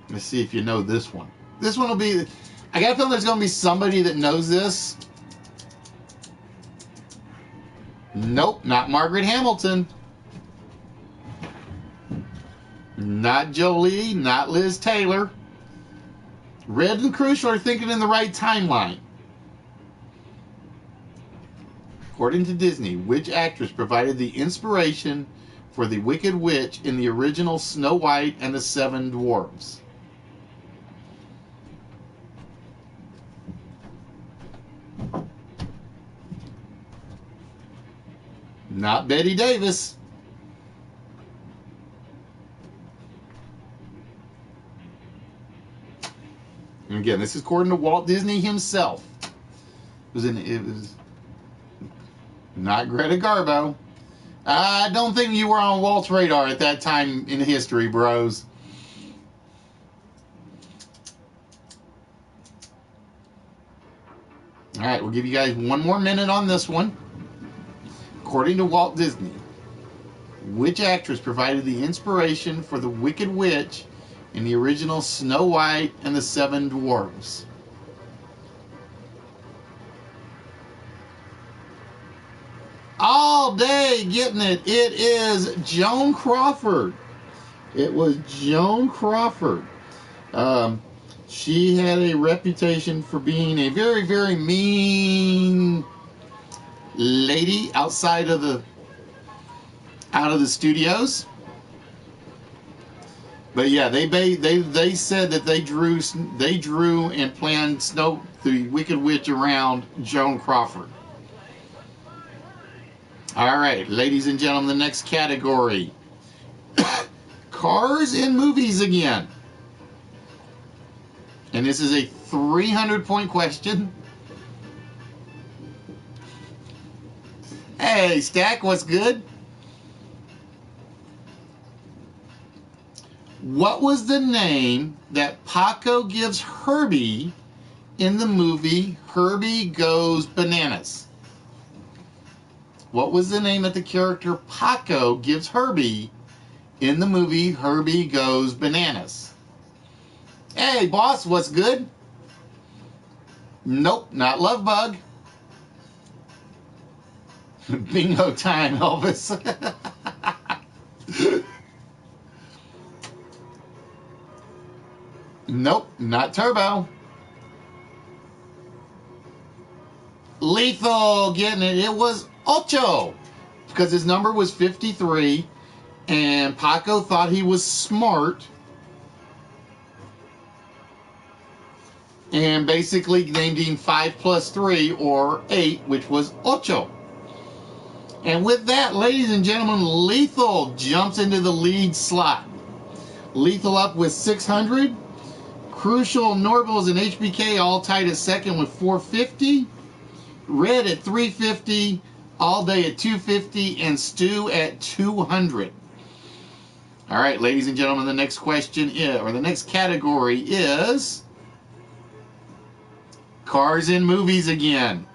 S1: Let's see if you know this one. This one will be... I got a feeling there's going to be somebody that knows this. Nope, not Margaret Hamilton. Not Jolie, not Liz Taylor. Red and Crucial are thinking in the right timeline. According to Disney, which actress provided the inspiration for the Wicked Witch in the original Snow White and the Seven Dwarfs? Not Bette Davis. And again, this is according to Walt Disney himself. It was not Greta Garbo. I don't think you were on Walt's radar at that time in history, bros. All right, we'll give you guys one more minute on this one. According to Walt Disney, which actress provided the inspiration for the Wicked Witch in the original Snow White and the Seven Dwarfs? all day getting it. It is Joan Crawford. It was Joan Crawford. She had a reputation for being a very, very mean lady outside of the studios. But yeah, they said that they drew and planned Snow the Wicked Witch around Joan Crawford. All right, ladies and gentlemen, the next category. Cars in movies again. And this is a 300-point question. Hey, Stack, what's good? What was the name that Paco gives Herbie in the movie Herbie Goes Bananas? What was the name that the character Paco gives Herbie in the movie Herbie Goes Bananas? Hey, boss, what's good? Nope, not Love Bug. Bingo time, Elvis. Nope, not Turbo. Lethal getting it. It was Ocho, because his number was 53, and Paco thought he was smart and basically named him 5 plus 3, or 8, which was Ocho. And with that, ladies and gentlemen, Lethal jumps into the lead slot. Lethal up with 600. Crucial, Norville's, and HBK all tied at second with 450. Red at 350. All Day at 250. And Stu at 200. All right, ladies and gentlemen, the next question is, or the next category is Cars in Movies again.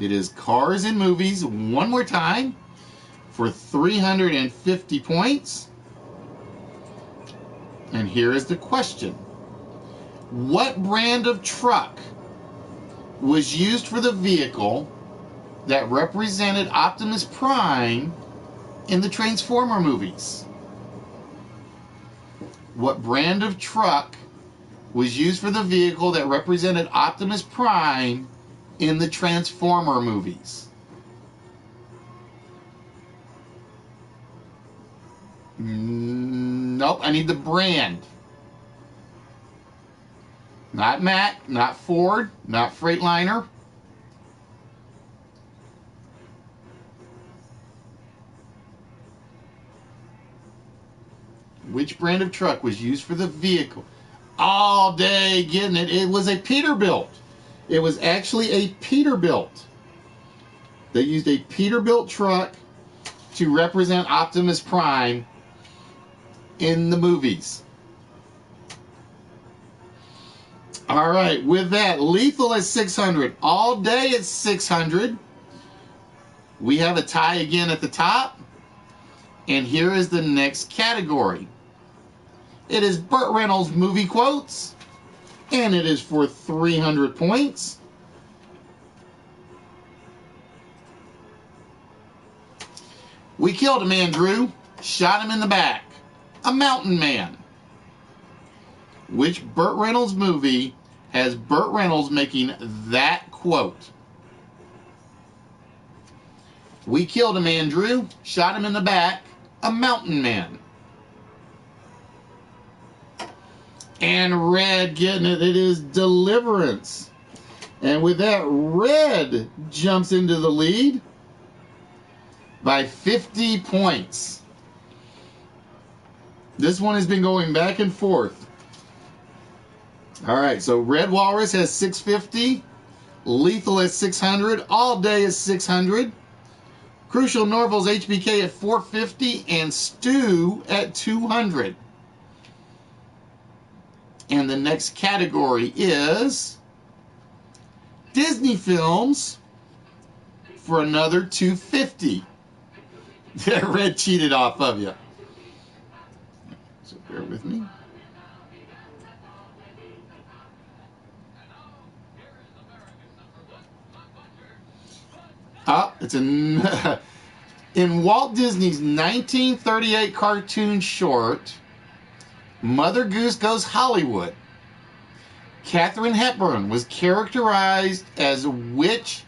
S1: It is Cars in Movies one more time for 350 points. And here is the question. What brand of truck was used for the vehicle that represented Optimus Prime in the Transformer movies? What brand of truck was used for the vehicle that represented Optimus Prime in the Transformer movies? Nope, I need the brand. Not Mack, not Ford, not Freightliner. Which brand of truck was used for the vehicle? All Day getting it. It was a Peterbilt. It was actually a Peterbilt. They used a Peterbilt truck to represent Optimus Prime in the movies. All right, with that, Lethal at 600. All Day at 600. We have a tie again at the top. And here is the next category. It is Burt Reynolds movie quotes. And it is for 300 points. We killed a man, Drew. Shot him in the back. A mountain man. Which Burt Reynolds movie has Burt Reynolds making that quote? We killed a man, Drew. Shot him in the back. A mountain man. And Red getting it. It is Deliverance. And with that, Red jumps into the lead by 50 points. This one has been going back and forth. All right, so Red Walrus has 650. Lethal at 600. All Day is 600. Crucial Norville's HBK at 450. And Stu at 200. And the next category is Disney films for another 250. Red cheated off of you. So bear with me. It's in Walt Disney's 1938 cartoon short, Mother Goose Goes Hollywood. Katharine Hepburn was characterized as which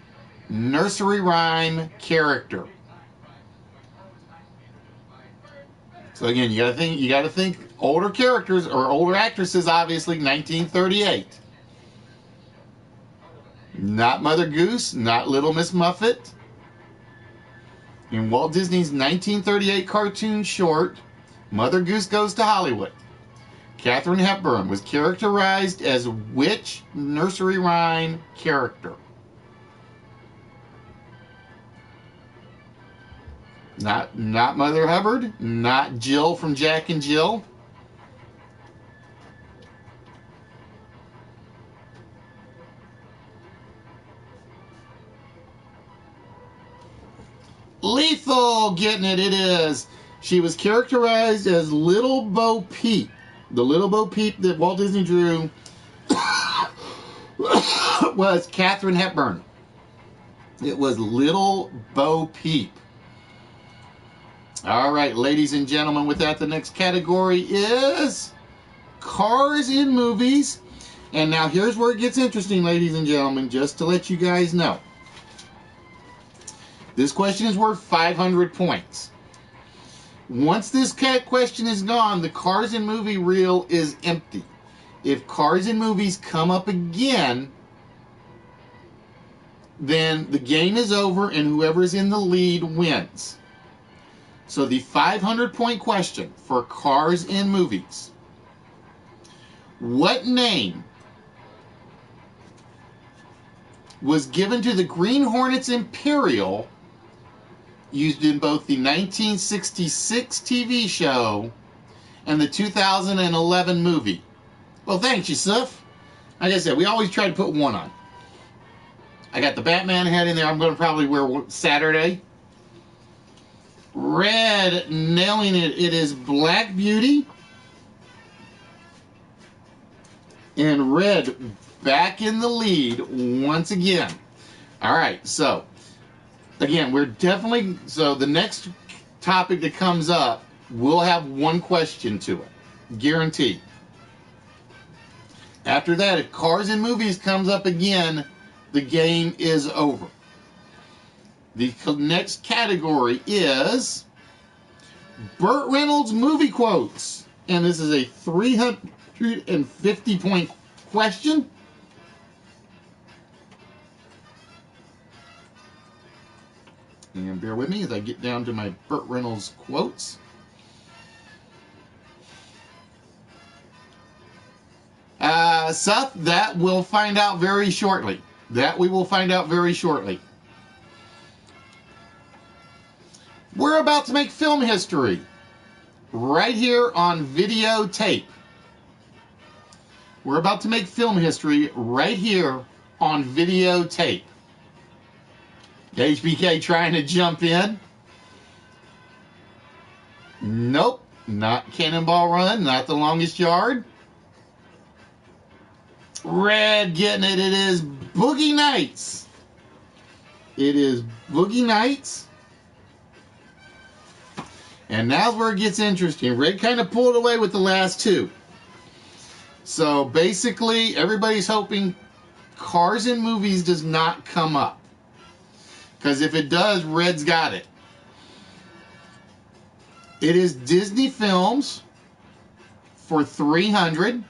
S1: nursery rhyme character? So again, you gotta think older characters or older actresses, obviously, 1938. Not Mother Goose, not Little Miss Muffet. In Walt Disney's 1938 cartoon short, Mother Goose Goes to Hollywood, Katharine Hepburn was characterized as which nursery rhyme character? Not Mother Hubbard, not Jill from Jack and Jill. Lethal, getting it, it is. She was characterized as Little Bo Peep. The Little Bo Peep that Walt Disney drew was Katharine Hepburn. It was Little Bo Peep. All right, ladies and gentlemen, with that, the next category is cars in movies. And now here's where it gets interesting, ladies and gentlemen, just to let you guys know. This question is worth 500 points. Once this question is gone, the cars in movie reel is empty. If cars in movies come up again, then the game is over and whoever's in the lead wins. So the 500-point question for cars in movies. What name was given to the Green Hornet's Imperial used in both the 1966 TV show and the 2011 movie? Well, thanks, Yusuf. Like I said, we always try to put one on. I got the Batman hat in there. I'm going to probably wear Saturday. Red, nailing it. It is Black Beauty. And red back in the lead once again. All right, so again, so the next topic that comes up, we'll have one question to it. Guaranteed. After that, if cars in movies comes up again, the game is over. The next category is Burt Reynolds movie quotes. And this is a 350-point question. And bear with me as I get down to my Burt Reynolds quotes. Seth, that we'll find out very shortly. That we will find out very shortly. We're about to make film history right here on videotape. We're about to make film history right here on videotape. HBK trying to jump in. Nope, not Cannonball Run, not The Longest Yard. Red getting it. It is Boogie Nights. It is Boogie Nights. And now's where it gets interesting. Red kind of pulled away with the last two. So basically, everybody's hoping Cars in Movies does not come up. Because if it does, Red's got it. It is Disney Films for 300.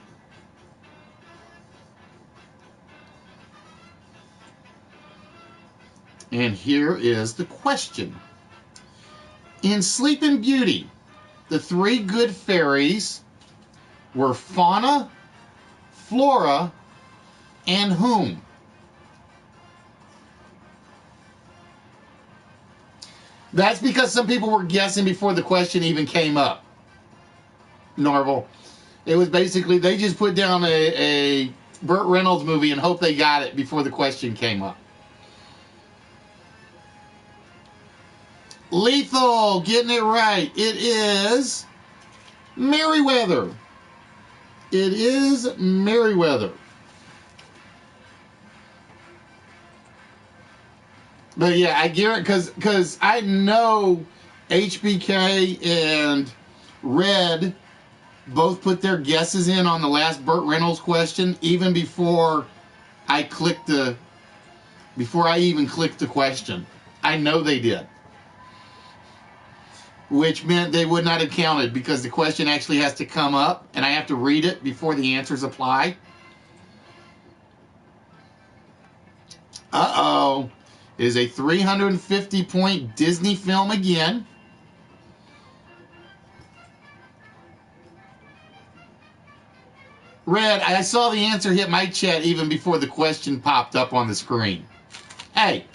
S1: And here is the question. In Sleeping Beauty, the three good fairies were Fauna, Flora, and whom? That's because some people were guessing before the question even came up. Norval. It was basically, they just put down a Burt Reynolds movie and hope they got it before the question came up. Lethal, getting it right. It is Merriweather. It is Merriweather. But yeah, I guarantee because I know HBK and Red both put their guesses in on the last Burt Reynolds question even before I even clicked the question. I know they did. Which meant they would not have counted because the question actually has to come up and I have to read it before the answers apply. Uh-oh. It is a 350-point Disney film again. Red, I saw the answer hit my chat even before the question popped up on the screen. Hey.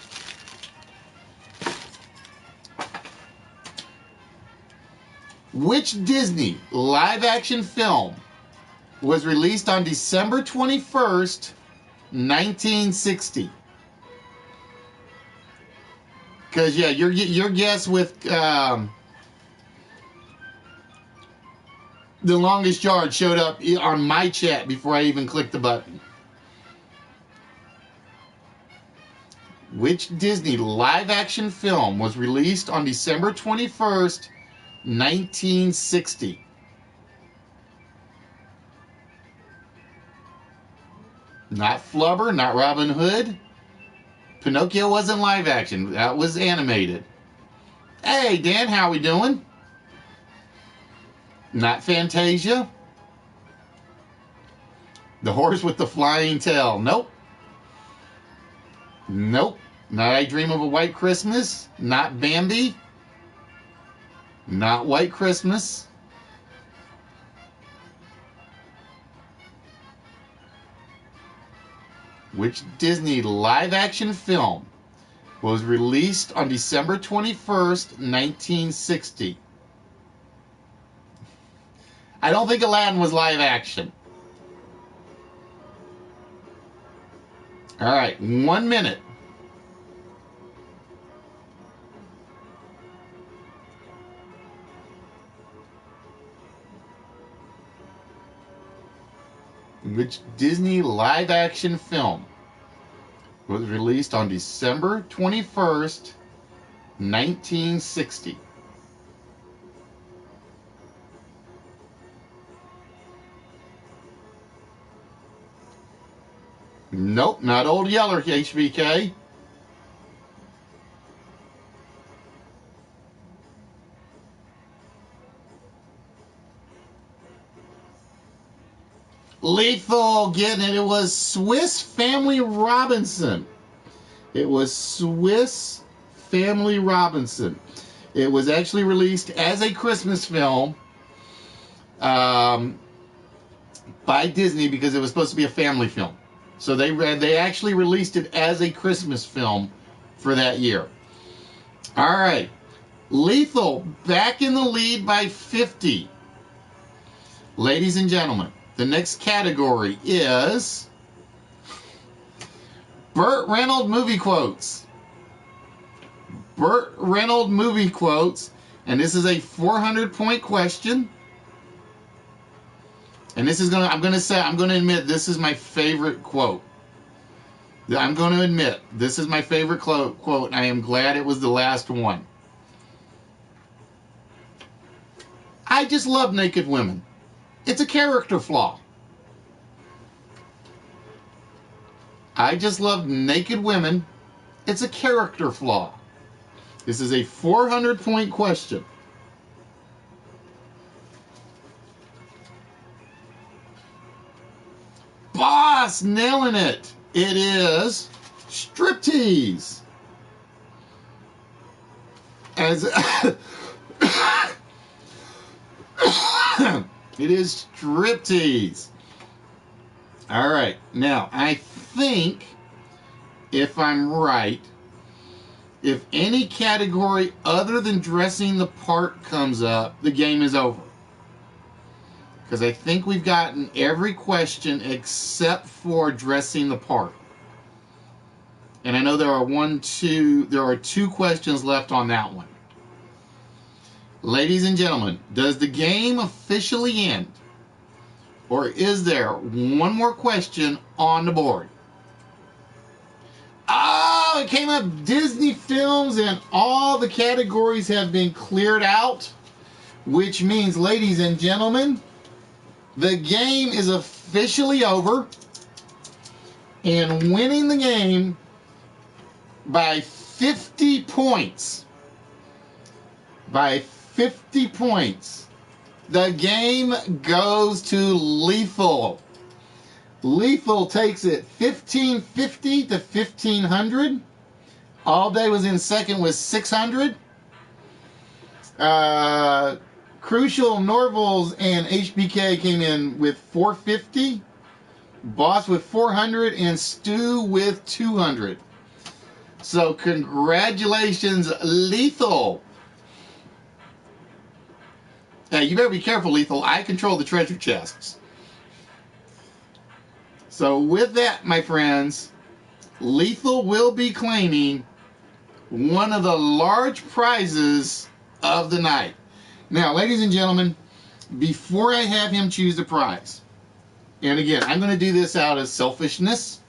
S1: Which Disney live-action film was released on December 21st, 1960? Because, yeah, your guess with The Longest Yard showed up on my chat before I even clicked the button. Which Disney live-action film was released on December 21st, 1960? Not Flubber, not Robin Hood. Pinocchio wasn't live action. That was animated. Hey, Dan, how we doing? Not Fantasia. The Horse with the Flying Tail. Nope. Nope. Not I Dream of a White Christmas. Not Bambi. Not White Christmas. Which Disney live-action film was released on December 21st, 1960? I don't think Aladdin was live-action. All right, 1 minute. Which Disney live-action film was released on December 21st, 1960? Nope, not Old Yeller, HBK. Lethal, getting it. It was Swiss Family Robinson. It was Swiss Family Robinson. It was actually released as a Christmas film by Disney because it was supposed to be a family film. So they actually released it as a Christmas film for that year. All right. Lethal back in the lead by 50. Ladies and gentlemen, the next category is Burt Reynolds movie quotes. Burt Reynolds movie quotes. And this is a 400-point question. And this is I'm going to admit this is my favorite quote. I'm going to admit this is my favorite quote. And I am glad it was the last one. I just love naked women. It's a character flaw. I just love naked women. It's a character flaw. This is a 400-point question. Boss, nailing it. It is striptease. As it is striptease. All right. Now, I think, if I'm right, if any category other than dressing the part comes up, the game is over. Because I think we've gotten every question except for dressing the part. And I know there are two questions left on that one. Ladies and gentlemen, does the game officially end? Or is there one more question on the board? Oh, Oh, it came up Disney films, and all the categories have been cleared out, which means, ladies and gentlemen, the game is officially over, and winning the game by 50 points. By 50 points. The game goes to Lethal. Lethal takes it 1550 to 1500. All Day was in second with 600. Crucial, Norvals, and HBK came in with 450. Boss with 400, and Stu with 200. So congratulations, Lethal. Hey, you better be careful, Lethal. I control the treasure chests. So with that, my friends, Lethal will be claiming one of the large prizes of the night. Now, ladies and gentlemen, before I have him choose the prize, and again, I'm going to do this out of selfishness.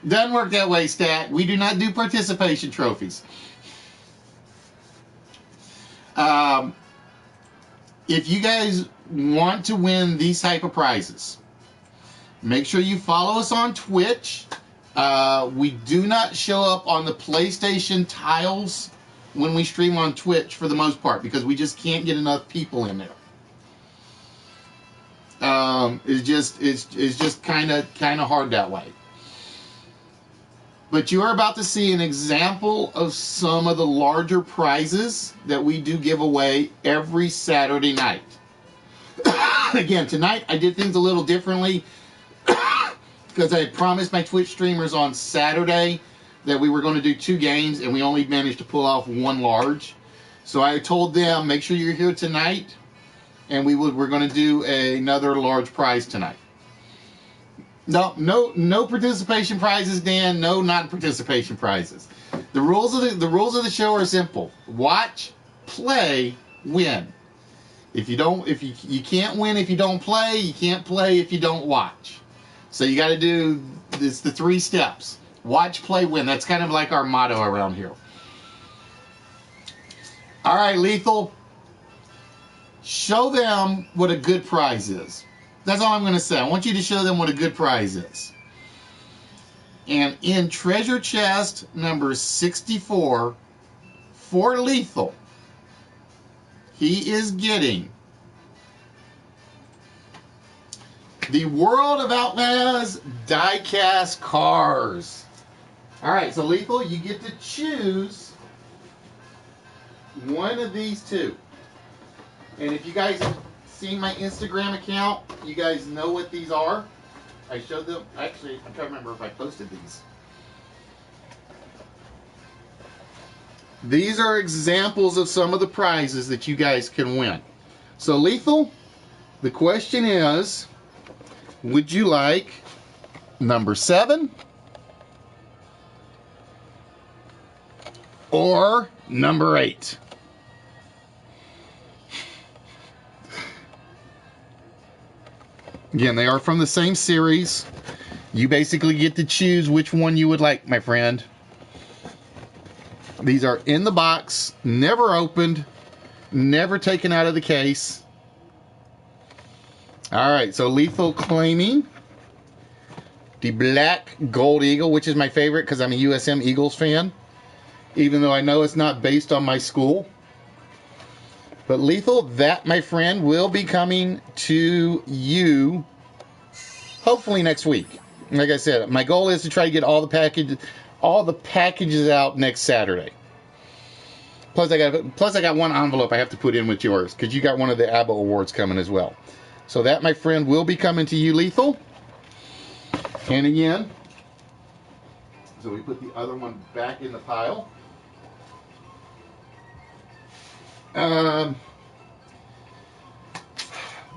S1: Doesn't work that way, Stat. We do not do participation trophies. If you guys want to win these type of prizes, make sure you follow us on Twitch. We do not show up on the PlayStation tiles when we stream on Twitch for the most part, because we just can't get enough people in there. It's just kind of hard that way. But you are about to see an example of some of the larger prizes that we do give away every Saturday night. Again, tonight I did things a little differently because I had promised my Twitch streamers on Saturday that we were going to do 2 games, and we only managed to pull off 1 large. So I told them, make sure you're here tonight, and we're going to do another large prize tonight. No participation prizes, Dan. No non-participation prizes. The rules of the show are simple: watch, play, win. If you can't win if you don't play, you can't play if you don't watch. So you got to do this, the 3 steps: watch, play, win. That's kind of like our motto around here. All right, Lethal. Show them what a good prize is. That's all I'm going to say. I want you to show them what a good prize is. And in treasure chest number 64 for Lethal, he is getting the World of Outlaws die-cast cars. All right, so Lethal, you get to choose one of these 2. And if you guys have seen my Instagram account, you guys know what these are. I showed them. Actually, I'm trying to remember if I posted these. These are examples of some of the prizes that you guys can win. So, Lethal, the question is, would you like number 7 or number 8? Again, they are from the same series. You basically get to choose which one you would like, my friend. These are in the box, never opened, never taken out of the case. All right, so Lethal claiming the Black Gold Eagle, which is my favorite because I'm a USM Eagles fan, even though I know it's not based on my school. But Lethal, that, my friend, will be coming to you hopefully next week. Like I said, my goal is to try to get all the packages out next Saturday. Plus I got 1 envelope I have to put in with yours because you got one of the ABBA awards coming as well. So that, my friend, will be coming to you, Lethal. And again, so we put the other one back in the pile.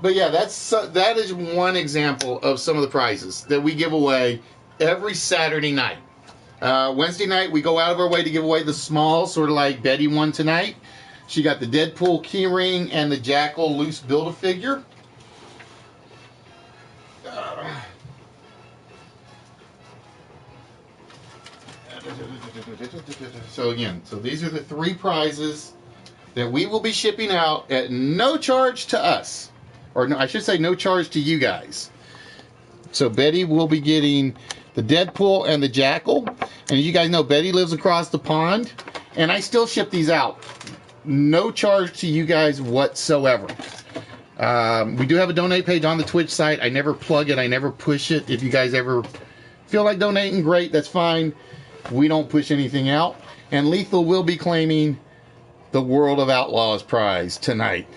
S1: But yeah, that is one example of some of the prizes that we give away every Saturday night. Wednesday night, we go out of our way to give away the small, sort of like Betty won tonight. She got the Deadpool keyring and the Jackal loose Build-A-Figure. So again, so these are the 3 prizes that we will be shipping out at no charge to us. Or no, I should say no charge to you guys. So Betty will be getting the Deadpool and the Jackal. And you guys know Betty lives across the pond. And I still ship these out. No charge to you guys whatsoever. We do have a donate page on the Twitch site. I never plug it. I never push it. If you guys ever feel like donating, great. That's fine. We don't push anything out. And Lethal will be claiming the World of Outlaws prize tonight.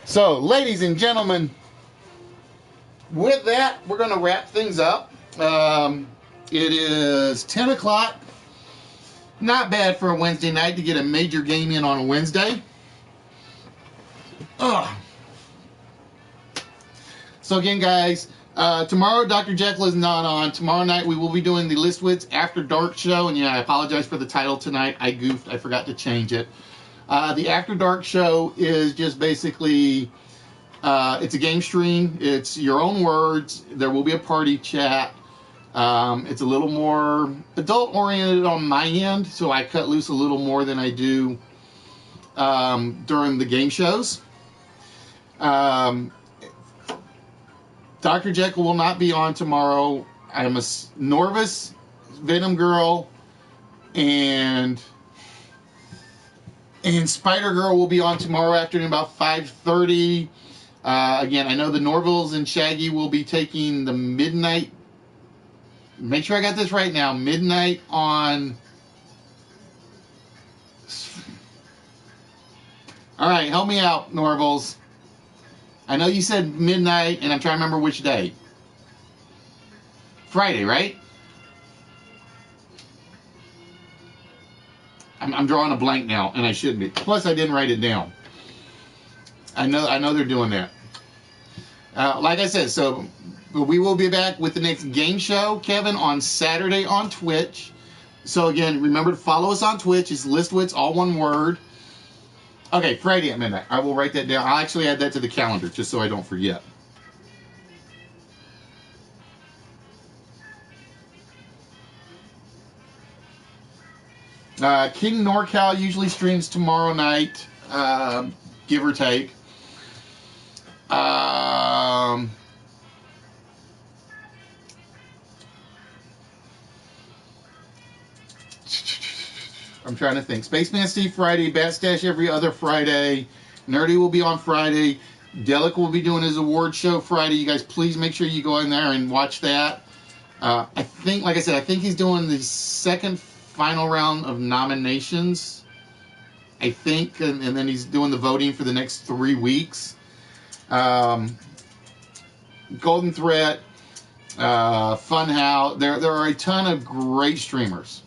S1: So, ladies and gentlemen, with that, we're going to wrap things up. It is 10 o'clock. Not bad for a Wednesday night to get a major game in on a Wednesday. Ugh. So again, guys, tomorrow Dr. Jekyll is not on. Tomorrow night we will be doing the Wits After Dark show. And yeah, I apologize for the title tonight. I goofed. I forgot to change it. The After Dark show is just basically, it's a game stream. It's your own words. There will be a party chat. It's a little more adult-oriented on my end, so I cut loose a little more than I do during the game shows. Dr. Jekyll will not be on tomorrow. I'm a Norvis, Venom Girl, and Spider Girl will be on tomorrow afternoon about 5:30. Again, I know the Norvilles and Shaggy will be taking the midnight. Make sure I got this right now. Midnight on. All right, help me out, Norvilles. I know you said midnight, and I'm trying to remember which day. Friday, right? I'm drawing a blank now, and I should be. Plus, I didn't write it down. I know they're doing that. Like I said, so we will be back with the next game show, Kevin, on Saturday on Twitch. So again, remember to follow us on Twitch. It's Wits, all one word. Okay, Friday at midnight. I will write that down. I'll actually add that to the calendar just so I don't forget. King NorCal usually streams tomorrow night, give or take. I'm trying to think. Spaceman Steve Friday, Bat Stash every other Friday. Nerdy will be on Friday. Delic will be doing his award show Friday. You guys, please make sure you go in there and watch that. I think, like I said, I think he's doing the second final round of nominations. I think, and then he's doing the voting for the next 3 weeks. Golden Threat, Funhouse. There are a ton of great streamers.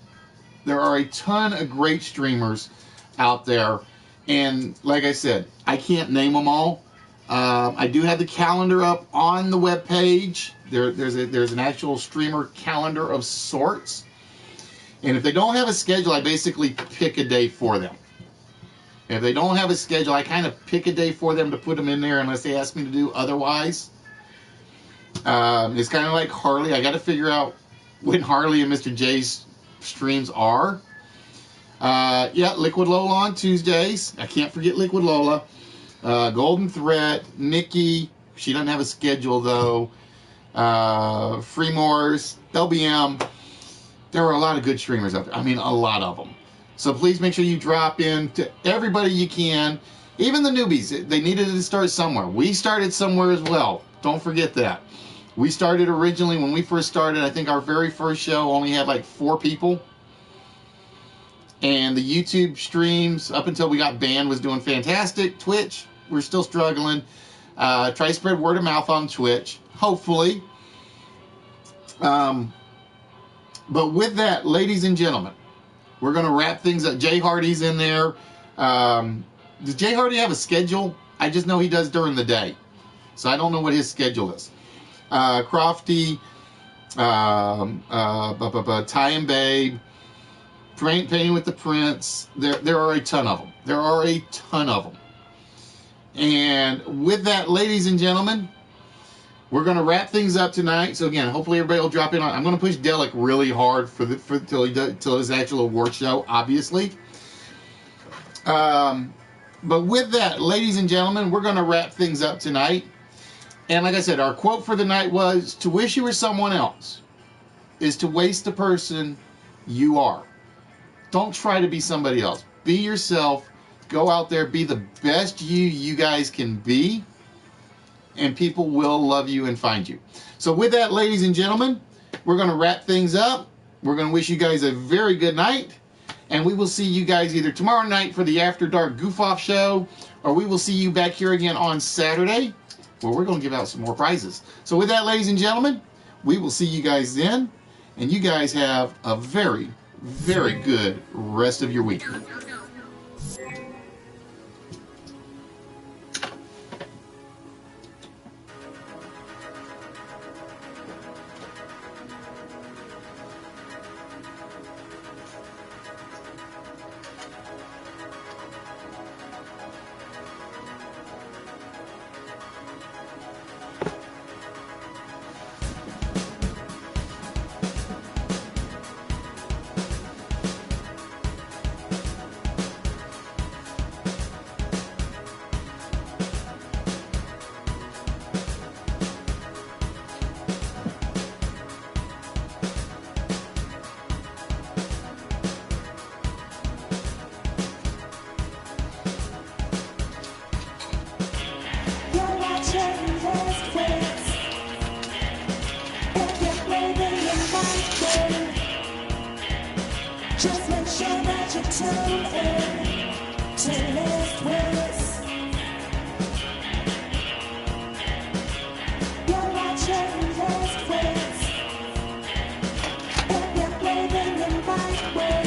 S1: There are a ton of great streamers out there, and like I said, I can't name them all. I do have the calendar up on the web page. There's an actual streamer calendar of sorts, and if they don't have a schedule, I basically pick a day for them. If they don't have a schedule, I kind of pick a day for them to put them in there unless they ask me to do otherwise. It's kind of like Harley. I got to figure out when Harley and Mr. J's streams are. Yeah, Liquid Lola on Tuesdays. I can't forget Liquid Lola. Golden Threat, Nikki. She doesn't have a schedule though. Freemores, LBM. There are a lot of good streamers out there. I mean, a lot of them. So please make sure you drop in to everybody you can. Even the newbies, they needed to start somewhere. We started somewhere as well. Don't forget that. We started originally, when we first started, I think our very first show only had like 4 people. And the YouTube streams, up until we got banned, was doing fantastic. Twitch, we're still struggling. Try to spread word of mouth on Twitch, hopefully. But with that, ladies and gentlemen, we're going to wrap things up. Jay Hardy's in there. Does Jay Hardy have a schedule? I just know he does during the day. So I don't know what his schedule is. Crofty, Ty and Babe, Painting with the Prince. There are a ton of them. There are a ton of them. And with that, ladies and gentlemen, We're going to wrap things up tonight. So again, hopefully everybody will drop in. I'm going to push Delic really hard till his actual award show, obviously. But with that, ladies and gentlemen, we're going to wrap things up tonight. And like I said, our quote for the night was, "To wish you were someone else is to waste the person you are." Don't try to be somebody else. Be yourself. Go out there. Be the best you guys can be. And people will love you and find you. So with that, ladies and gentlemen, we're going to wrap things up. We're going to wish you guys a very good night. And we will see you guys either tomorrow night for the After Dark Goof-Off show, or we will see you back here again on Saturday, where we're going to give out some more prizes. So with that, ladies and gentlemen, we will see you guys then. And you guys have a very, very good rest of your week.
S3: Just make sure that you tune in to Lift Wits. You're watching Lift Wits. If you're breathing in my way,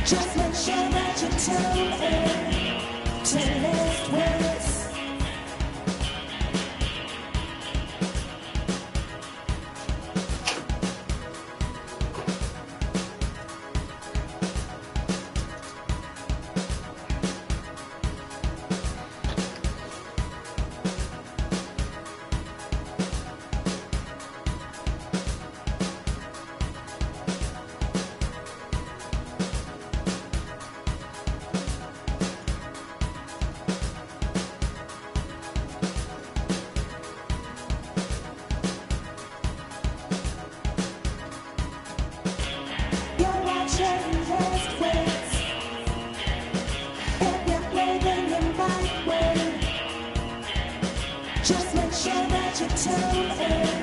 S3: just make sure that you tune in to Lift Wits. Just make sure that you tune in.